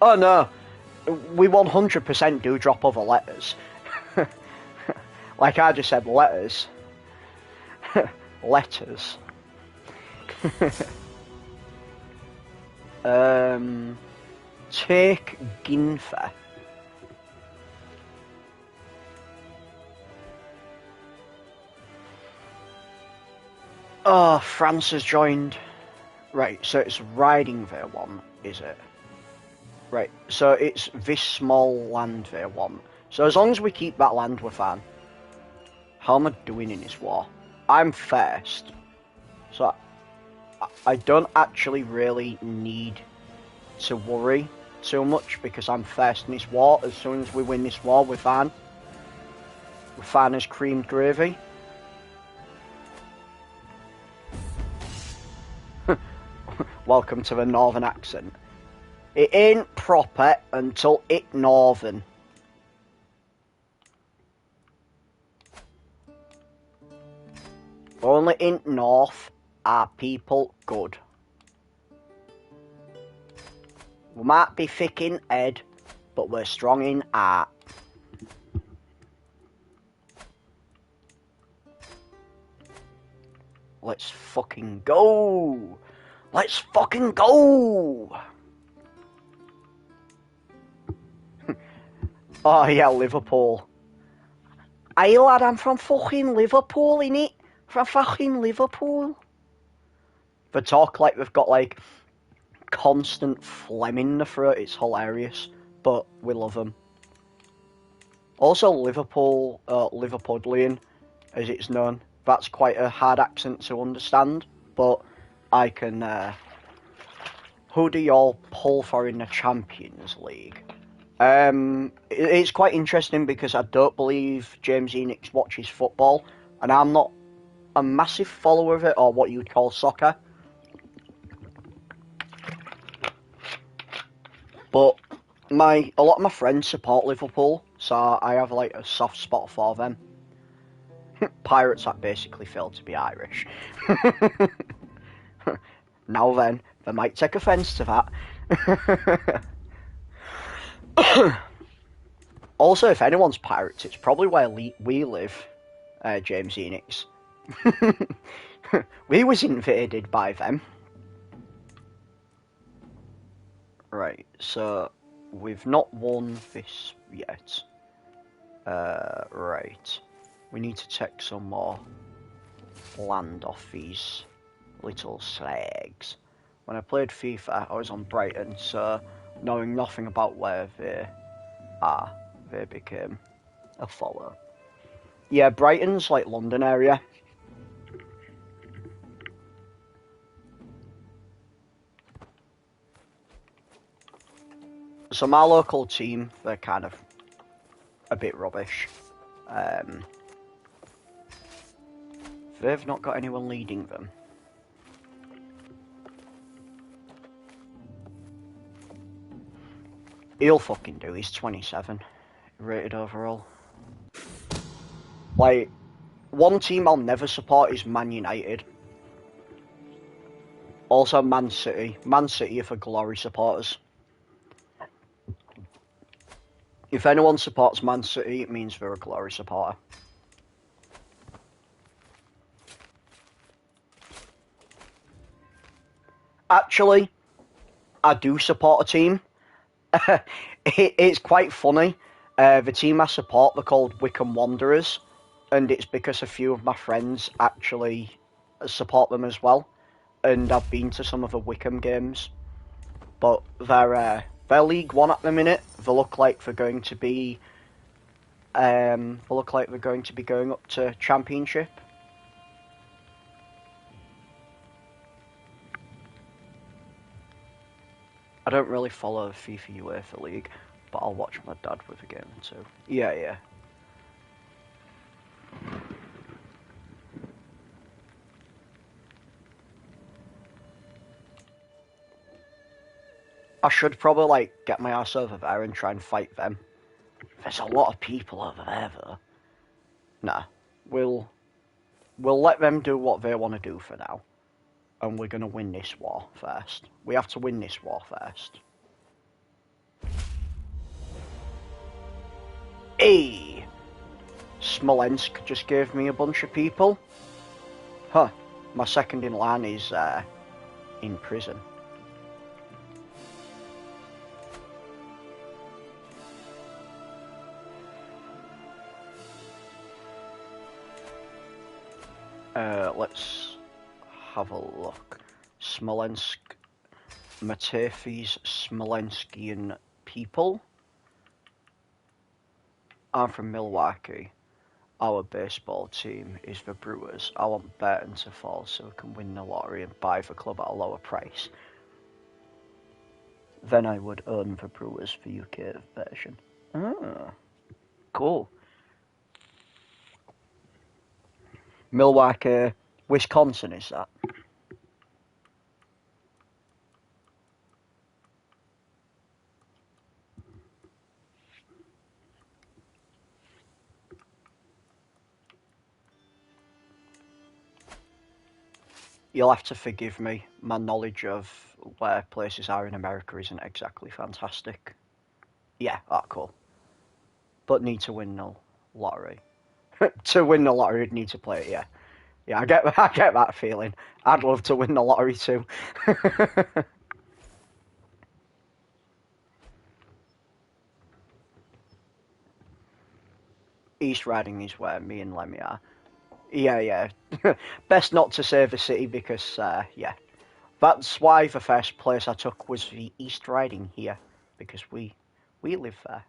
Oh no. We 100% do drop other letters. Like I just said, letters. Letters. Take Ginfer. Oh, France has joined. Right, so it's riding their one, is it? Right, so it's this small land they want. So as long as we keep that land, we're fine. How am I doing in this war? I'm first. So I don't actually really need to worry too much because I'm first in this war. As soon as we win this war, we're fine. We're fine as creamed gravy. Welcome to the northern accent. It ain't proper until it northern. Only in north are people good. We might be thick in head, but we're strong in heart. Let's fucking go! Let's fucking go! Oh yeah, Liverpool. Aye lad, I'm from fucking Liverpool, innit? From fucking Liverpool. They talk like they've got like constant phlegm in the throat, it's hilarious. But we love them. Also Liverpudlian, as it's known. That's quite a hard accent to understand, but I can... who do y'all pull for in the Champions League? It's quite interesting because I don't believe James Enix watches football, and I'm not a massive follower of it, or what you would call soccer. But a lot of my friends support Liverpool, so I have like a soft spot for them. Pirates that basically fail to be Irish. Now then, they might take offence to that. Also, if anyone's pirates, it's probably where we live, James Enix. We was invaded by them. Right, so we've not won this yet. Right. We need to take some more land off these little slags. When I played FIFA, I was on Brighton, so knowing nothing about where they are, they became a follower. Yeah, Brighton's like London area. So my local team, they're kind of a bit rubbish. They've not got anyone leading them. He'll fucking do, he's 27 rated overall. Like, one team I'll never support is Man United. Also Man City. Man City are for glory supporters. If anyone supports Man City, it means they're a glory supporter. Actually, I do support a team. It's quite funny. The team I support, they're called Wycombe Wanderers, and it's because a few of my friends actually support them as well. And I've been to some of the Wycombe games, but they're League One at the minute. They look like they're going to be going up to Championship. I don't really follow the FIFA UEFA League, but I'll watch my dad with a game or two. Yeah. I should probably like get my ass over there and try and fight them. There's a lot of people over there though. Nah, we'll let them do what they want to do for now. And we're going to win this war first. We have to win this war first. Hey! Smolensk just gave me a bunch of people. Huh. My second in line is in prison. Let's have a look. Smolensk, Matefy's Smolenskian people. I'm from Milwaukee. Our baseball team is the Brewers. I want Burton to fall so we can win the lottery and buy the club at a lower price. Then I would own the Brewers for UK version. Ah, cool. Milwaukee, Wisconsin is that? You'll have to forgive me. My knowledge of where places are in America isn't exactly fantastic. Yeah, cool. But need to win the lottery. To win the lottery, I'd need to play it, yeah. Yeah, I get that feeling. I'd love to win the lottery too. East Riding is where me and Lemmy are. Yeah. Best not to say the city because, yeah. That's why the first place I took was the East Riding here. Because we live there.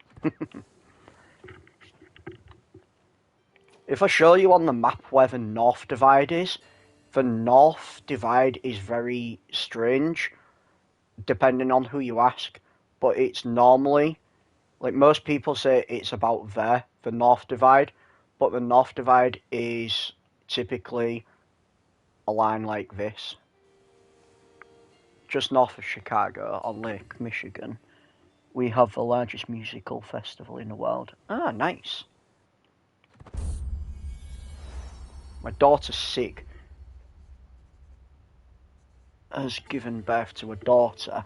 If I show you on the map where the North Divide is, the North Divide is very strange, depending on who you ask. But it's normally, like most people say it's about there, the North Divide. But the North Divide is typically a line like this. Just north of Chicago on Lake Michigan, we have the largest musical festival in the world. Ah, nice. My daughter Sig has given birth to a daughter.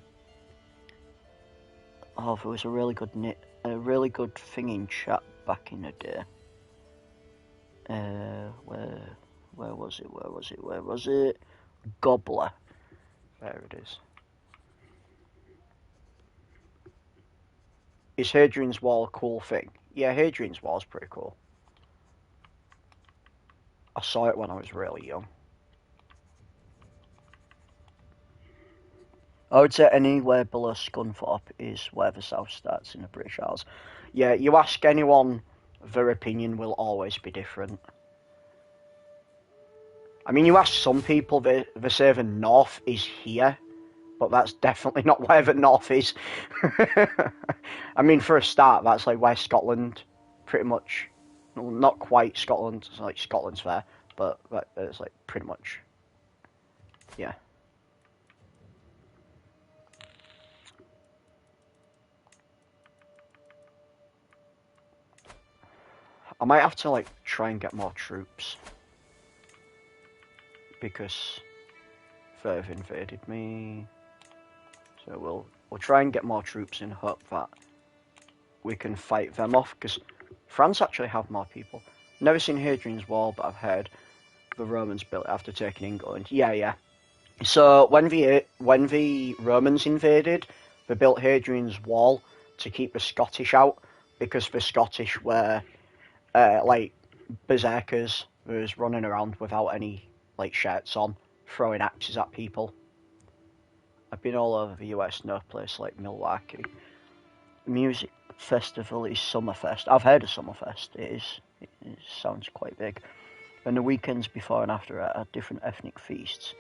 Oh, there was a really good thing in chat back in the day. Where was it? Gobbler. There it is. Is Hadrian's Wall a cool thing? Yeah, Hadrian's Wall's pretty cool. I saw it when I was really young. I would say anywhere below Scunthorpe is where the south starts in the British Isles. Yeah, you ask anyone, their opinion will always be different. I mean, you ask some people, they say the north is here, but that's definitely not where the north is. I mean, for a start, that's like where Scotland, pretty much, well, not quite Scotland, it's like Scotland's there, but it's like pretty much, yeah. I might have to like try and get more troops because they've invaded me. So we'll try and get more troops in hope that we can fight them off, because France actually have more people. Never seen Hadrian's Wall, but I've heard the Romans built it after taking England. Yeah. So when the Romans invaded, they built Hadrian's Wall to keep the Scottish out, because the Scottish were like berserkers who was running around without any like shirts on, throwing axes at people. I've been all over the US, no place like Milwaukee. Music festival is Summerfest. I've heard of Summerfest. It sounds quite big. And the weekends before and after are different ethnic feasts.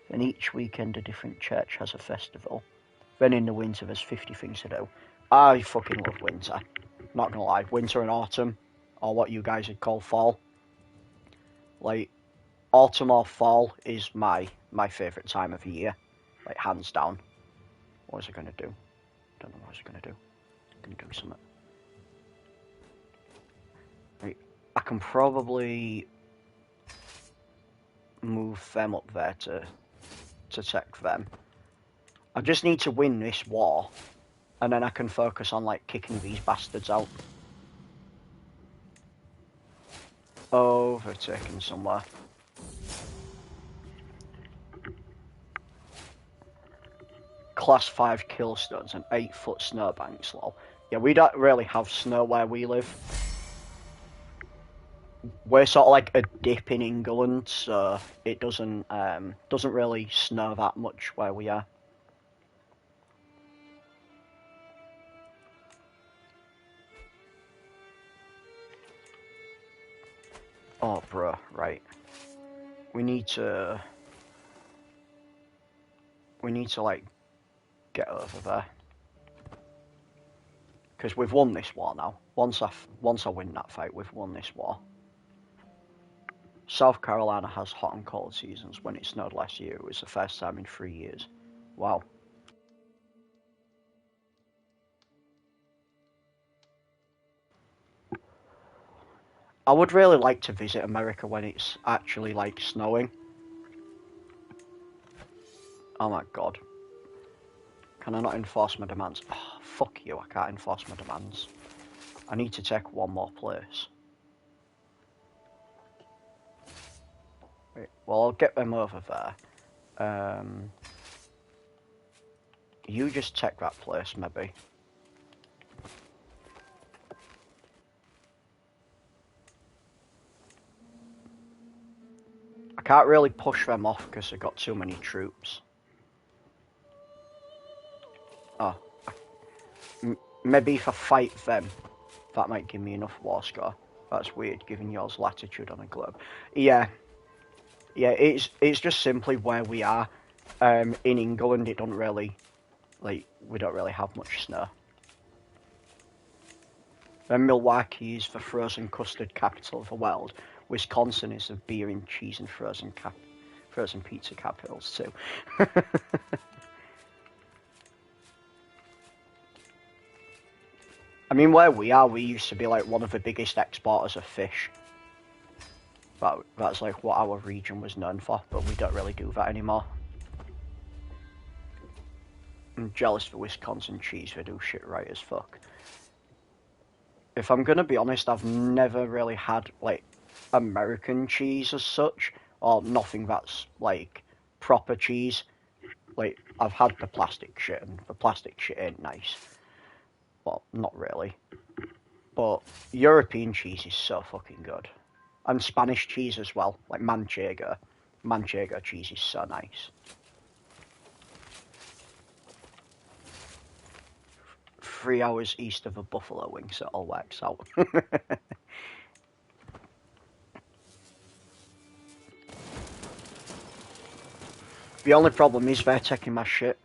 And each weekend a different church has a festival. Then in the winter there's 50 things to do. I fucking love winter. Not gonna lie, winter and autumn, or what you guys would call fall. Like, autumn or fall is my favourite time of the year. Like, hands down. What was I gonna do? Don't know what I was gonna do. I'm gonna do something. Right, I can probably move them up there to take them. I just need to win this war, and then I can focus on like kicking these bastards out. Overtaken somewhere. Class 5 killstones and 8-foot snowbanks, lol. Yeah, we don't really have snow where we live. We're sort of like a dip in England, so it doesn't really snow that much where we are. Oh, bro, right. We need to like get over there, because we've won this war now. Once I win that fight, we've won this war. South Carolina has hot and cold seasons. When it snowed last year, it was the first time in 3 years. Wow. I would really like to visit America when it's actually like snowing. Oh my god. Can I not enforce my demands? Oh, fuck you, I can't enforce my demands. I need to take one more place. Wait, well, I'll get them over there. You just take that place, maybe. I can't really push them off because they've got too many troops. Oh. Maybe if I fight them, that might give me enough war score. That's weird, given yours latitude on a globe. Yeah, it's just simply where we are. In England, it don't really, like, we don't really have much snow. Then Milwaukee is the frozen custard capital of the world. Wisconsin is the beer and cheese and frozen pizza capitals too. I mean, where we are, we used to be like one of the biggest exporters of fish. That's like what our region was known for, but we don't really do that anymore. I'm jealous for Wisconsin cheese, they do shit right as fuck. If I'm gonna be honest, I've never really had like American cheese as such, or nothing that's like proper cheese. Like, I've had the plastic shit, and the plastic shit ain't nice. Well, not really. But European cheese is so fucking good. And Spanish cheese as well, like manchego. Manchego cheese is so nice. 3 hours east of a buffalo wing, so it all works out. The only problem is they're taking my shit.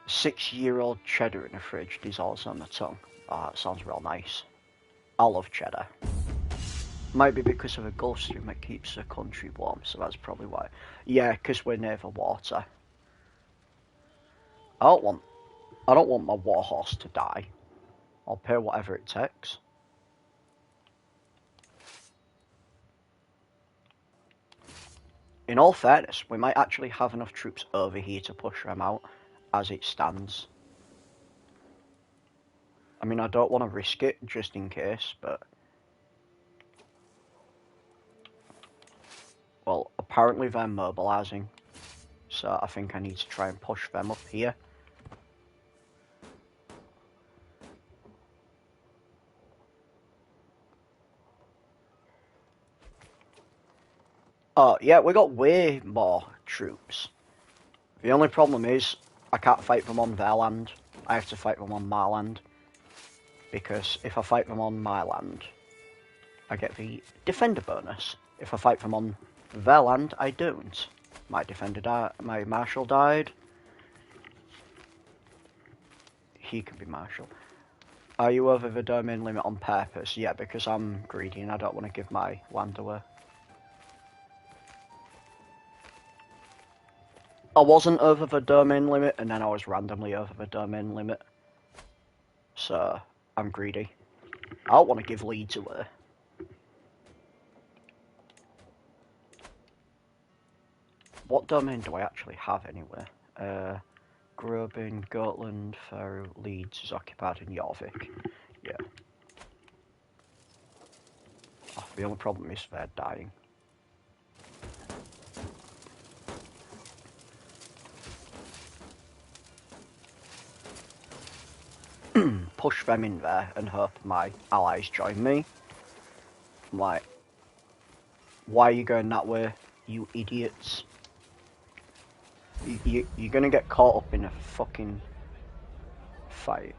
6-year-old cheddar in the fridge dissolves on the tongue. Oh, that sounds real nice. I love cheddar. Might be because of a Gulf Stream that keeps the country warm, so that's probably why. Yeah, because we're near the water. I don't want my warhorse to die. I'll pay whatever it takes. In all fairness, we might actually have enough troops over here to push them out as it stands. I mean, I don't want to risk it just in case, but... Well, apparently they're mobilising, so I think I need to try and push them up here. Oh, yeah, we got way more troops. The only problem is, I can't fight them on their land. I have to fight them on my land. Because if I fight them on my land, I get the defender bonus. If I fight them on their land, I don't. My marshal died. He can be marshal. Are you over the domain limit on purpose? Yeah, because I'm greedy and I don't want to give my land away. I wasn't over the domain limit, and then I was randomly over the domain limit. So, I'm greedy. I don't want to give leads away. What domain do I actually have anyway? Grobin, Gotland, Faroe, Leeds is occupied in Jorvik. Yeah. Oh, the only problem is they're dying. Push them in there and hope my allies join me. I'm like, why are you going that way, you idiots? You're gonna get caught up in a fucking fight.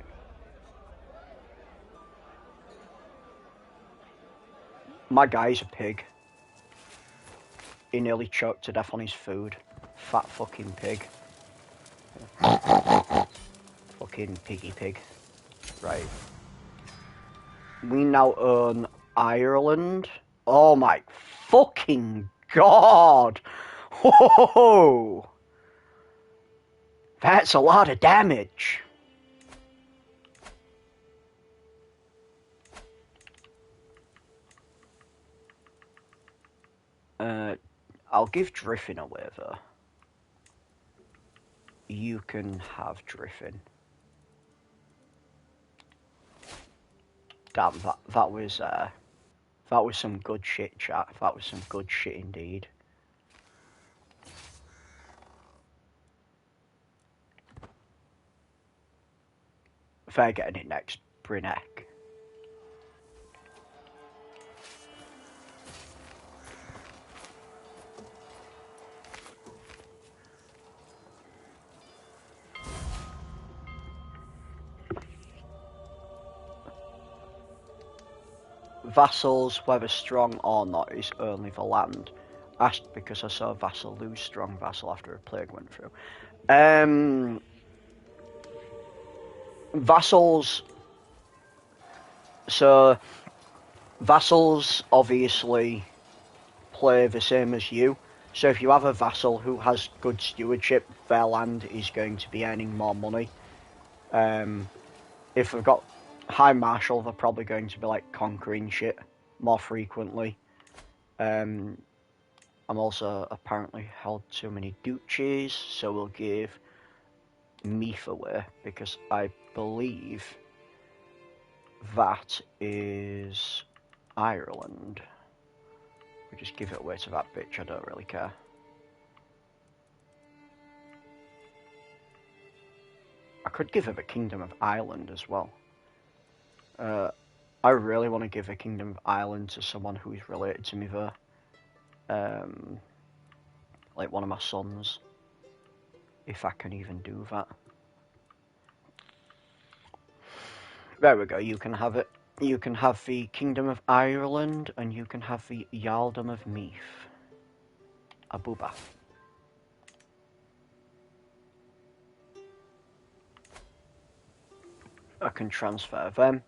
My guy's a pig. He nearly choked to death on his food. Fat fucking pig. Fucking piggy pig. Right. We now own Ireland. Oh my fucking god! Whoa! That's a lot of damage. I'll give Driffin away though. You can have Driffin. Damn, that was some good shit, chat. That was some good shit indeed. They're getting it next, Brinek. Vassals, whether strong or not, is only the land. Asked because I saw a vassal lose strong vassal after a plague went through. Vassals. So, vassals obviously play the same as you. So if you have a vassal who has good stewardship, their land is going to be earning more money. If they've got High Marshal, they're probably going to be like conquering shit more frequently. I'm also apparently held too many duchies, so we'll give Meath away because I believe that is Ireland. We just give it away to that bitch, I don't really care. I could give her the Kingdom of Ireland as well. I really want to give a Kingdom of Ireland to someone who's related to me though. Like one of my sons. If I can even do that. There we go, you can have it. You can have the Kingdom of Ireland, and you can have the Jarldom of Meath. Abuba. I can transfer them.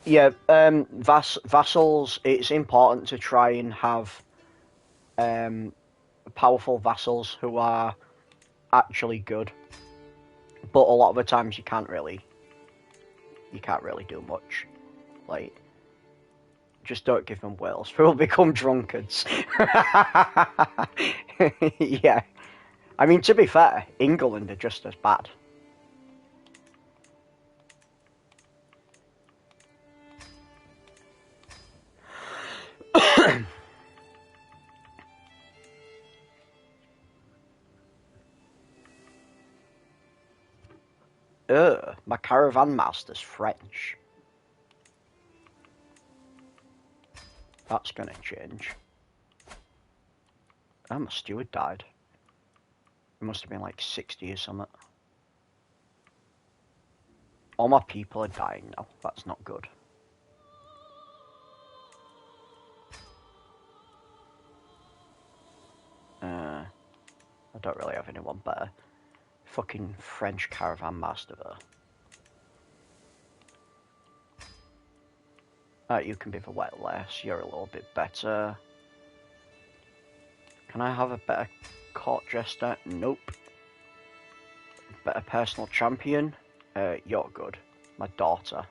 Yeah, vassals, it's important to try and have powerful vassals who are actually good. But a lot of the times you can't really do much. Like, just don't give them Wales. They'll become drunkards. Yeah. I mean, to be fair, England are just as bad. My caravan master's French. That's gonna change. Oh, my steward died. It must have been like 60 or something. All my people are dying now. That's not good. I don't really have anyone better. Fucking French caravan master though. You can be the wet lass. You're a little bit better. Can I have a better court jester? Nope. Better personal champion? You're good. My daughter.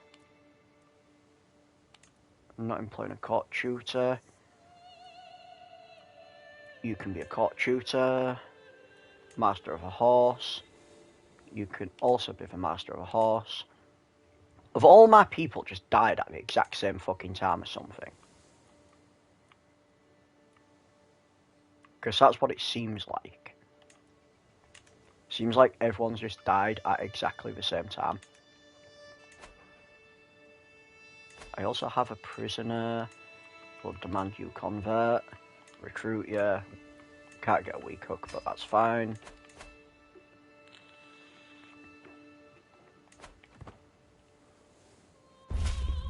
I'm not employing a court tutor. You can be a court tutor. Master of a horse. You can also be the master of a horse. Of all my people just died at the exact same fucking time or something. Because that's what it seems like. Seems like everyone's just died at exactly the same time. I also have a prisoner. Will demand you convert. Recruit you. Can't get a weak hook, but that's fine.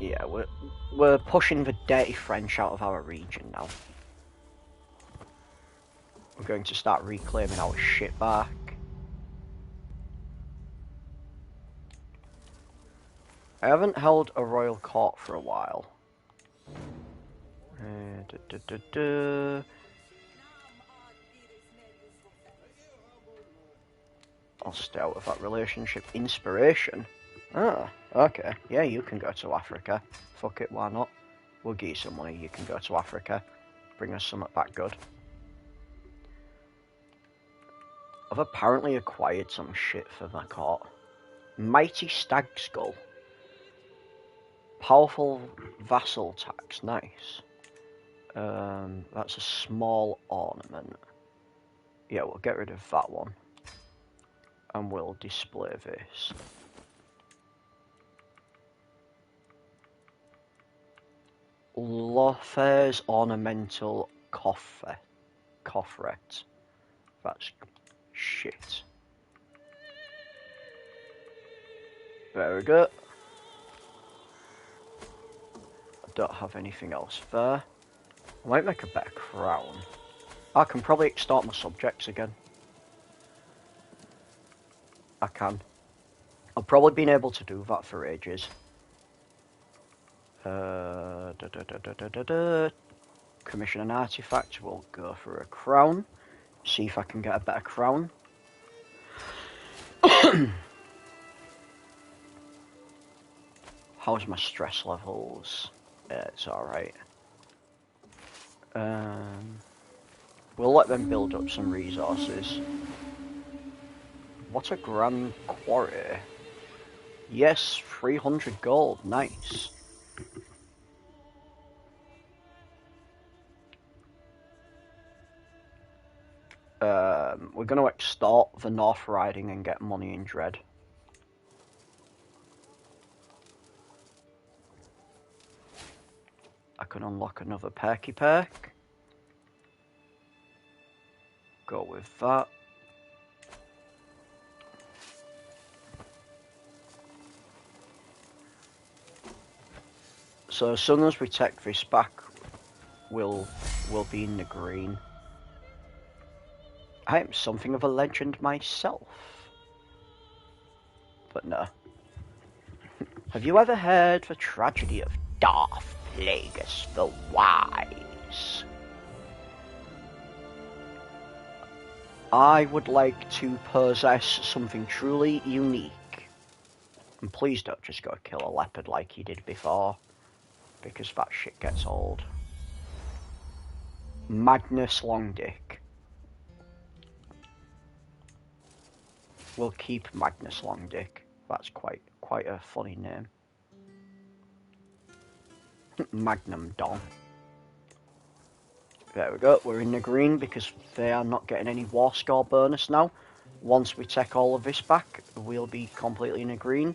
Yeah, we're pushing the dirty French out of our region now. We're going to start reclaiming our shit back. I haven't held a royal court for a while. I'll stay out of that relationship. Inspiration? Ah, okay. Yeah, you can go to Africa. Fuck it, why not? We'll give you some money, you can go to Africa. Bring us something back good. I've apparently acquired some shit for my court. Mighty Stag Skull. Powerful vassal tax, nice. That's a small ornament. Yeah, we'll get rid of that one. And we'll display this. Lothair's ornamental coffret. That's shit. Very good. I don't have anything else there. I might make a better crown. I can probably extort my subjects again. I can. I've probably been able to do that for ages. Commission an artifact. We'll go for a crown. See if I can get a better crown. How's my stress levels? Yeah, it's alright. We'll let them build up some resources. What a grand quarry. Yes, 300 gold. Nice. We're going to extort the North Riding and get money in Dread. I can unlock another perky perk. Go with that. So as soon as we take this back, we'll be in the green. I am something of a legend myself. But no. Have you ever heard the tragedy of Darth Plagueis the Wise? I would like to possess something truly unique. And please don't just go kill a leopard like you did before, because that shit gets old. Magnus Longdick. We'll keep Magnus Longdick. That's quite a funny name. Magnum Don. There we go, we're in the green because they are not getting any war score bonus now. Once we take all of this back, we'll be completely in the green.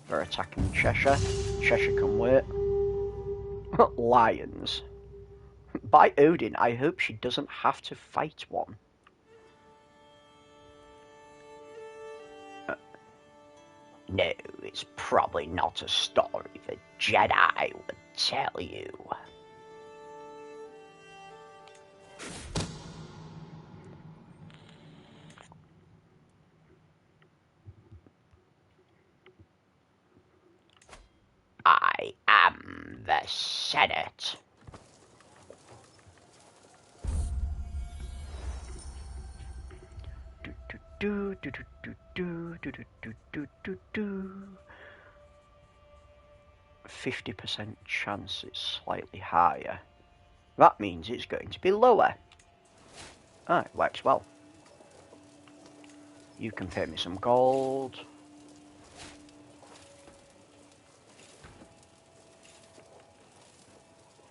They're attacking Cheshire. Cheshire can wait. Lions. By Odin, I hope she doesn't have to fight one. No, it's probably not a story the Jedi would tell you. I am the Senate. Do, do, do, do, do, do, do, do, do, do. 50% chance it's slightly higher. That means it's going to be lower. Ah, it works well. You can pay me some gold.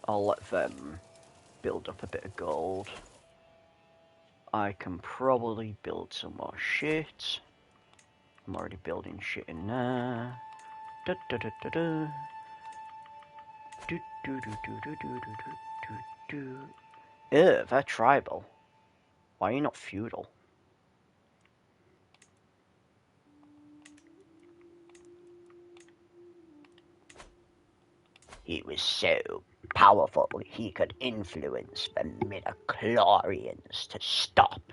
I'll let them build up a bit of gold. I can probably build some more shit. I'm already building shit in there. Da, da, da, da, da. Do, do, do, do, do, do, do, do, do. Ew, they're tribal. Why are you not feudal? He was so powerful he could influence the midichlorians to stop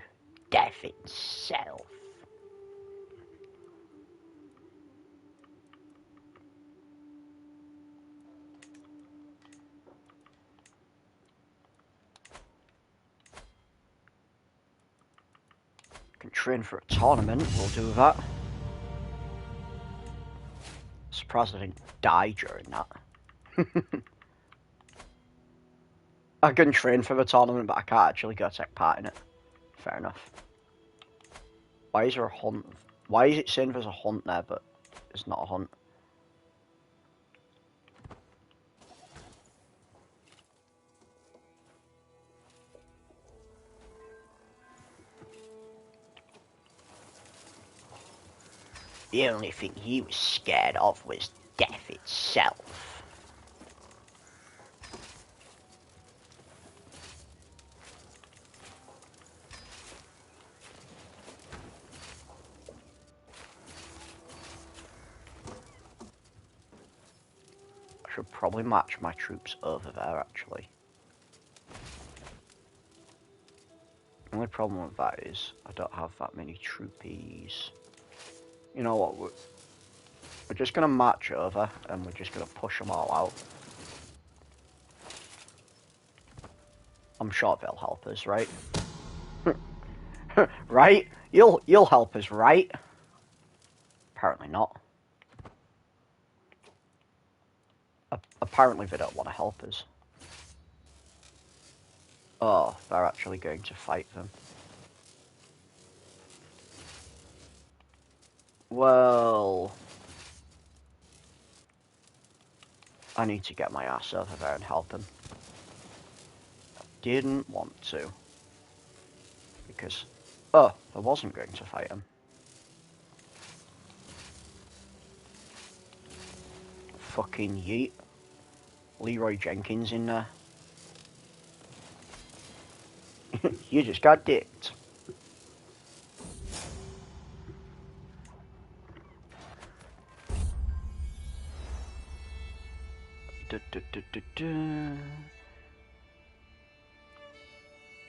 death itself. Can train for a tournament, we'll do that. Surprised I didn't die during that. I can train for the tournament, but I can't actually go take part in it. Fair enough. Why is there a hunt? Why is it saying there's a hunt there, but it's not a hunt? The only thing he was scared of was death itself. I should probably match my troops over there, actually. The only problem with that is I don't have that many troopies. You know what, we're just going to march over and we're just going to push them all out. I'm sure they'll help us, right? Right? You'll help us, right? Apparently not. Apparently they don't want to help us. Oh, they're actually going to fight them. Well, I need to get my ass over there and help him. I didn't want to. Because, I wasn't going to fight him. Fucking yeet. Leroy Jenkins in there. You just got dipped.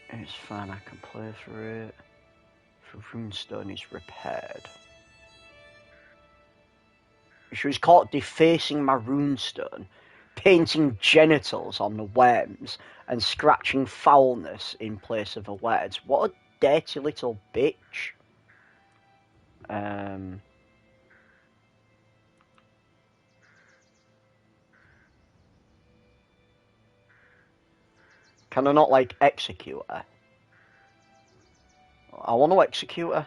It's fine, I can play through it. The runestone is repaired. She was caught defacing my runestone, painting genitals on the worms, and scratching foulness in place of the words. What a dirty little bitch. Can I not, like, execute her? I want to execute her.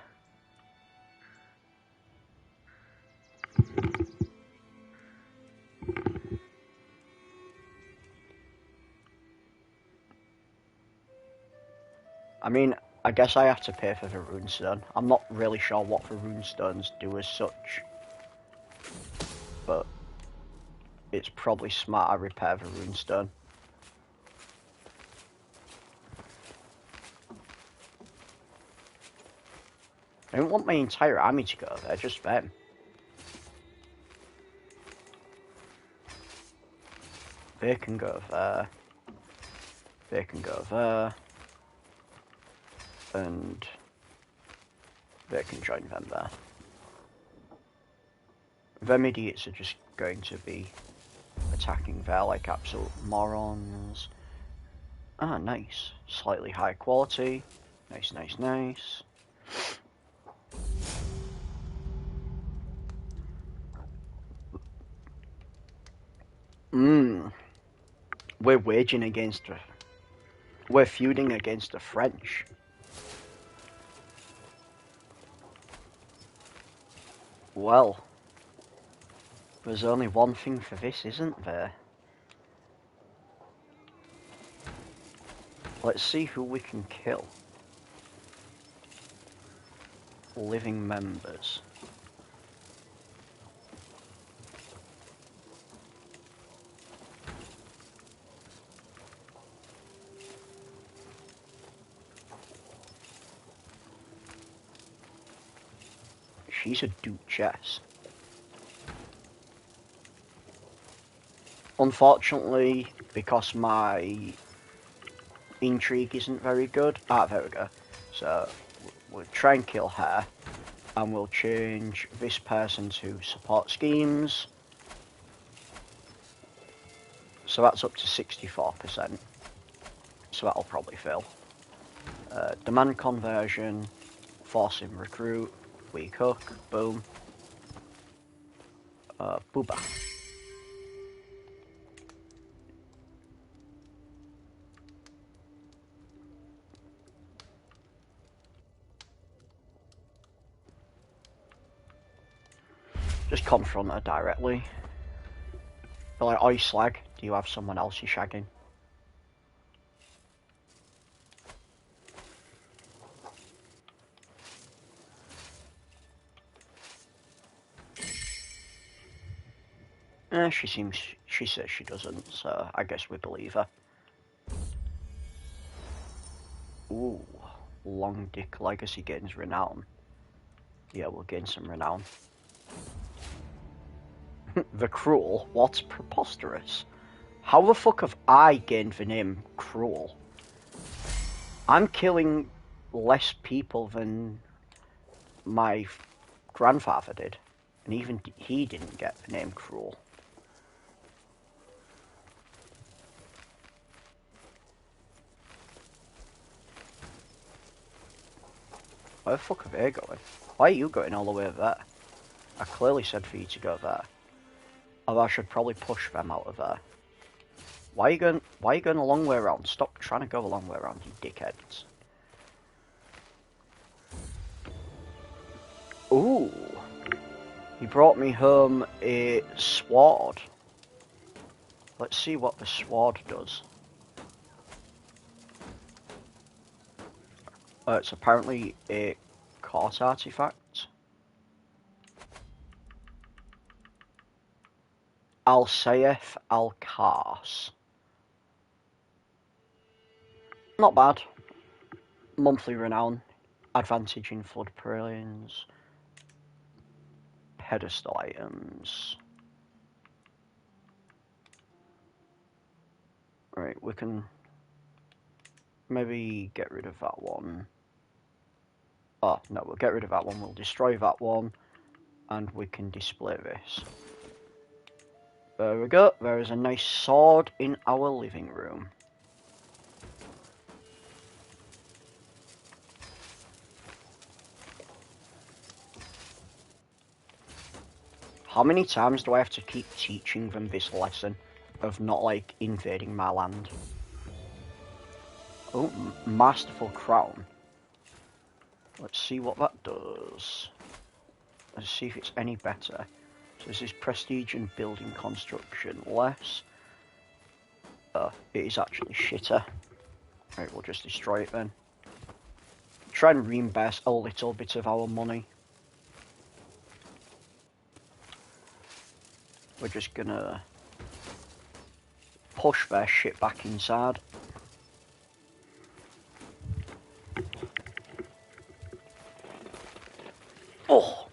I mean, I guess I have to pay for the runestone. I'm not really sure what the runestones do as such. But it's probably smart I repair the runestone. I don't want my entire army to go there, just them. They can go there. They can go there. And they can join them there. Them idiots are just going to be attacking there like absolute morons. Ah, nice. Slightly high quality. Nice, nice, nice. We're waging against the... We're feuding against the French. Well, there's only one thing for this, isn't there? Let's see who we can kill. Living members. She's a duchess. Unfortunately, because my intrigue isn't very good. Ah, there we go. So, we'll try and kill her. And we'll change this person to support schemes. So that's up to 64%. So that'll probably fail. Demand conversion. Forcing recruit. Weak hook. Boom. Booba. Just confront her directly. Be like, oi slag, do you have someone else you're shagging? She says she doesn't, so I guess we believe her. Ooh, Long Dick Legacy gains renown. Yeah, we'll gain some renown. The Cruel? What's preposterous? How the fuck have I gained the name Cruel? I'm killing less people than my grandfather did, and even he didn't get the name Cruel. Where the fuck are they going? Why are you going all the way there? I clearly said for you to go there. Although I should probably push them out of there. Why are you going a long way around? Stop trying to go a long way around, you dickheads. Ooh. He brought me home a sword. Let's see what the sword does. It's apparently a court artifact. Al-Sayef Al-Kars. Not bad. Monthly renown. Advantage in flood pralines. Pedestal items. Right, we can maybe get rid of that one. Oh, no, we'll get rid of that one. We'll destroy that one. And we can display this. There we go. There is a nice sword in our living room. How many times do I have to keep teaching them this lesson of not, like, invading my land? Oh, Masterful Crown. Let's see what that does. Let's see if it's any better. So this is prestige and building construction less. It is actually shitter. Right, we'll just destroy it then. Try and reinvest a little bit of our money. We're just gonna push their shit back inside. Oh!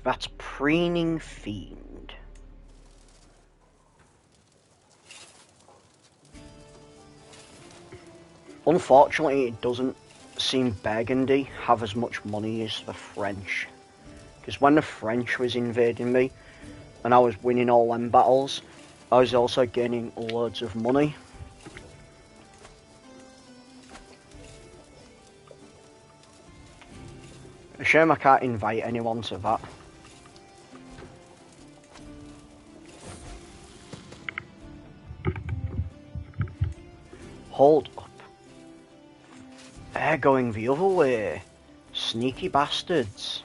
That's preening fiend. Unfortunately, it doesn't seem Burgundy have as much money as the French. Because when the French was invading me, and I was winning all them battles, I was also gaining loads of money. A shame I can't invite anyone to that. Hold up. They're going the other way. Sneaky bastards.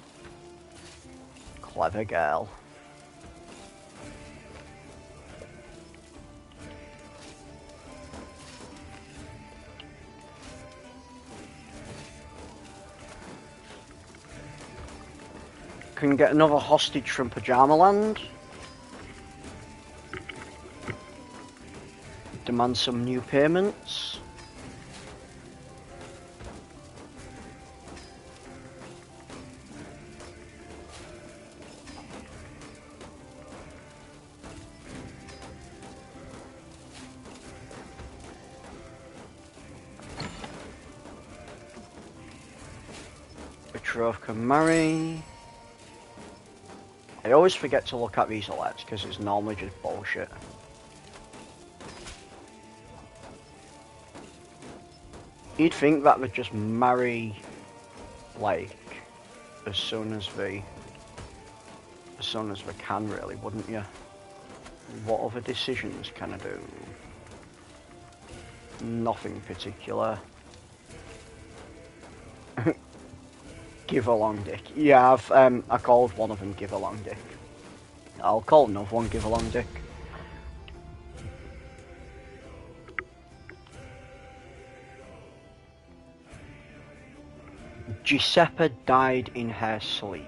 Clever girl. Can get another hostage from Pajama Land. Demand some new payments. Betrothed can marry. I always forget to look at these alerts because it's normally just bullshit. You'd think that would just marry, like, as soon as they can, really, wouldn't you? What other decisions can I do? Nothing particular. Give a long dick. Yeah, I called one of them Give a long dick. I'll call another one Give a long dick. Giuseppe died in her sleep.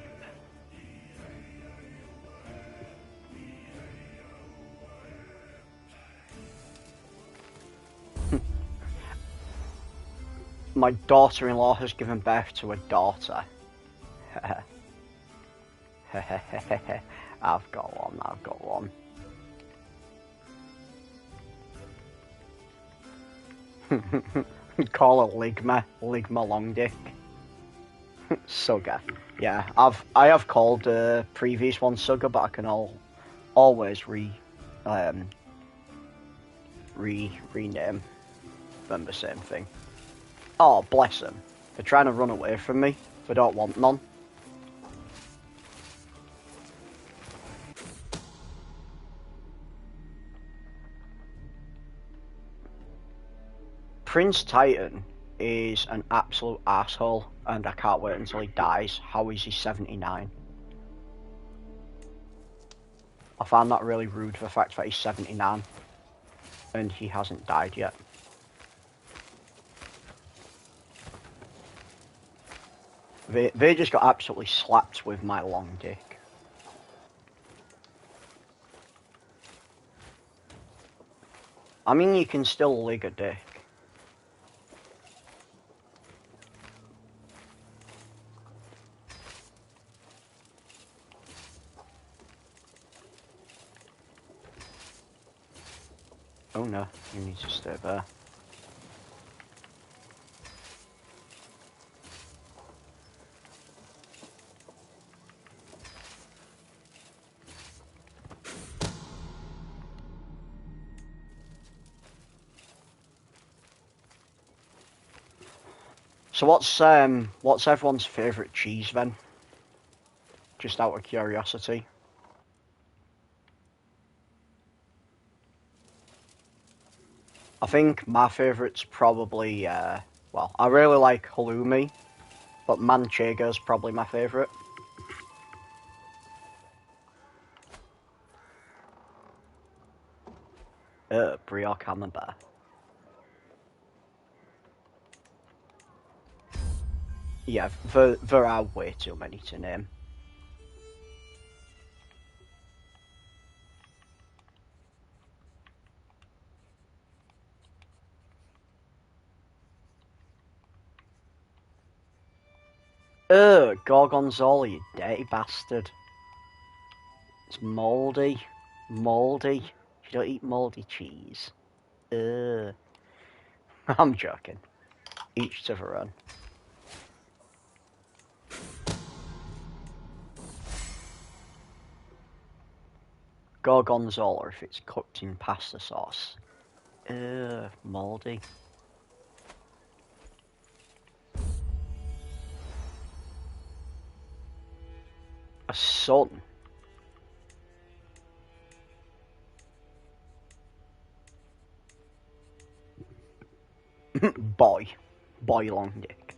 My daughter-in-law has given birth to a daughter. I've got one, I've got one. Call it Ligma long dick. Sugar. Yeah, I have called previous one Sugar, but I can always rename them the same thing. Oh, bless them. They're trying to run away from me. They don't want none. Prince Titan is an absolute asshole, and I can't wait until he dies. How is he 79? I find that really rude, the fact that he's 79 and he hasn't died yet. They just got absolutely slapped with my long dick. I mean, you can still lick a dick. Oh no, you need to stay there. So what's everyone's favourite cheese then? Just out of curiosity. I think my favourite's probably, well, I really like halloumi, but manchego's probably my favourite. Brie camembert. Yeah, there are way too many to name. Gorgonzola, you dirty bastard. It's mouldy. Mouldy. You don't eat mouldy cheese. I'm joking. Each to their own. Gorgonzola if it's cooked in pasta sauce. Mouldy. A son. Boy long dick.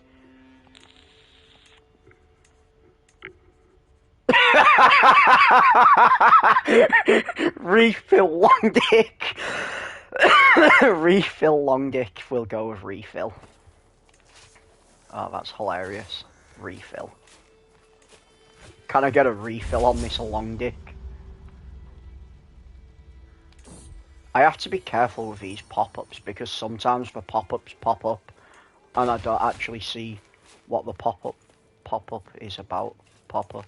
Refill long dick. Refill long dick. We'll go with refill. Oh, that's hilarious. Refill. Can I get a refill on this long dick? I have to be careful with these pop-ups because sometimes the pop-ups pop up and I don't actually see what the pop-up is about. Pop-up.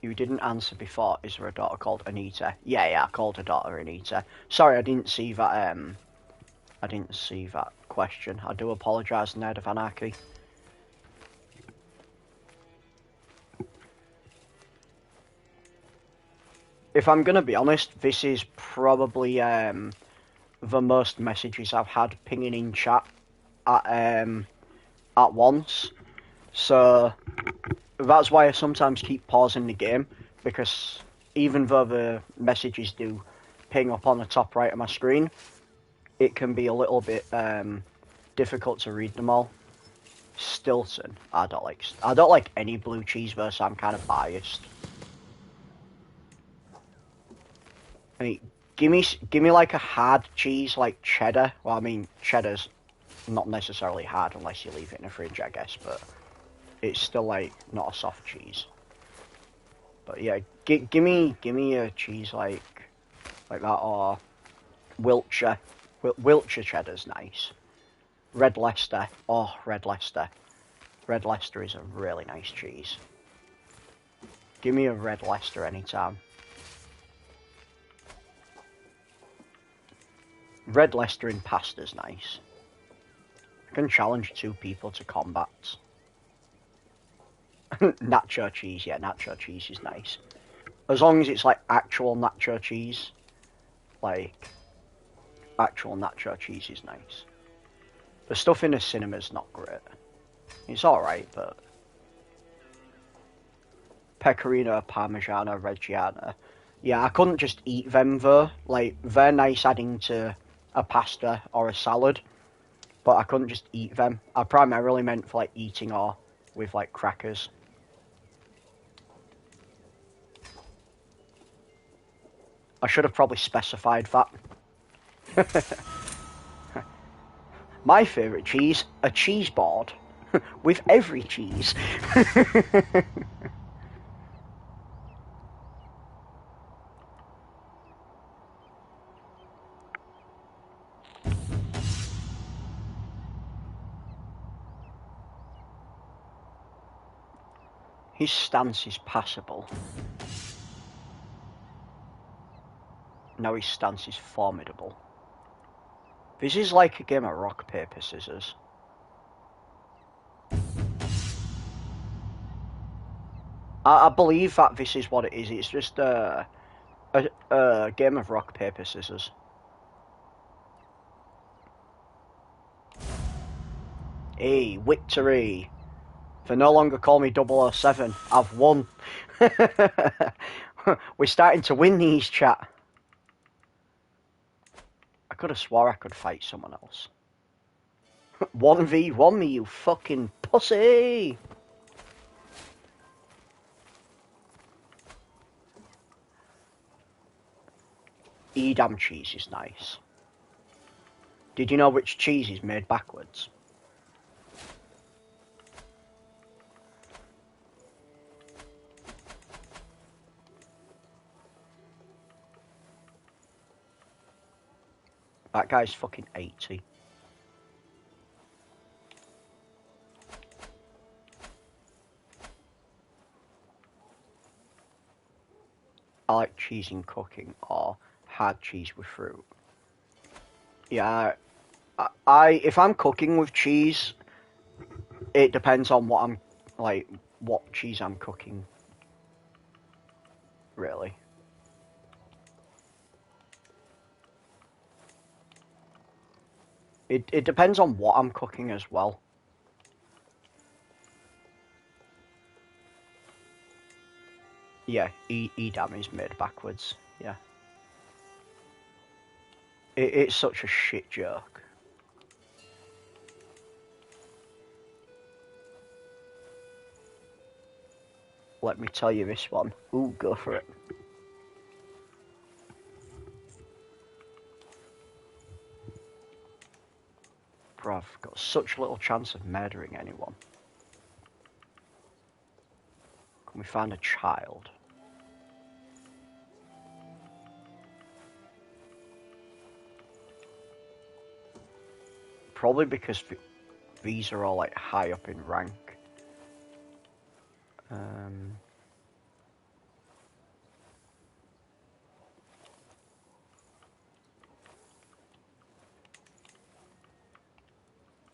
You didn't answer before. Is there a daughter called Anita? Yeah, I called her daughter Anita. Sorry, I didn't see that. I didn't see that question. I do apologise, Nerd of Anarchy. If I'm gonna be honest, this is probably the most messages I've had pinging in chat at once. So that's why I sometimes keep pausing the game, because even though the messages do ping up on the top right of my screen, it can be a little bit difficult to read them all. Stilton, I don't like any blue cheese verse. I'm kind of biased. I mean, give me like a hard cheese like cheddar. Well, I mean, cheddar's not necessarily hard unless you leave it in the fridge, I guess, but it's still like not a soft cheese. But yeah, give me a cheese like that, or Wiltshire. Wiltshire cheddar's nice. Red Leicester. Oh, Red Leicester. Red Leicester is a really nice cheese. Give me a Red Leicester anytime. Red Leicester in pasta's nice. I can challenge 2 people to combat. Nacho cheese, yeah, nacho cheese is nice. As long as it's like actual nacho cheese. Like, actual nacho cheese is nice. The stuff in the cinema's not great. It's alright, but... Pecorino, Parmigiano, Reggiano. Yeah, I couldn't just eat them though. Like, they're nice adding to a pasta or a salad, but I couldn't just eat them. I primarily meant for like eating or with like crackers. I should have probably specified that. My favourite cheese, a cheese board. With every cheese. His stance is passable. No, his stance is formidable. This is like a game of rock, paper, scissors. I believe that this is what it is. It's just a game of rock, paper, scissors. Hey, victory! They no longer call me 007. I've won. We're starting to win these, chat. I could have swore I could fight someone else. 1v1 me, you fucking pussy! Edam cheese is nice. Did you know which cheese is made backwards? That guy's fucking 80. I like cheese in cooking or hard cheese with fruit. Yeah, if I'm cooking with cheese, it depends on what I'm, like, what cheese I'm cooking. Really. It depends on what I'm cooking as well. Yeah, Edam is made backwards. Yeah. It's such a shit joke. Let me tell you this one. Ooh, go for it. Bro, I've got such little chance of murdering anyone. Can we find a child? Probably because these are all like high up in rank.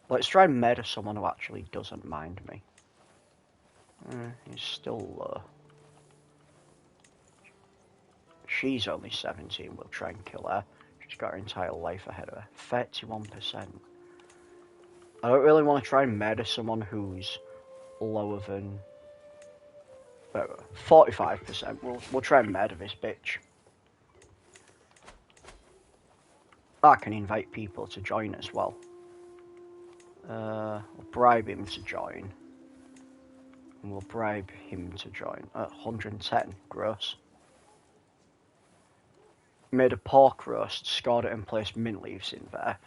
Let's try and murder someone who actually doesn't mind me. He's still low. She's only 17, we'll try and kill her. She's got her entire life ahead of her. 31%. I don't really want to try and murder someone who's lower than... 45%. We'll try and murder this bitch. I can invite people to join as well. We'll bribe him to join. And we'll bribe him to join. 110. Gross. Made a pork roast, scored it and placed mint leaves in there.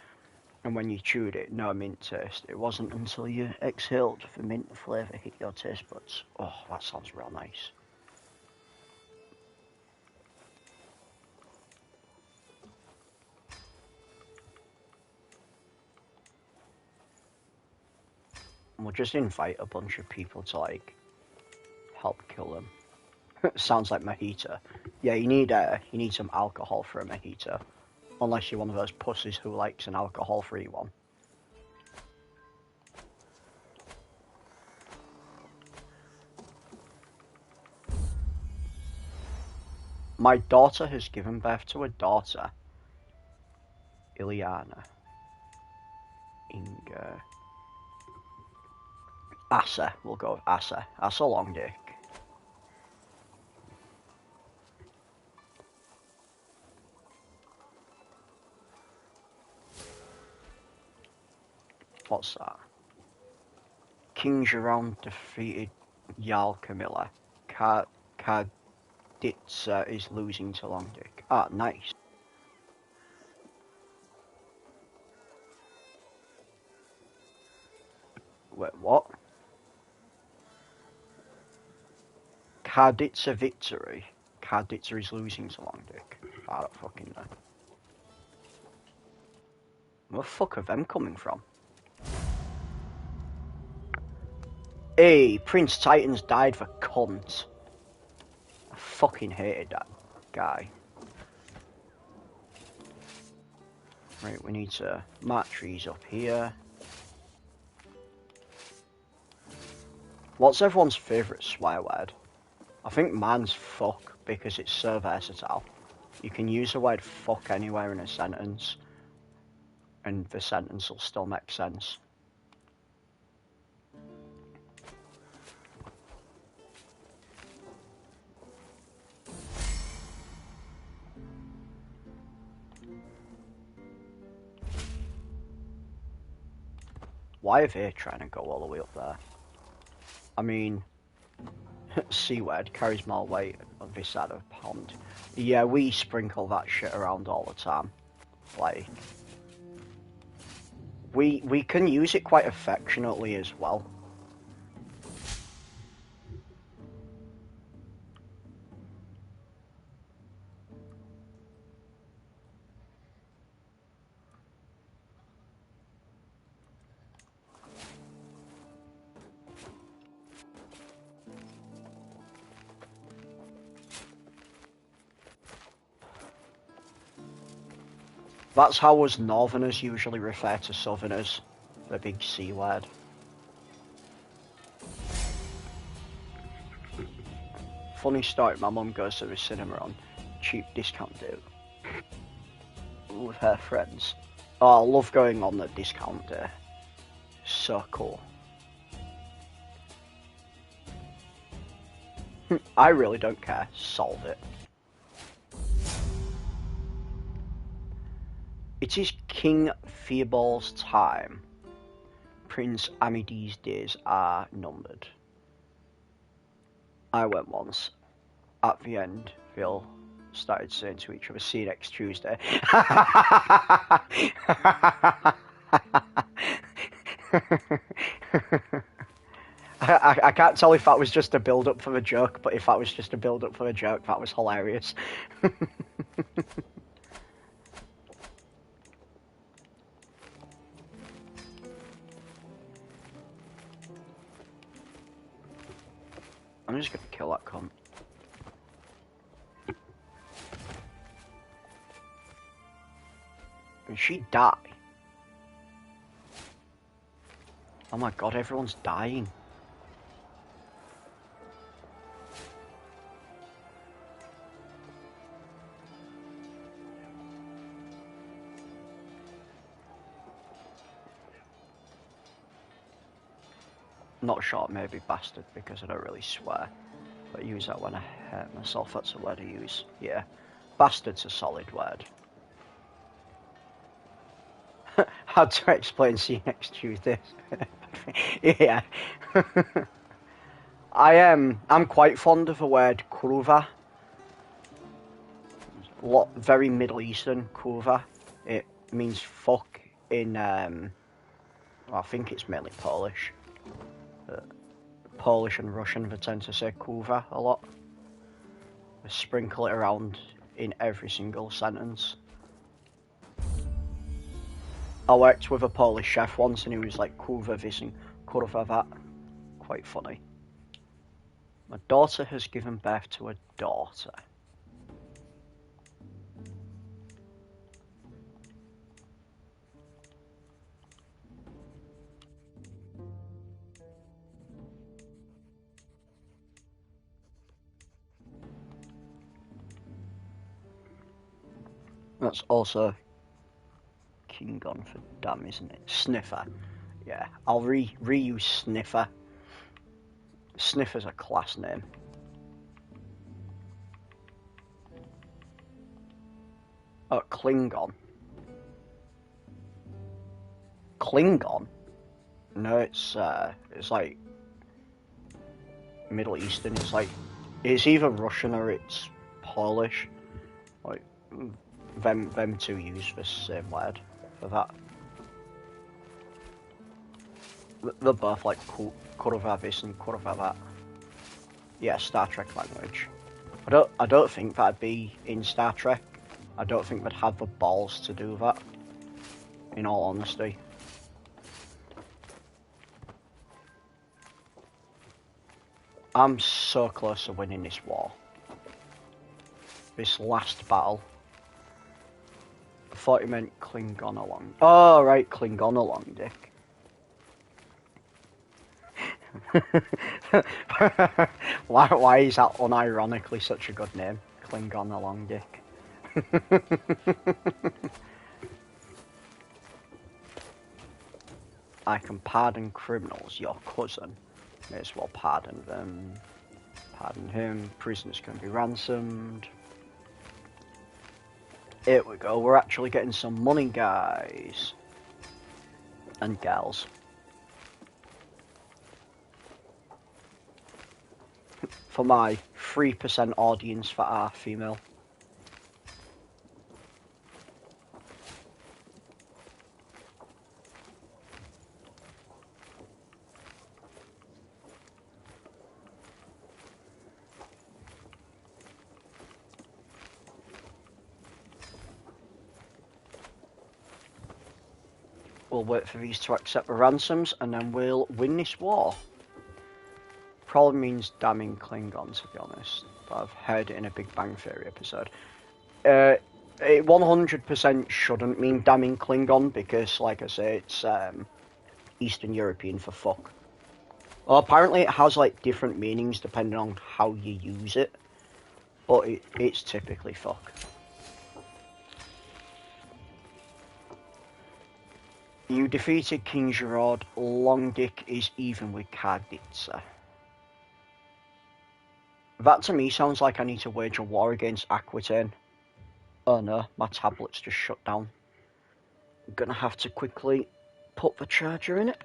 And when you chewed it, no mint taste. It wasn't until you exhaled the mint flavour hit your taste buds. Oh, that sounds real nice. We'll just invite a bunch of people to, like, help kill them. Sounds like mojito. Yeah, you need some alcohol for a mojito. Unless you're one of those pussies who likes an alcohol-free one. My daughter has given birth to a daughter. Ileana. Inga. Asa. We'll go with Asa. Asa Longdick. What's that? King Jerome defeated Jarl Camilla. Kaditsa is losing to Longdick. Ah, nice. Wait, what? Kaditsa victory. Kaditsa is losing to Longdick. I don't fucking know. Where the fuck are them coming from? Hey, Prince Titan's died for cunt. I fucking hated that guy. Right, we need to march these up here. What's everyone's favourite swear word? I think mine's fuck, because it's so versatile. You can use the word fuck anywhere in a sentence, and the sentence will still make sense. Why are they trying to go all the way up there? I mean, C word carries more weight on this side of the pond. Yeah, we sprinkle that shit around all the time. Like, we can use it quite affectionately as well. That's how us northerners usually refer to southerners, the big C word. Funny story, my mum goes to the cinema on cheap discount day with her friends. Oh, I love going on the discount day. So cool. I really don't care. Solve it. It is King Theobald's time. Prince Amid's days are numbered. I went once. At the end, they all started saying to each other, "See you next Tuesday." I can't tell if that was just a build-up for the joke, but if that was just a build-up for the joke, that was hilarious. I'm just gonna kill that cunt. Did she die? Oh my god, everyone's dying. Not sure, maybe bastard, because I don't really swear. But I use that when I hurt myself, that's a word I use. Yeah. Bastard's a solid word. How to explain see you next Tuesday. Yeah. I'm quite fond of the word kurva. Very Middle Eastern, kurva. It means fuck in, well, I think it's mainly Polish. Polish and Russian, they tend to say kurva a lot. They sprinkle it around in every single sentence. I worked with a Polish chef once and he was like kurva this and could have had that. Quite funny. My daughter has given birth to a daughter. That's also King on for damn, isn't it? Sniffer. Yeah, I'll reuse Sniffer. Sniffer's a class name. Oh, Klingon. Klingon? No, it's like Middle Eastern. It's like it's either Russian or it's Polish. Like them two use the same word for that. They're both like could have had this and could have had that. Yeah, Star Trek language. I don't think that'd be in Star Trek. I don't think they'd have the balls to do that. In all honesty. I'm so close to winning this war. This last battle. I thought you meant Klingon along. Oh, right, Klingon along, Dick. Why is that unironically such a good name? Klingon along, Dick. I can pardon criminals, your cousin. May as well pardon them. Pardon him. Prisoners can be ransomed. Here we go. We're actually getting some money, guys. And gals. For my 3% audience that are female. We'll wait for these to accept the ransoms, and then we'll win this war. Probably means damning Klingon, to be honest. But I've heard it in a Big Bang Theory episode. It 100% shouldn't mean damning Klingon, because, like I say, it's Eastern European for fuck. Well, apparently it has, like, different meanings depending on how you use it. But it's typically fuck. You defeated King Gerard. Long Dick is even with Karditsa. That to me sounds like I need to wage a war against Aquitaine. Oh no, my tablet's just shut down. I'm gonna have to quickly put the charger in it.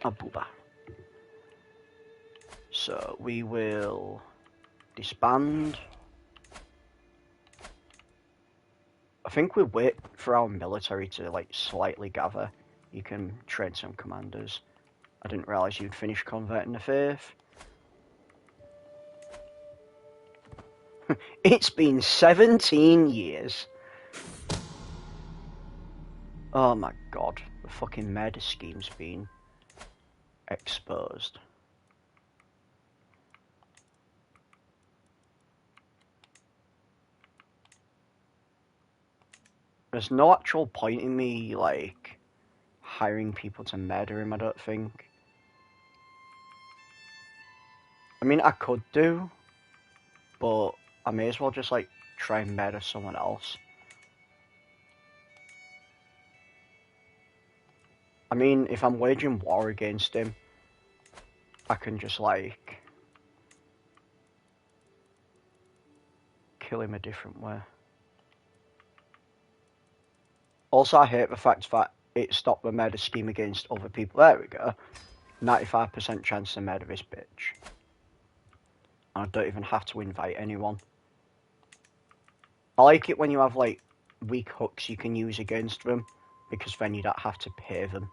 A booba. So we will disband. I think we wait for our military to like slightly gather. You can train some commanders. I didn't realise you'd finished converting the faith. It's been 17 years. Oh my god, the fucking murder scheme's been exposed. There's no actual point in me, like, hiring people to murder him, I don't think. I mean, I could do, but I may as well just, like, try and murder someone else. I mean, if I'm waging war against him, I can just, like, kill him a different way. Also, I hate the fact that it stopped the murder scheme against other people. There we go. 95% chance to murder this bitch. I don't even have to invite anyone. I like it when you have, like, weak hooks you can use against them, because then you don't have to pay them.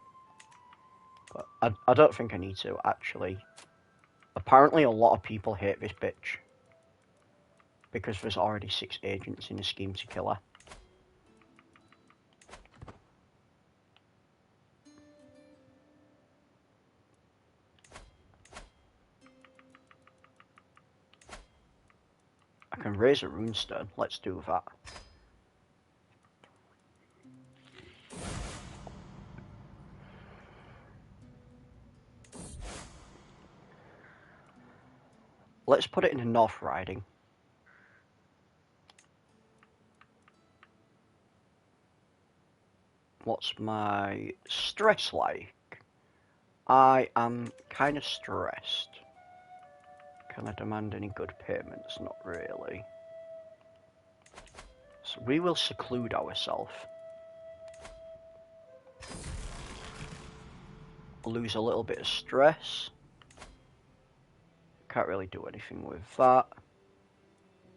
But I don't think I need to, actually. Apparently a lot of people hate this bitch. Because there's already 6 agents in a scheme to kill her. can raise a runestone. Let's do that. Let's put it in a North Riding. What's my stress like? I am kind of stressed. Can I demand any good payments? Not really. So we will seclude ourselves. Lose a little bit of stress. Can't really do anything with that.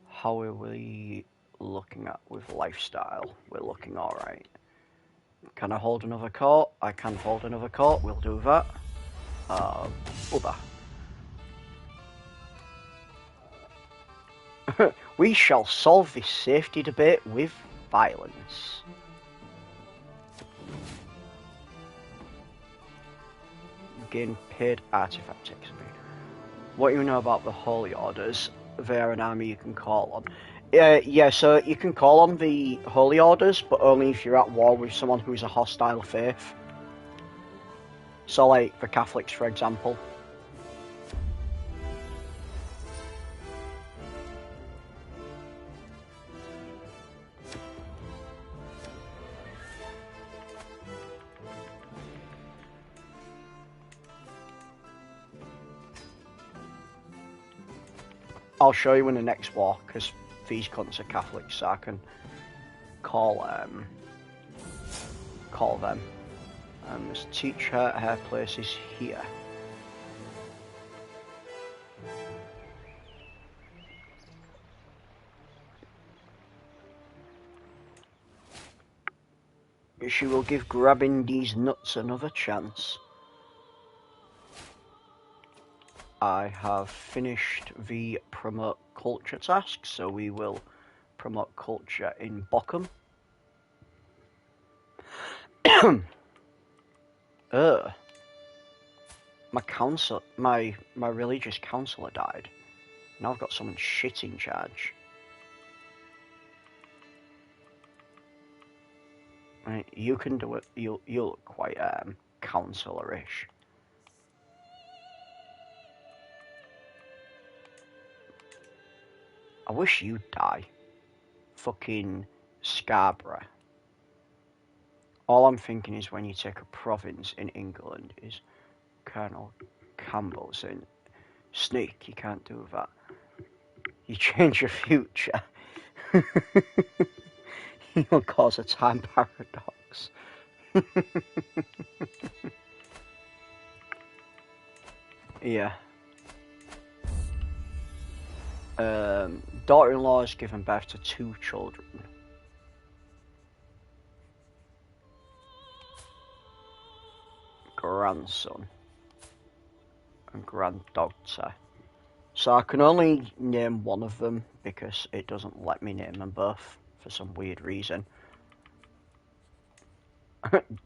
How are we looking at with lifestyle? We're looking alright. Can I hold another court? I can hold another court. We'll do that. Bubba. We shall solve this safety debate with violence. Gain paid artifact XP. What you know about the Holy Orders? They're an army you can call on. Yeah, so you can call on the Holy Orders, but only if you're at war with someone who's a hostile faith. So, like, the Catholics, for example. I'll show you in the next war, because these cunts are Catholics, so I can call them. Let's teach her place is here. She will give grabbing these nuts another chance. I have finished the promote culture task, so we will promote culture in Bochum. My religious counsellor died. Now I've got someone shit in charge. Right, you can do it. You look quite counsellor-ish. I wish you'd die. Fucking Scarborough. All I'm thinking is when you take a province in England is Colonel Campbell saying, Snake, you can't do that. You change your future. You'll cause a time paradox. Yeah. Daughter-in-law has given birth to 2 children. Grandson and granddaughter. So I can only name one of them because it doesn't let me name them both for some weird reason.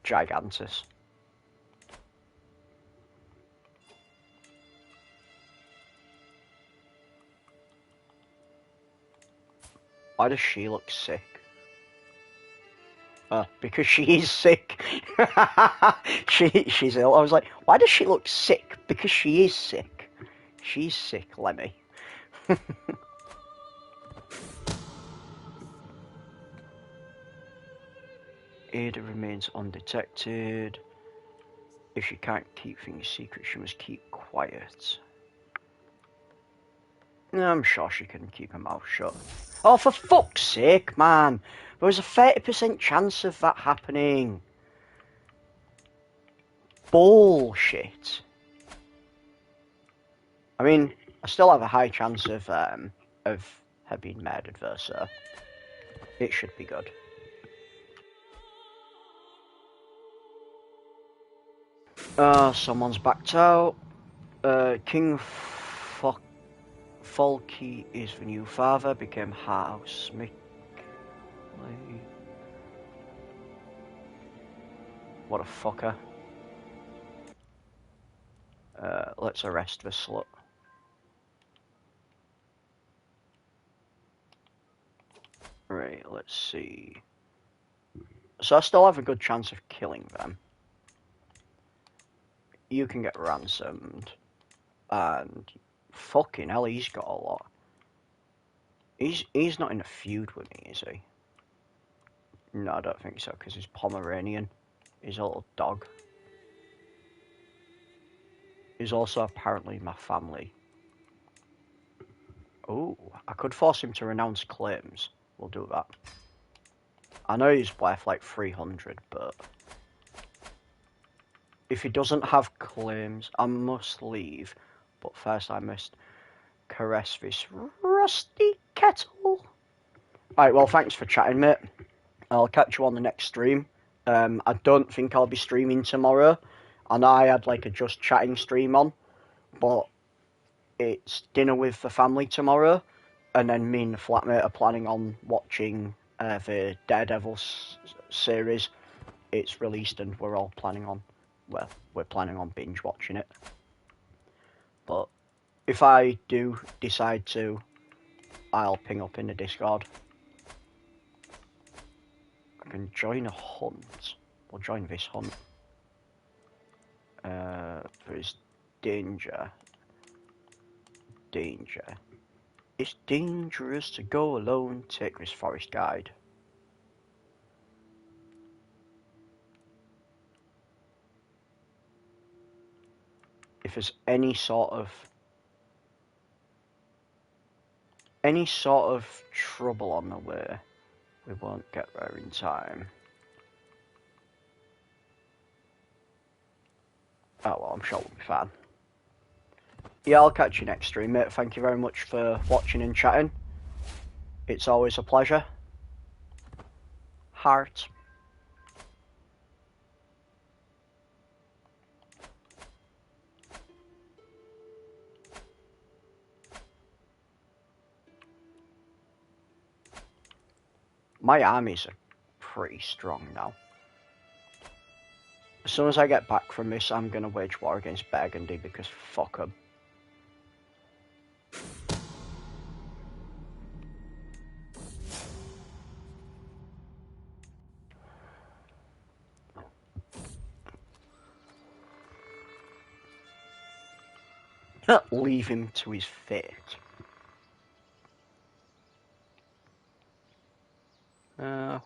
Gigantus. Why does she look sick? Because she is sick. She's ill. I was like, why does she look sick? Because she is sick. She's sick, Lemmy. Ada remains undetected. If she can't keep things secret, she must keep quiet. I'm sure she can keep her mouth shut. Oh, for fuck's sake, man! There was a 30% chance of that happening. Bullshit. I mean, I still have a high chance of her being murdered though, so it should be good. Someone's backed out. King Folky is the new father, became House Mick. What a fucker. Let's arrest the slut. see. So I still have a good chance of killing them. You can get ransomed. And fucking hell, he's got a lot. He's not in a feud with me, is he? No, I don't think so, because he's Pomeranian. He's a little dog. He's also apparently my family. Oh, I could force him to renounce claims. We'll do that. I know he's worth like 300, but if he doesn't have claims, I must leave. But first I must caress this rusty kettle. Alright, well, thanks for chatting, mate. I'll catch you on the next stream. I don't think I'll be streaming tomorrow. I know I had like a just chatting stream on, but it's dinner with the family tomorrow, and then me and the flatmate are planning on watching the Daredevil series. It's released, and we're planning on binge watching it. But if I do decide to, I'll ping up in the Discord. I can join a hunt. We'll join this hunt. There's danger. It's dangerous to go alone. Take this forest guide. If there's any sort of trouble on the way, we won't get there in time. Oh well, I'm sure we'll be fine. Yeah, I'll catch you next stream, mate. Thank you very much for watching and chatting. It's always a pleasure. Heart. My armies are pretty strong now. As soon as I get back from this, I'm going to wage war against Burgundy because fuck them. Leave him to his fate.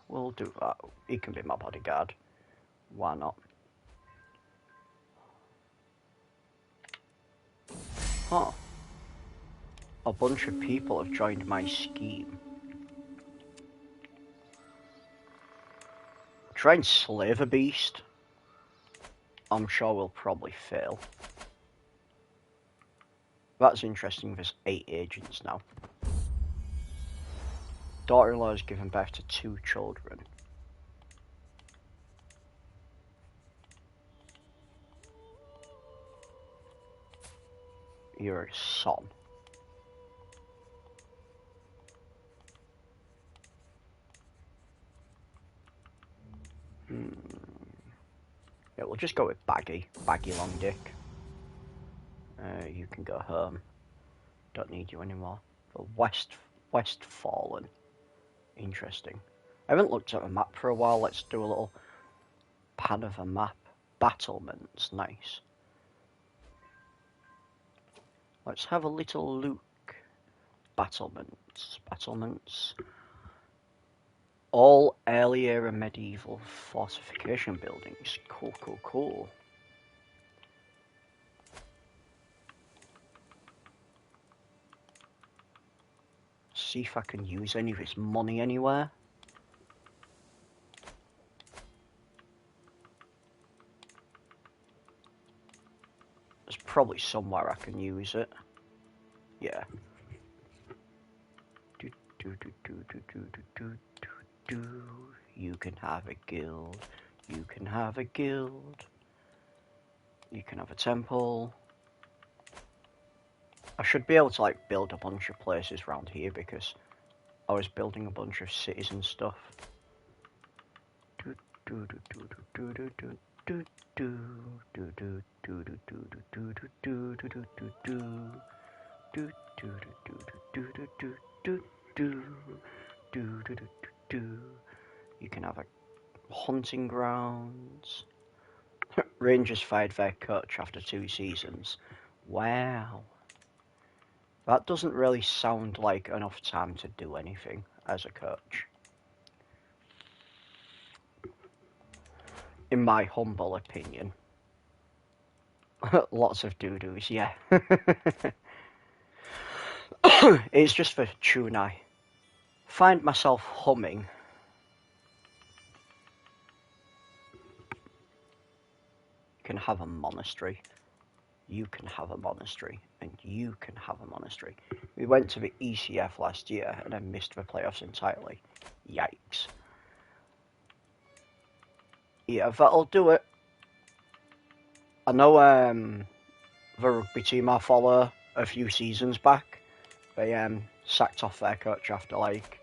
We'll do that. He can be my bodyguard. Why not? Huh. A bunch of people have joined my scheme. Try and slay the beast. I'm sure we'll probably fail. That's interesting, there's 8 agents now. Daughter-in-law has given birth to 2 children. You're a son. Yeah, we'll just go with Baggy Long Dick. You can go home. Don't need you anymore. The Westfallen. Interesting. I haven't looked at a map for a while. Let's do a little pan of a map. Battlements, nice. Let's have a little look. Battlements. All early era medieval fortification buildings. Cool. See if I can use any of this money anywhere. There's probably somewhere I can use it. Yeah. You can have a guild. You can have a guild. You can have a temple. I should be able to like build a bunch of places around here because I was building a bunch of cities and stuff. You can have a hunting grounds. Rangers fired their coach after 2 seasons. Wow. That doesn't really sound like enough time to do anything as a coach. In my humble opinion. Lots of doo-doos, yeah. It's just for tune I find myself humming. You can have a monastery. You can have a monastery. And you can have a monastery. We went to the ECF last year and then missed the playoffs entirely. Yikes. Yeah, that'll do it. I know the rugby team I follow a few seasons back, they sacked off their coach after like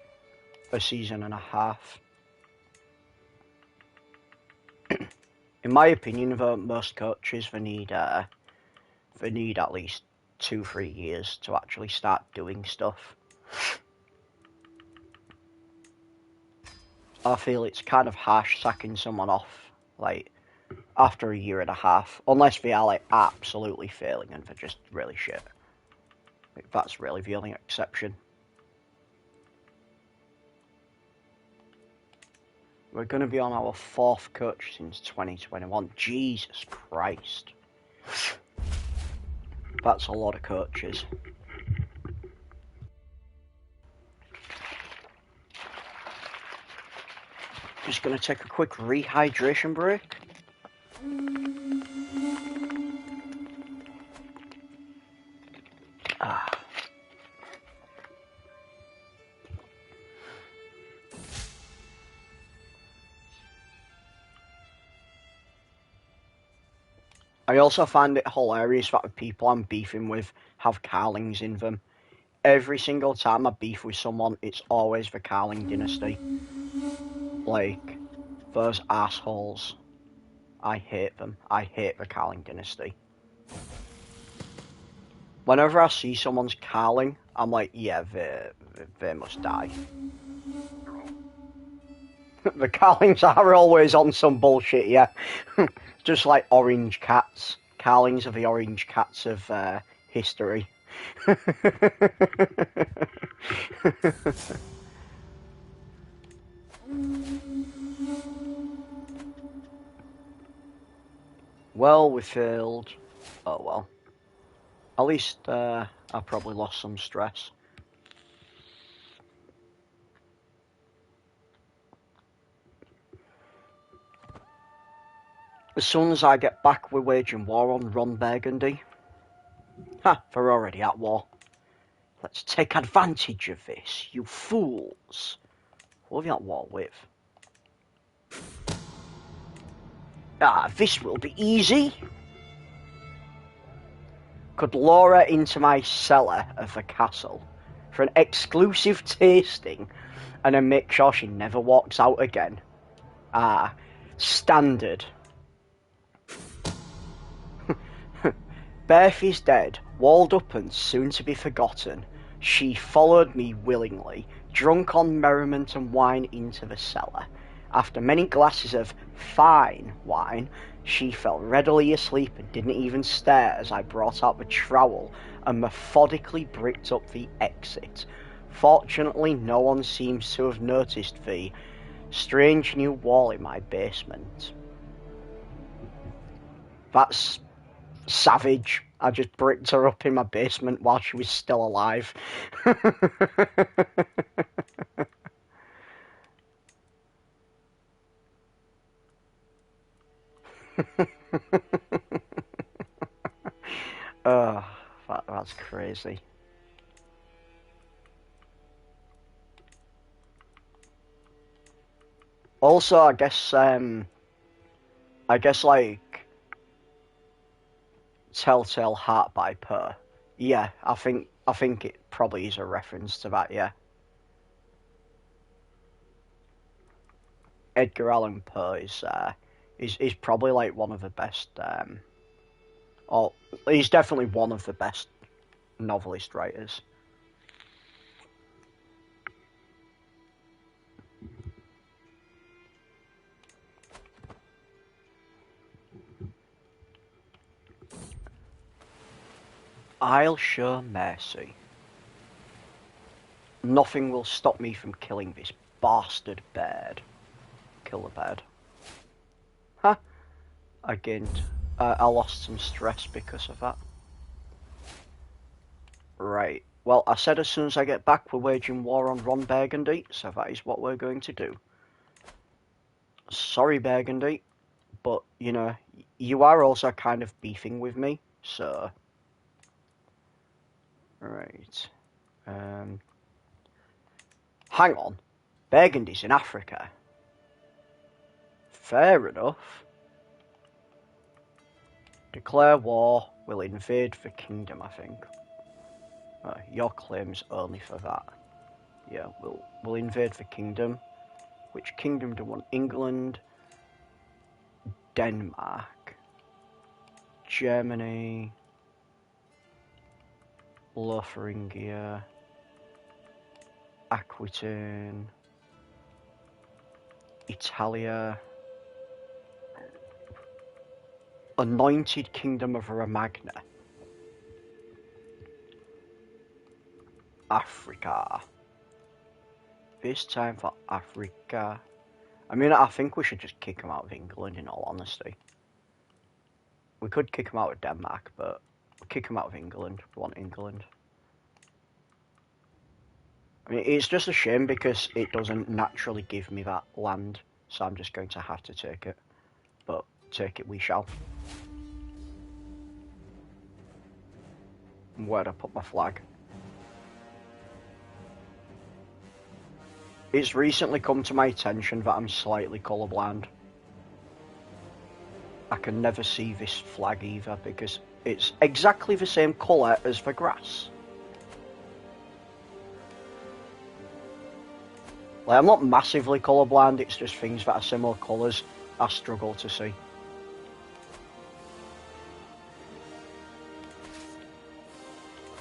a season and a half. In my opinion, though, most coaches they need at least 2-3 years to actually start doing stuff. I feel it's kind of harsh sacking someone off like after a year and a half, unless they are like absolutely failing and they're just really shit. Like, that's really the only exception. We're going to be on our 4th coach since 2021. Jesus Christ. That's a lot of coaches. Just going to take a quick rehydration break. I also find it hilarious that the people I'm beefing with have Carlings in them. Every single time I beef with someone, it's always the Carling dynasty. Like, those assholes. I hate them. I hate the Carling dynasty. Whenever I see someone's Carling, I'm like, yeah, they must die. The Carlings are always on some bullshit, yeah. Just like orange cats. Carlings are the orange cats of history. Well, we failed. Oh well. At least I probably lost some stress. As soon as I get back, we're waging war on Ron Burgundy. Ha, they're already at war. Let's take advantage of this, you fools. What are you at war with? Ah, this will be easy. Could lure her into my cellar of the castle for an exclusive tasting and then make sure she never walks out again. Ah, standard. Beth is dead, walled up and soon to be forgotten. She followed me willingly, drunk on merriment and wine into the cellar. After many glasses of fine wine, she fell readily asleep and didn't even stare as I brought out the trowel and methodically bricked up the exit. Fortunately, no one seems to have noticed the strange new wall in my basement. That's savage. I just bricked her up in my basement while she was still alive. Oh, that's crazy. Also, I guess like Telltale Heart by Poe. Yeah, I think it probably is a reference to that. Yeah, Edgar Allan Poe is probably like one of the best. Or he's definitely one of the best novelist writers. I'll show mercy. Nothing will stop me from killing this bastard bird. Kill the bird. Ha! I gained... I lost some stress because of that. Right. Well, I said as soon as I get back we're waging war on Ron Burgundy, so that is what we're going to do. Sorry, Burgundy, but, you know, you are also kind of beefing with me, so... Right. Hang on. Burgundy's in Africa. Fair enough. Declare war. Will invade the kingdom, I think. Your claim's only for that. Yeah, we'll invade the kingdom. Which kingdom do we want? England, Denmark, Germany, Lotharingia, Aquitaine, Italia, Anointed Kingdom of Romagna, Africa. This time for Africa. I mean, I think we should just kick him out of England, in all honesty. We could kick him out of Denmark, but we'll kick him out of England. We want England. I mean, it's just a shame because it doesn't naturally give me that land, so I'm just going to have to take it. But take it we shall. Where'd I put my flag? It's recently come to my attention that I'm slightly colourblind. I can never see this flag either because it's exactly the same colour as the grass. Like, I'm not massively colourblind, it's just things that are similar colours I struggle to see.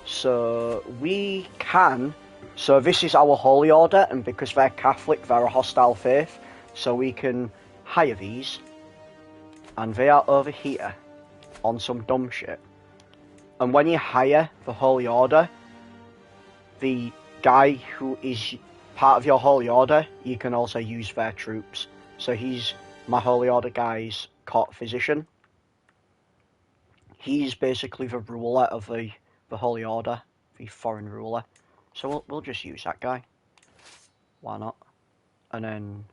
So we can... So this is our holy order, and because they're Catholic, they're a hostile faith, so we can hire these, and they are over here on some dumb shit. And when you hire the holy order, the guy who is part of your holy order, you can also use their troops. So he's my holy order guy's court physician. He's basically the ruler of the holy order, the foreign ruler. So we'll just use that guy. Why not? And then,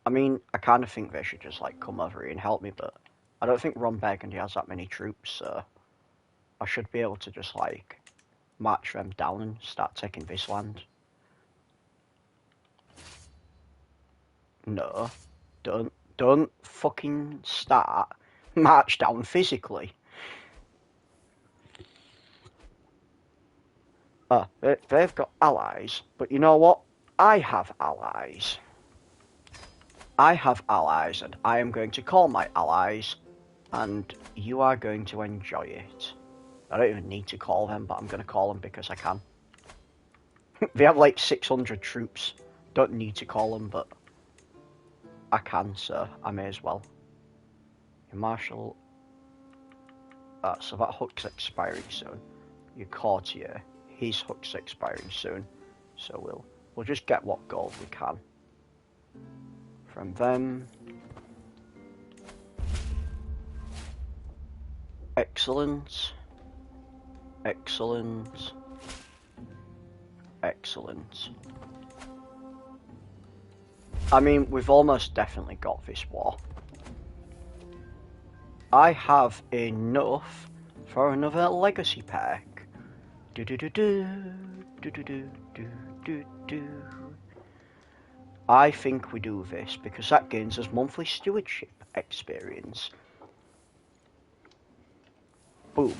I mean, I kind of think they should just, like, come over here and help me, but I don't think Ron Burgundy has that many troops, so I should be able to just, like, march them down and start taking this land. No, don't fucking start. March down physically. They've got allies, but you know what? I have allies. I have allies, and I am going to call my allies, and you are going to enjoy it. I don't even need to call them, but I'm going to call them because I can. They have like 600 troops. Don't need to call them, but I can, so I may as well. Your marshal... so that hook's expiring soon. Your courtier, his hook's expiring soon. So we'll just get what gold we can from them. Excellent. Excellent. Excellent. I mean, we've almost definitely got this war. I have enough for another legacy pack. Do do do do do do do do do do. I think we do this because that gains us monthly stewardship experience. Boom.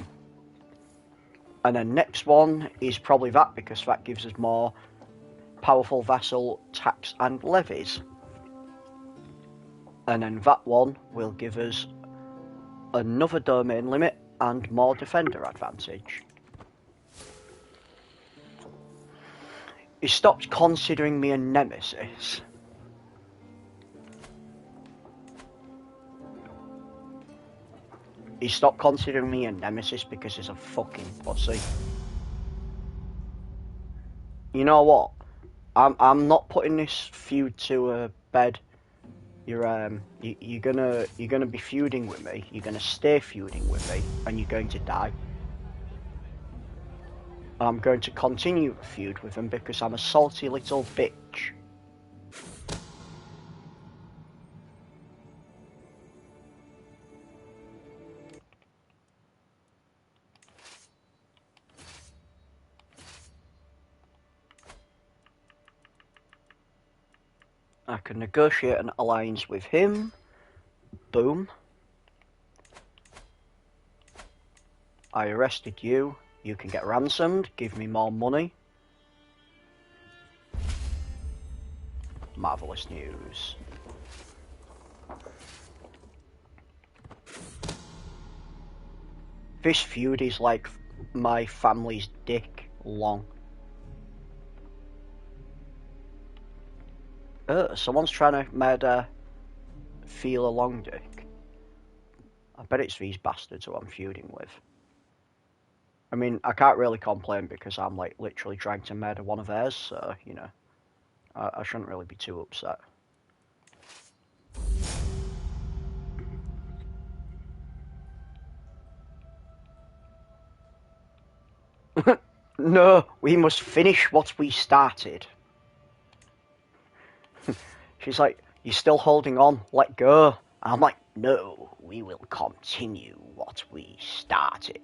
And then next one is probably that because that gives us more powerful vassal tax and levies. And then that one will give us another domain limit and more defender advantage. He stopped considering me a nemesis. He stopped considering me a nemesis because he's a fucking pussy. You know what? I'm not putting this feud to bed. You're gonna be feuding with me. You're gonna stay feuding with me, and you're going to die. I'm going to continue to feud with him because I'm a salty little bitch. I can negotiate an alliance with him. Boom. I arrested you. You can get ransomed. Give me more money. Marvelous news. This feud is like my family's dick long. Someone's trying to murder Feel a Long Dick. I bet it's these bastards who I'm feuding with. I mean, I can't really complain because I'm like literally trying to murder one of theirs, so, you know, I shouldn't really be too upset. No, we must finish what we started. She's like, you're still holding on, let go. I'm like, no, we will continue what we started.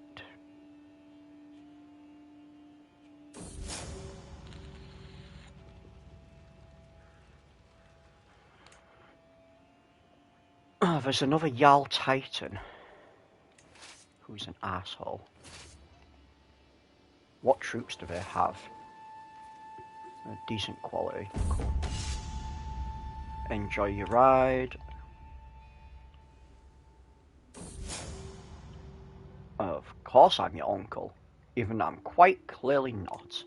Oh, there's another Jarl Titan. Who's an asshole. What troops do they have? Decent quality. Cool. Enjoy your ride. Of course I'm your uncle, even though I'm quite clearly not.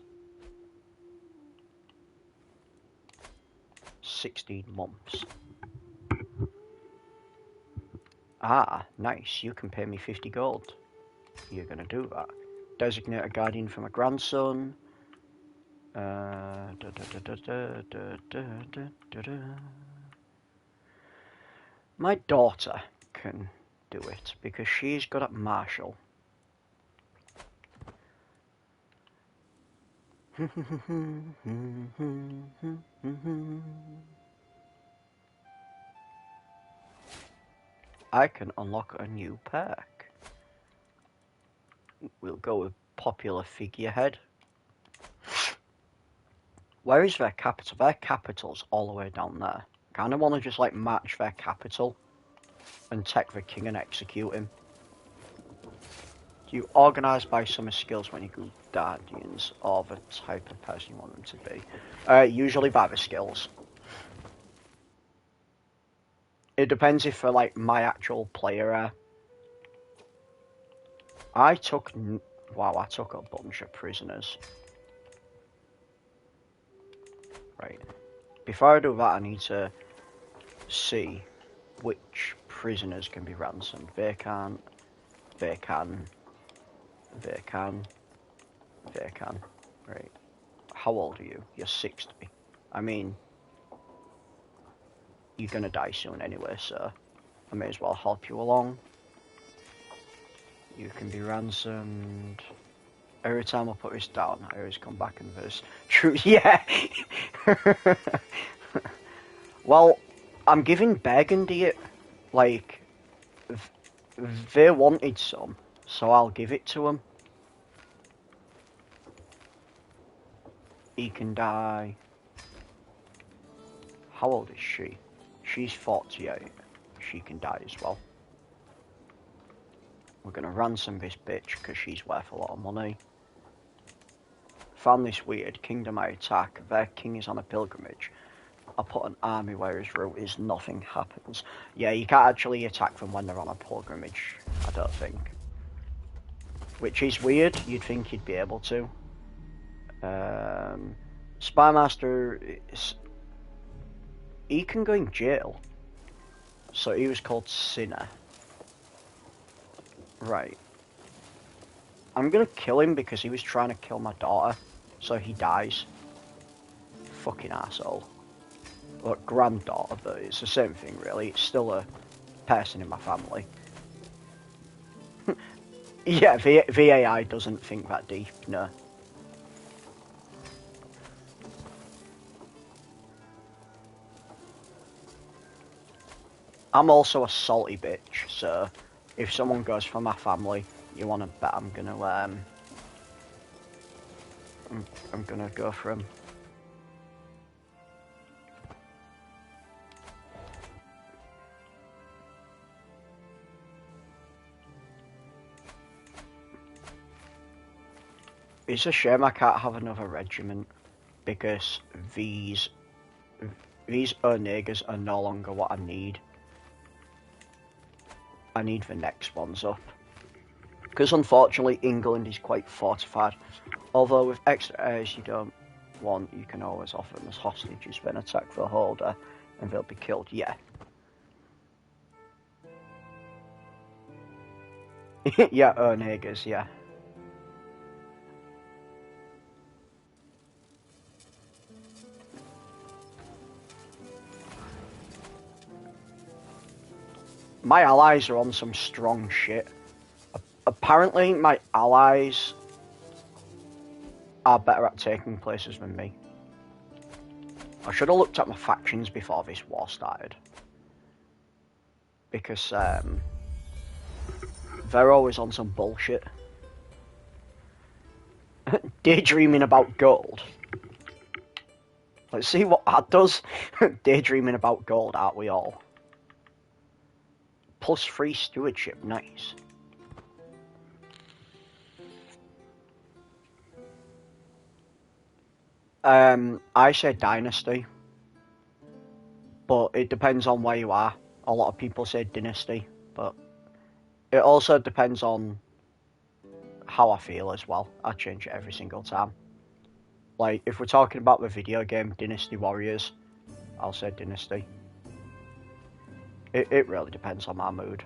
16 months. Ah, nice. You can pay me 50 gold. You're gonna do that. Designate a guardian for my grandson. My daughter can do it because she's good at martial. I can unlock a new perk. We'll go with popular figurehead. Where is their capital? Their capital's all the way down there. Kinda wanna just like match their capital and take the king and execute him. Do you organise by summer skills when you go guardians or the type of person you want them to be? Usually by the skills. It depends if they're like my actual player. I took a bunch of prisoners. Right. Before I do that, I need to see which prisoners can be ransomed. They can't. They can. They can. They can. Right. How old are you? You're 60. I mean, you're gonna die soon anyway, so I may as well help you along. You can be ransomed. Every time I put this down, I always come back and there's true. Yeah. Well, I'm giving Burgundy it. Like, they wanted some, so I'll give it to them. He can die. How old is she? She's 48. She can die as well. We're gonna ransom this bitch because she's worth a lot of money. Found this weird. Kingdom I attack. Their king is on a pilgrimage. I put an army where his route is. Nothing happens. Yeah, you can't actually attack them when they're on a pilgrimage. I don't think. Which is weird. You'd think you'd be able to. Spymaster is... He can go in jail. So he was called Sinner. Right. I'm gonna kill him because he was trying to kill my daughter, so he dies. Fucking asshole. Look, granddaughter, but it's the same thing, really. It's still a person in my family. Yeah, VAI doesn't think that deep, no. I'm also a salty bitch, so if someone goes for my family, you want to bet I'm gonna go for him. It's a shame I can't have another regiment because these Onegas are no longer what I need. I need the next ones up. Because unfortunately England is quite fortified. Although with extra heirs you don't want, you can always offer them as hostages when attack the holder and they'll be killed, yeah. Yeah, Onegas, yeah. My allies are on some strong shit. Apparently, my allies are better at taking places than me. I should have looked at my factions before this war started. Because they're always on some bullshit. Daydreaming about gold. Let's see what that does. Daydreaming about gold, aren't we all? +3 stewardship, nice. I say dynasty, but it depends on where you are. A lot of people say dynasty, but it also depends on how I feel as well. I change it every single time. Like, if we're talking about the video game Dynasty Warriors, I'll say dynasty. It really depends on my mood.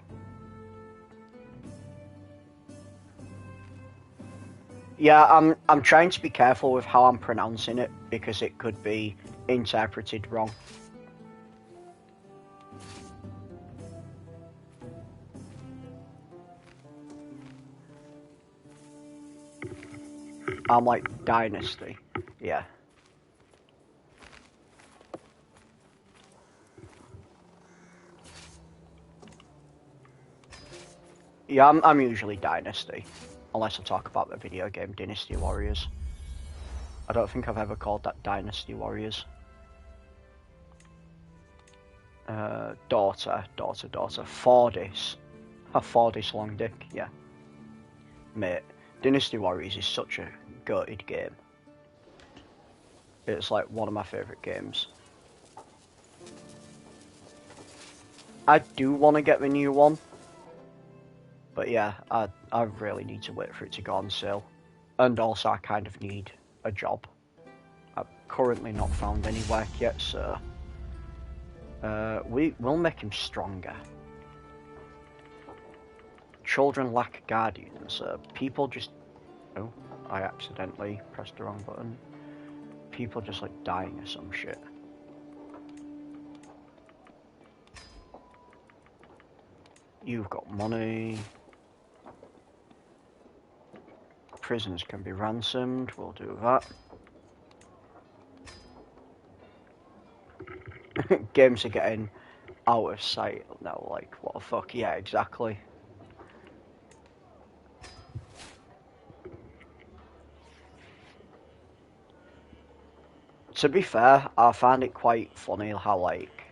Yeah, I'm trying to be careful with how I'm pronouncing it because it could be interpreted wrong. I'm like dynasty, yeah. Yeah, I'm usually dynasty, unless I talk about the video game Dynasty Warriors. I don't think I've ever called that Dynasty Warriors. Daughter. Fordis. A Fordis long dick, yeah. Mate, Dynasty Warriors is such a goated game. It's like one of my favourite games. I do want to get the new one. But yeah, I really need to wait for it to go on sale. And also I kind of need a job. I've currently not found any work yet, so we'll make him stronger. Children lack guardians, so people just... Oh, I accidentally pressed the wrong button. People just like dying or some shit. You've got money. Prisons can be ransomed, we'll do that. Games are getting out of sight now, like, what the fuck, yeah, exactly. To be fair, I find it quite funny how, like,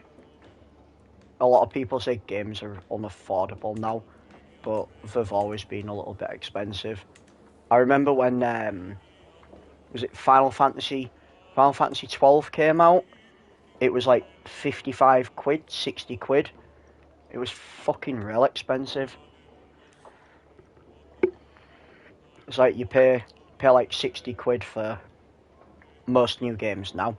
a lot of people say games are unaffordable now, but they've always been a little bit expensive. I remember when, was it Final Fantasy 12 came out? It was like 55 quid, 60 quid. It was fucking real expensive. It's like you pay like 60 quid for most new games now.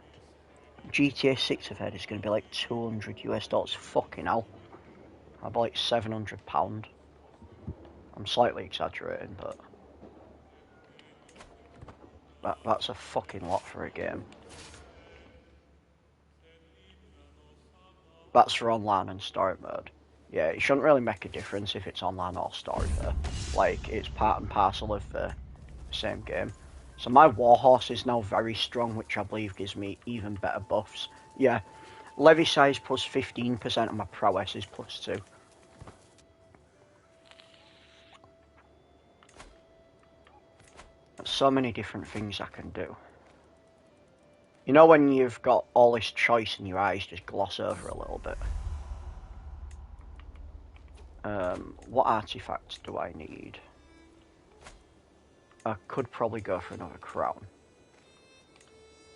GTA 6 I've heard is going to be like $200 US. Fucking hell. I'll be like £700. I'm slightly exaggerating, but that's a fucking lot for a game. That's for online and story mode. Yeah, it shouldn't really make a difference if it's online or story though. Like, it's part and parcel of the same game. So my warhorse is now very strong, which I believe gives me even better buffs. Yeah, levy size plus 15% and my prowess is plus 2. There's so many different things I can do. You know when you've got all this choice and your eyes just gloss over a little bit? What artifacts do I need? I could probably go for another crown.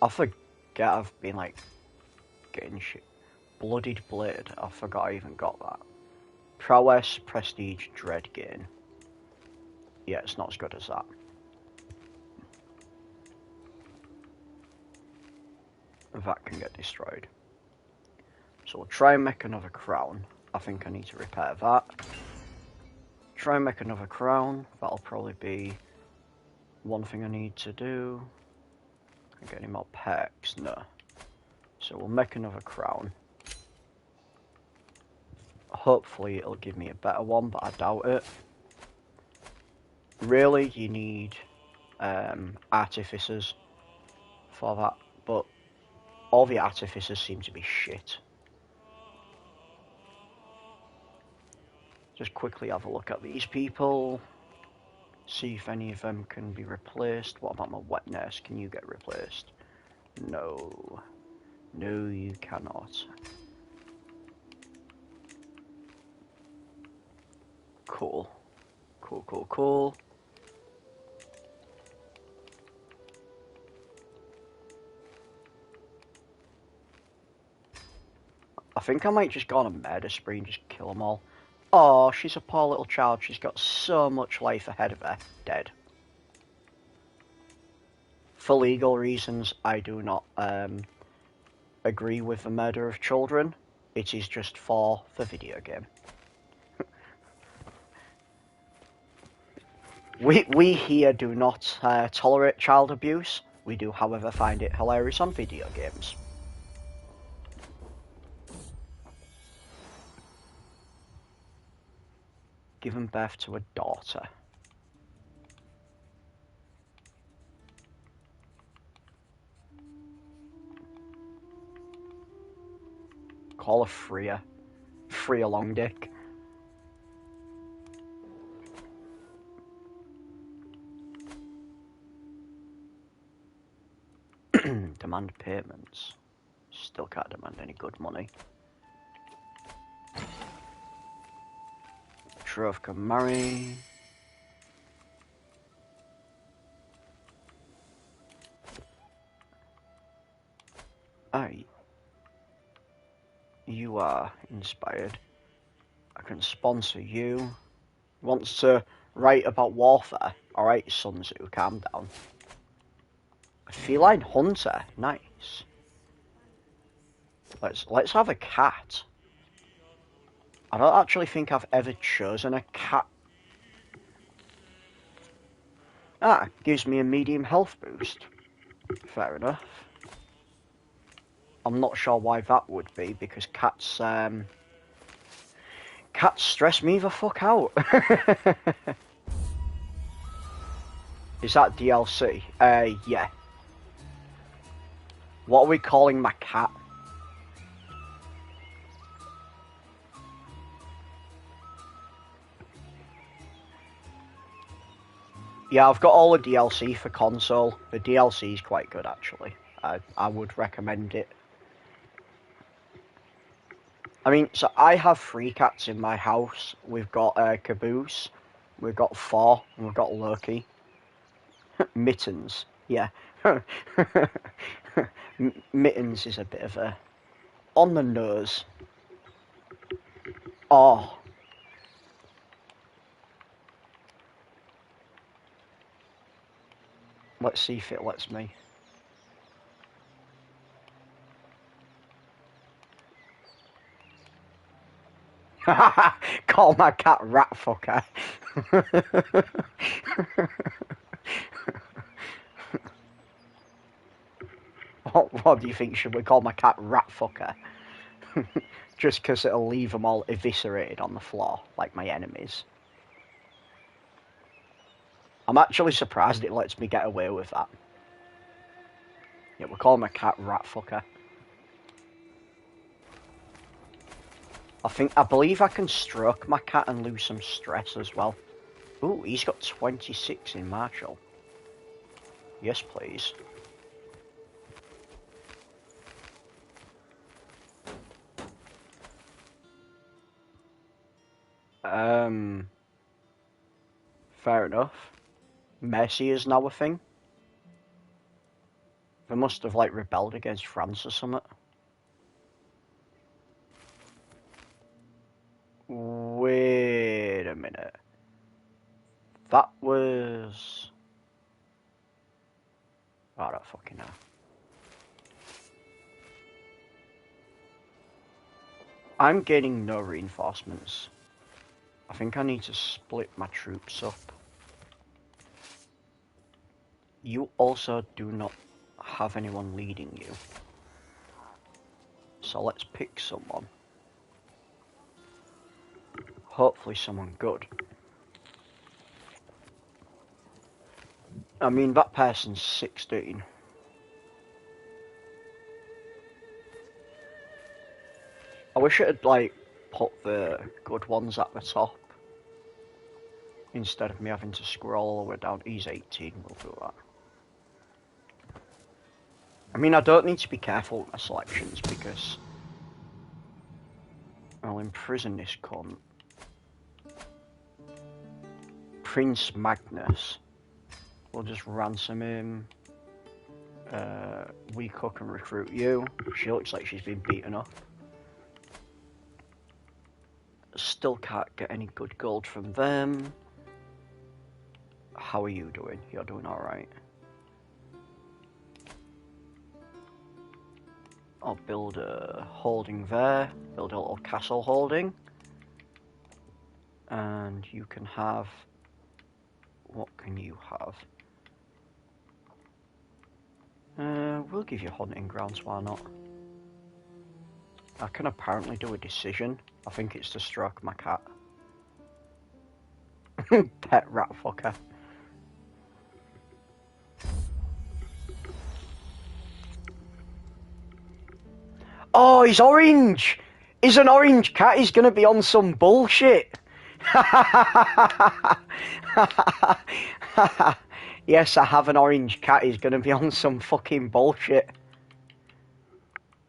I forget I've been like getting shit. Bloodied blade, I forgot I even got that. Prowess, prestige, dread gain. Yeah, it's not as good as that. That can get destroyed. So we'll try and make another crown. I think I need to repair that. Try and make another crown. That'll probably be one thing I need to do. Can I get any more pecs? No. So we'll make another crown. Hopefully it'll give me a better one, but I doubt it. Really, you need artificers for that, but all the artificers seem to be shit. Just quickly have a look at these people. See if any of them can be replaced. What about my wet nurse? Can you get replaced? No. No, you cannot. Cool. Cool, cool, cool. I think I might just go on a murder spree and just kill them all. Oh, she's a poor little child. She's got so much life ahead of her. Dead. For legal reasons, I do not agree with the murder of children. It is just for the video game. We here do not tolerate child abuse. We do, however, find it hilarious on video games. Given birth to a daughter. Call her Freya. Freya Longdick. Demand payments. Still can't demand any good money. Trove can marry. Aye. You are inspired. I can sponsor you. Wants to write about warfare. Alright, Sun Tzu, calm down. A feline hunter, nice. Let's have a cat. I don't actually think I've ever chosen a cat. Ah, gives me a medium health boost. Fair enough. I'm not sure why that would be, because cats stress me the fuck out. Is that DLC? Yeah. What are we calling my cat? Yeah, I've got all the DLC for console. The DLC is quite good, actually. I would recommend it. I mean, so I have 3 cats in my house. We've got Caboose, we've got Thor, and we've got Loki. Mittens, yeah. Mittens is a bit of a on the nose. Oh. Let's see if it lets me. Call my cat rat fucker. What do you think? Should we call my cat rat fucker? Just because it'll leave them all eviscerated on the floor, like my enemies. I'm actually surprised it lets me get away with that. Yeah, we'll call my cat rat fucker. I believe I can stroke my cat and lose some stress as well. Ooh, he's got 26 in martial. Yes, please. Fair enough. Mercy is now a thing. They must have, like, rebelled against France or something. Wait a minute. That was... I don't fucking know. I'm getting no reinforcements. I think I need to split my troops up. You also do not have anyone leading you. So let's pick someone. Hopefully someone good. I mean, that person's 16. I wish it had, like, put the good ones at the top. Instead of me having to scroll all the way down. He's 18, we'll do that. I mean, I don't need to be careful with my selections because I'll imprison this cunt. Prince Magnus. We'll just ransom him. We cook and recruit you. She looks like she's been beaten up. Still can't get any good gold from them. How are you doing? You're doing alright. I'll build a holding there. Build a little castle holding. And you can have... What can you have? We'll give you hunting grounds, why not? I can apparently do a decision. I think it's to stroke my cat. Pet rat fucker. Oh, he's orange! He's an orange cat, he's gonna be on some bullshit! Yes, I have an orange cat, he's gonna be on some fucking bullshit.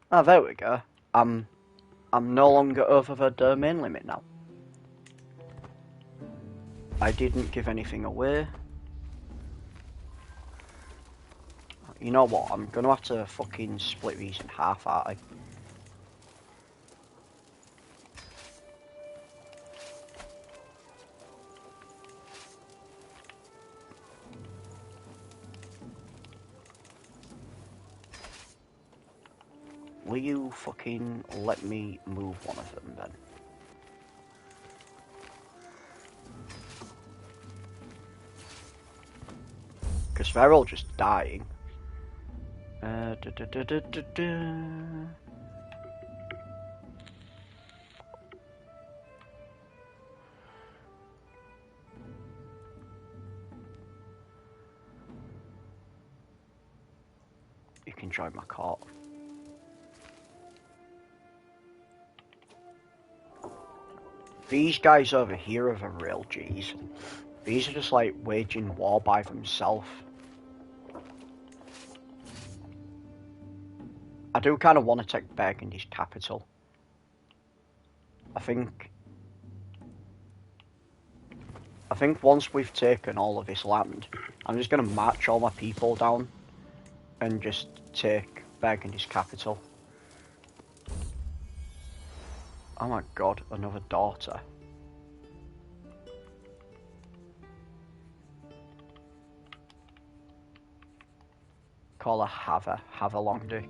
Oh, there we go. I'm no longer over the domain limit now. I didn't give anything away. You know what, I'm gonna have to fucking split these in half, aren't I? Will you fucking let me move one of them then? Because they're all just dying. You can join my court. These guys over here are the real G's. These are just like waging war by themselves. I do kind of want to take Burgundy's capital. I think once we've taken all of this land, I'm just going to march all my people down and just take Burgundy's capital. Oh my god, another daughter. Call her Have a long dick.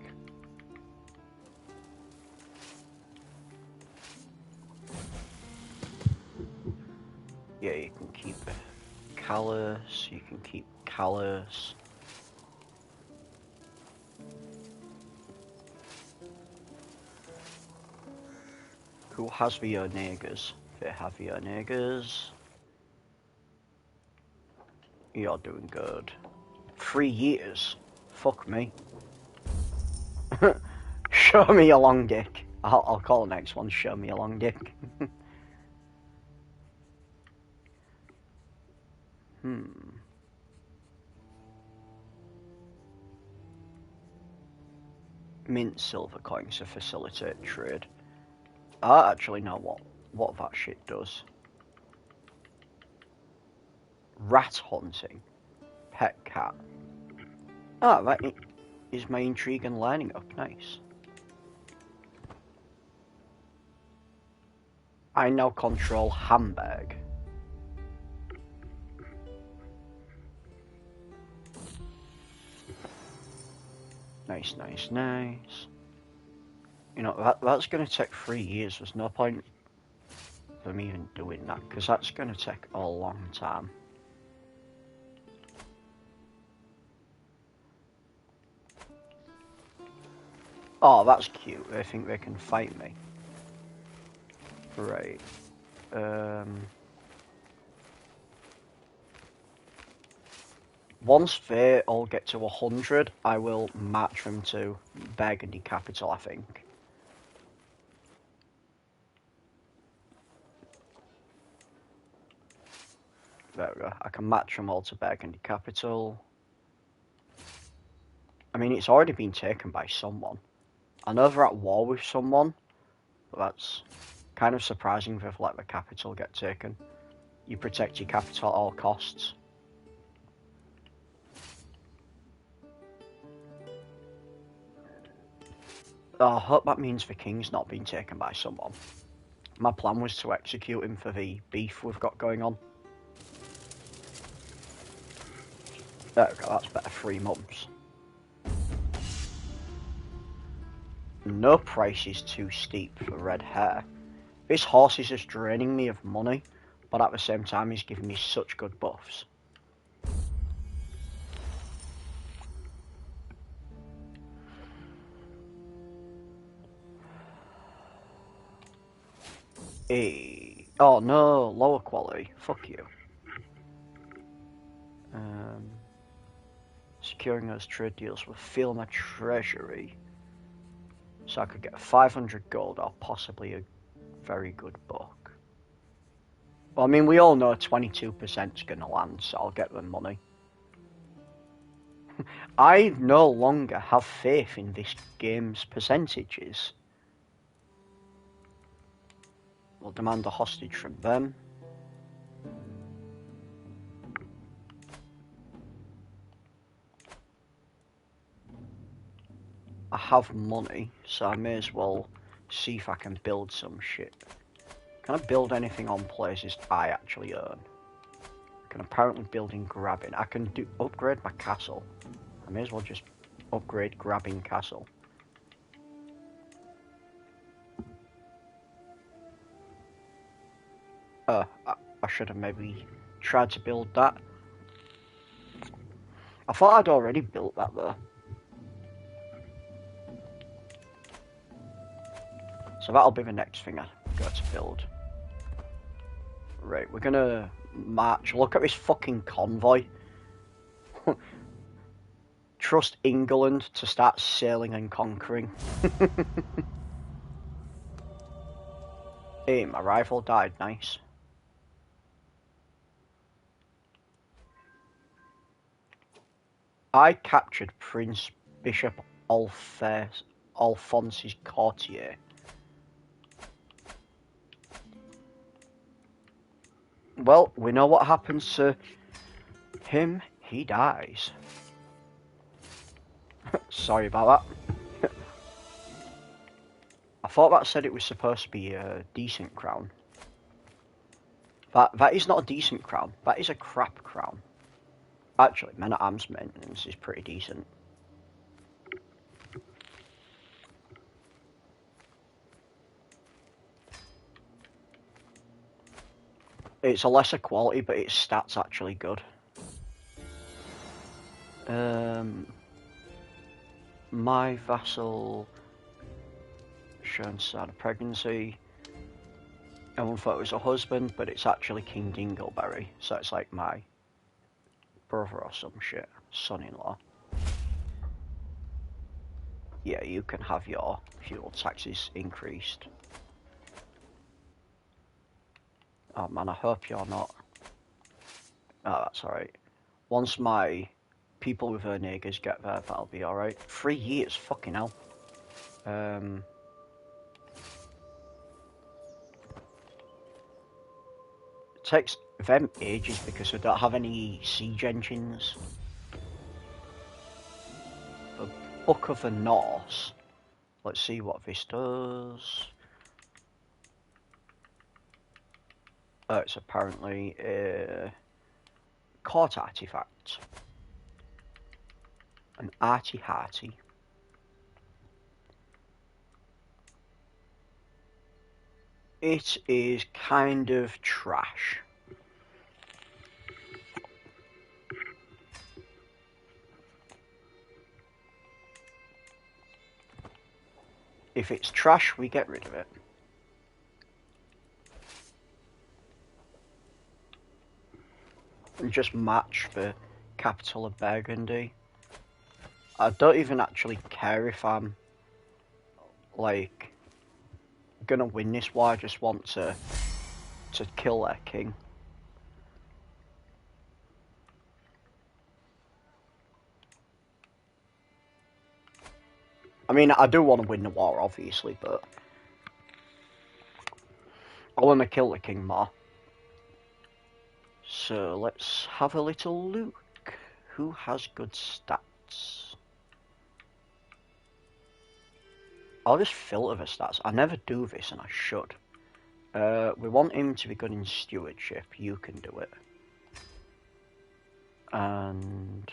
Yeah, you can keep Callus, you can keep Callus. Who has the Onegas? They have the Onegas. You're doing good. 3 years? Fuck me. Show me a long dick. I'll call the next one, show me a long dick. Mint silver coins to facilitate trade. I actually know what that shit does. Rat hunting. Pet cat. Ah, that is my intrigue and learning up. Nice. I now control Hamburg. Nice, nice, nice. You know, that's going to take 3 years. There's no point for me even doing that, because that's going to take a long time. Oh, that's cute. They think they can fight me. Right. Once they all get to 100, I will match them to Burgundy Capital, I think. There we go. I can match them all to Burgundy Capital. I mean, it's already been taken by someone. I know they're at war with someone, but that's kind of surprising they've let the capital get taken. You protect your capital at all costs. Oh, I hope that means the king's not been taken by someone. My plan was to execute him for the beef we've got going on. There we go, that's better. 3 months. No price is too steep for red hair. This horse is just draining me of money, but at the same time he's giving me such good buffs. Hey. Oh no, lower quality. Fuck you. Securing those trade deals will fill my treasury, so I could get 500 gold or possibly a very good book. Well, I mean, we all know 22% is going to land, so I'll get the money. I no longer have faith in this game's percentages. We'll demand a hostage from them. I have money, so I may as well see if I can build some shit. Can I build anything on places I actually earn? I can apparently build in grabbing. I can upgrade my castle. I may as well just upgrade grabbing castle. I should have maybe tried to build that. I thought I'd already built that though. So that'll be the next thing I go to build. Right, we're gonna march. Look at this fucking convoy. Trust England to start sailing and conquering. Hey, my rival died, nice. I captured Prince Bishop Alphonse's courtier. Well, we know what happens to him. He dies. Sorry about that. I thought that said it was supposed to be a decent crown. That is not a decent crown. That is a crap crown. Actually, men-at-arms maintenance is pretty decent. It's a lesser quality, but its stats actually good. My vassal shown sign of pregnancy. Everyone thought it was a husband, but it's actually King Dingleberry, so it's like my brother or some shit, son-in-law. Yeah, you can have your fuel taxes increased. Oh man, I hope you're not. Oh, that's alright. Once my people with her niggers get there, that'll be alright. 3 years, fucking hell. It takes them ages because we don't have any siege engines. The Book of the Norse. Let's see what this does. Oh, it's apparently a court artifact. An arty-hearty. It is kind of trash. If it's trash, we get rid of it. And just match the capital of Burgundy. I don't even actually care if I'm, like, gonna win this war. I just want to kill their king. I mean, I do want to win the war, obviously, but I want to kill the king more. So let's have a little look. Who has good stats? I'll just filter the stats. I never do this, and I should. We want him to be good in stewardship. You can do it. And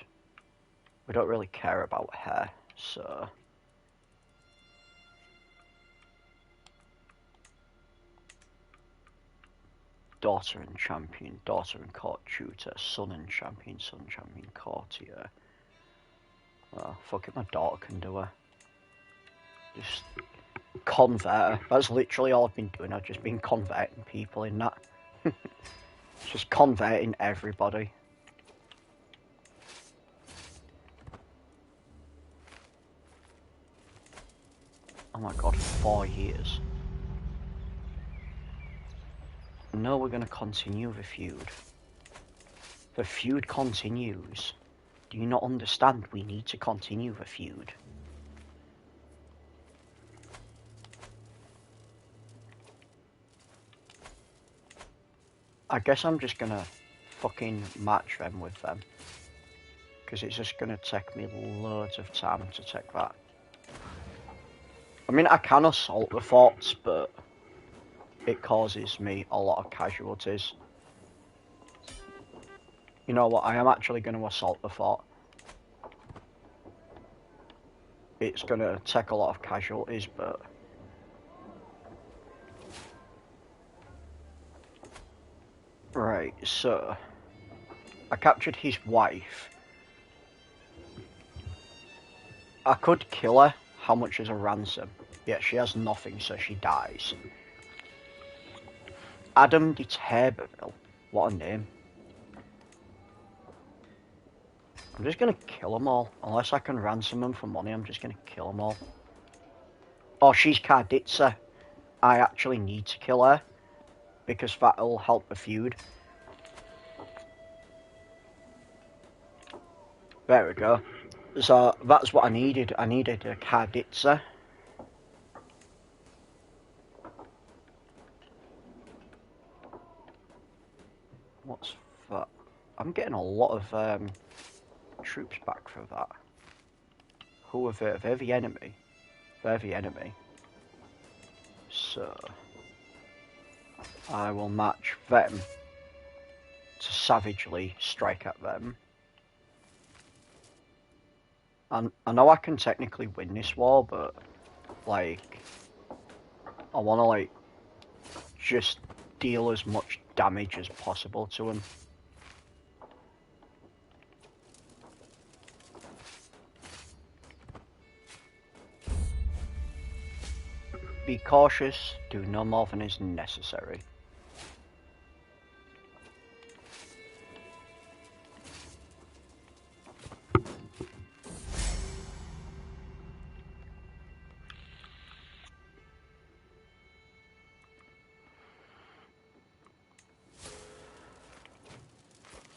we don't really care about hair, so... Daughter and champion, daughter and court tutor, son and champion, courtier. Well, fuck it, my daughter can do her. Just convert her. That's literally all I've been doing. I've just been converting people in that. Just converting everybody. Oh my god, 4 years. No, we're going to continue the feud. The feud continues. Do you not understand? We need to continue the feud. I guess I'm just going to fucking match them with them. Because it's just going to take me loads of time to take that. I mean, I can assault the forts, but it causes me a lot of casualties. You know what, I am actually going to assault the fort. It's going to take a lot of casualties, but... Right, so... I captured his wife. I could kill her. How much is a ransom? Yeah, she has nothing, so she dies. Adam de Turbeville. What a name. I'm just going to kill them all. Unless I can ransom them for money, I'm just going to kill them all. Oh, she's Karditsa. I actually need to kill her. Because that'll help the feud. There we go. So, that's what I needed. I needed a Karditsa. What's that? I'm getting a lot of troops back for that. Who are they? They're the enemy. They're the enemy. So... I will match them to savagely strike at them. And I know I can technically win this war, but, like, I want to, like, just deal as much damage as possible to him. Be cautious, do no more than is necessary.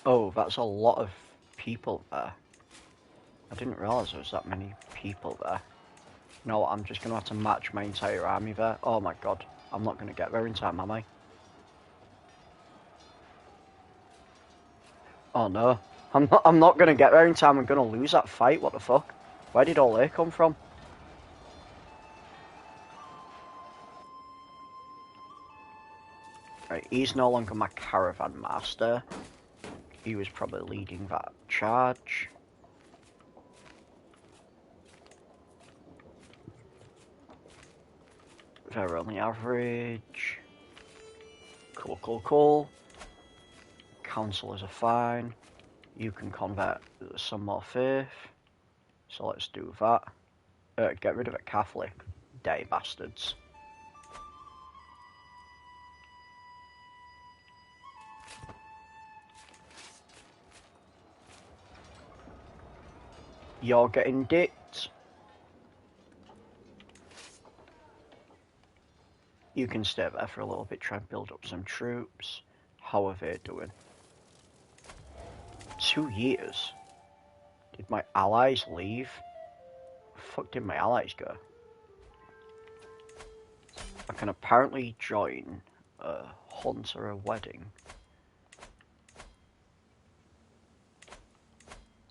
Oh, that's a lot of people there. I didn't realise there was that many people there. No, I'm just going to have to match my entire army there. Oh my god, I'm not going to get there in time, am I? Oh no, I'm not going to get there in time. I'm going to lose that fight. What the fuck? Where did all they come from? Right, he's no longer my caravan master. He was probably leading that charge. They're only average. Cool, cool, cool. Councillors are fine. You can convert some more faith. So let's do that. Get rid of a Catholic. Day bastards. You're getting dipped. You can stay there for a little bit, try and build up some troops. How are they doing? 2 years? Did my allies leave? Where the fuck did my allies go? I can apparently join a hunt or a wedding.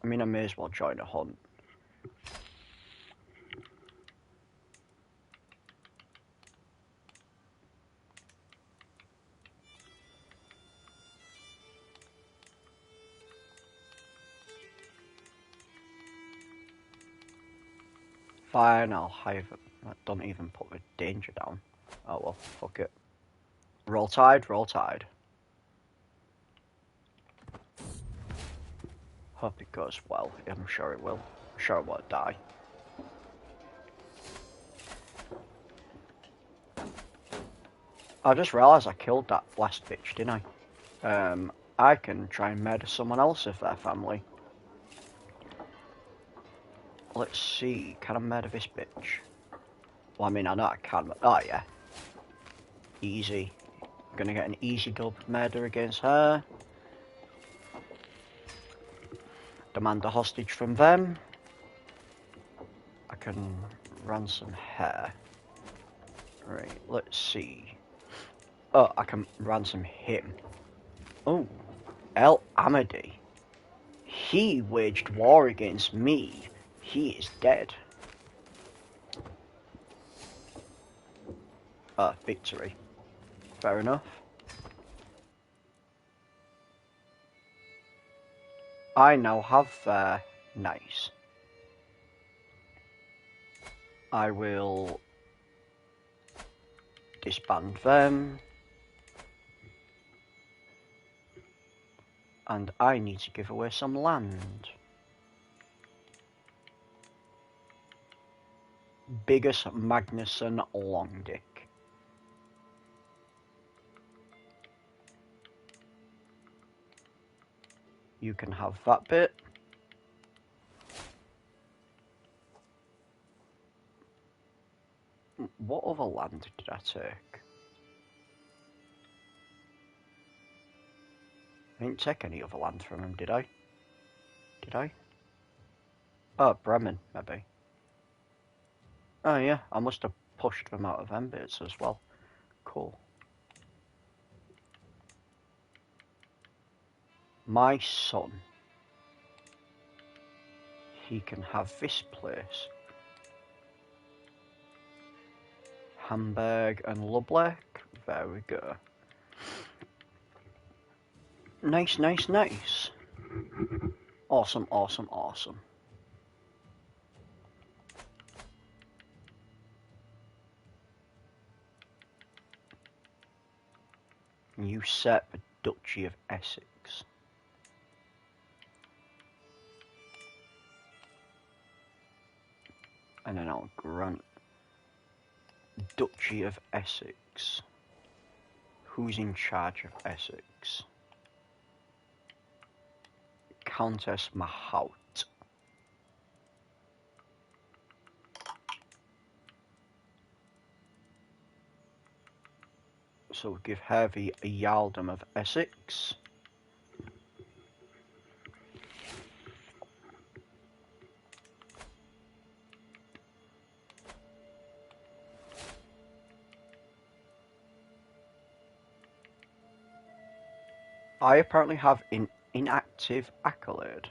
I mean, I may as well join a hunt. Fine, I'll hire them. Don't even put the danger down. Oh well, fuck it. Roll tide, roll tide. Hope it goes well. I'm sure it will. I'm sure I won't die. I just realised I killed that last bitch, didn't I? I can try and murder someone else if they're family. Let's see, can I murder this bitch? Well, I mean, I know I can. Oh, yeah. Easy. I'm gonna get an easy dub murder against her. Demand a hostage from them. I can ransom her. Right, let's see. Oh, I can ransom him. Oh, El Amadi. He waged war against me. He is dead. Victory. Fair enough. I now have nice. I will disband them. And I need to give away some land. Biggest Magnuson Longdick. You can have that bit. What other land did I take? I didn't take any other land from him, did I? Did I? Oh, Bremen, maybe. Oh yeah, I must have pushed them out of them bits as well. Cool. My son. He can have this place. Hamburg and Lublek. There we go. Nice, nice, nice. Awesome, awesome, awesome. usurp the Duchy of Essex. And then I'll grant Duchy of Essex. Who's in charge of Essex? Countess Mahout. So we'll give her the Earldom of Essex. I apparently have an inactive accolade.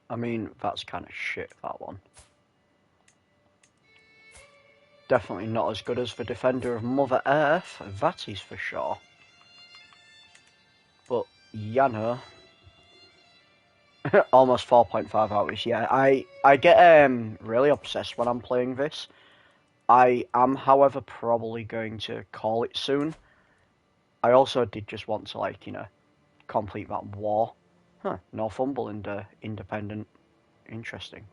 I mean, that's kind of shit, that one. Definitely not as good as the Defender of Mother Earth, that is for sure. But, Yana... almost 4.5 hours, yeah. I get really obsessed when I'm playing this. I am, however, probably going to call it soon. I also did just want to, like, you know, complete that war. Huh, Northumberland independent. Interesting.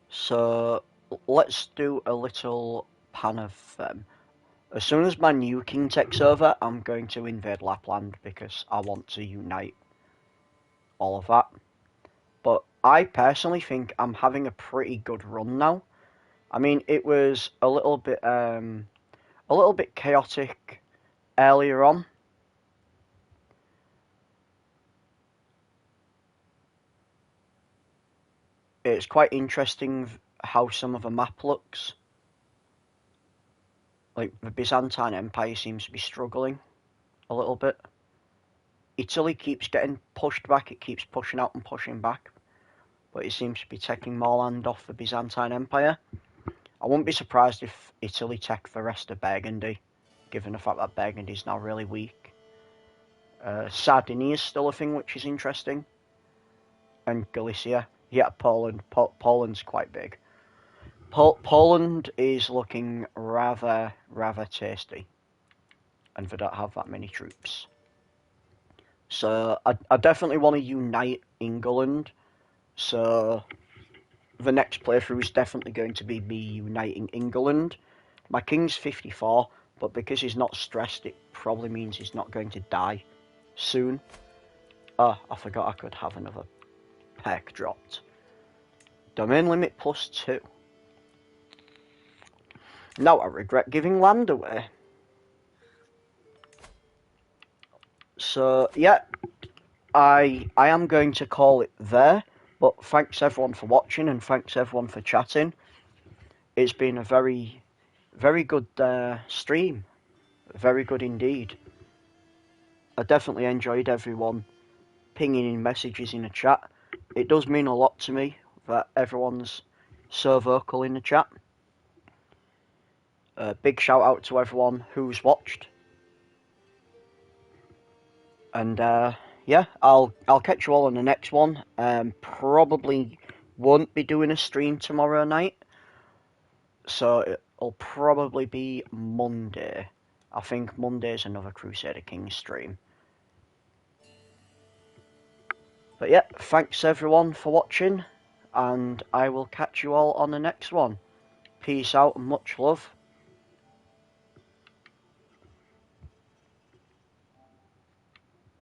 So, let's do a little pan of them. As soon as my new king takes over, I'm going to invade Lapland because I want to unite all of that. But I personally think I'm having a pretty good run now. I mean, it was a little bit chaotic earlier on. It's quite interesting how some of the map looks. Like, the Byzantine Empire seems to be struggling a little bit. Italy keeps getting pushed back, it keeps pushing out and pushing back. But it seems to be taking more land off the Byzantine Empire. I wouldn't be surprised if Italy take the rest of Burgundy, given the fact that Burgundy is now really weak. Sardinia is still a thing, which is interesting. And Galicia. Yeah, Poland. Poland's quite big. Poland is looking rather tasty. And they don't have that many troops. So, I definitely want to unite England. So, the next playthrough is definitely going to be me uniting England. My king's 54, but because he's not stressed, it probably means he's not going to die soon. Oh, I forgot I could have another perk dropped. Domain limit +2. Now I regret giving land away. So, yeah, I am going to call it there. But thanks everyone for watching and thanks everyone for chatting. It's been a very good stream. Very good indeed. I definitely enjoyed everyone pinging in messages in the chat. It does mean a lot to me that everyone's so vocal in the chat. Big shout out to everyone who's watched. And yeah, I'll catch you all on the next one. Probably won't be doing a stream tomorrow night. So it'll probably be Monday. I think Monday's another Crusader Kings stream. But yeah, thanks everyone for watching, and I will catch you all on the next one. Peace out and much love.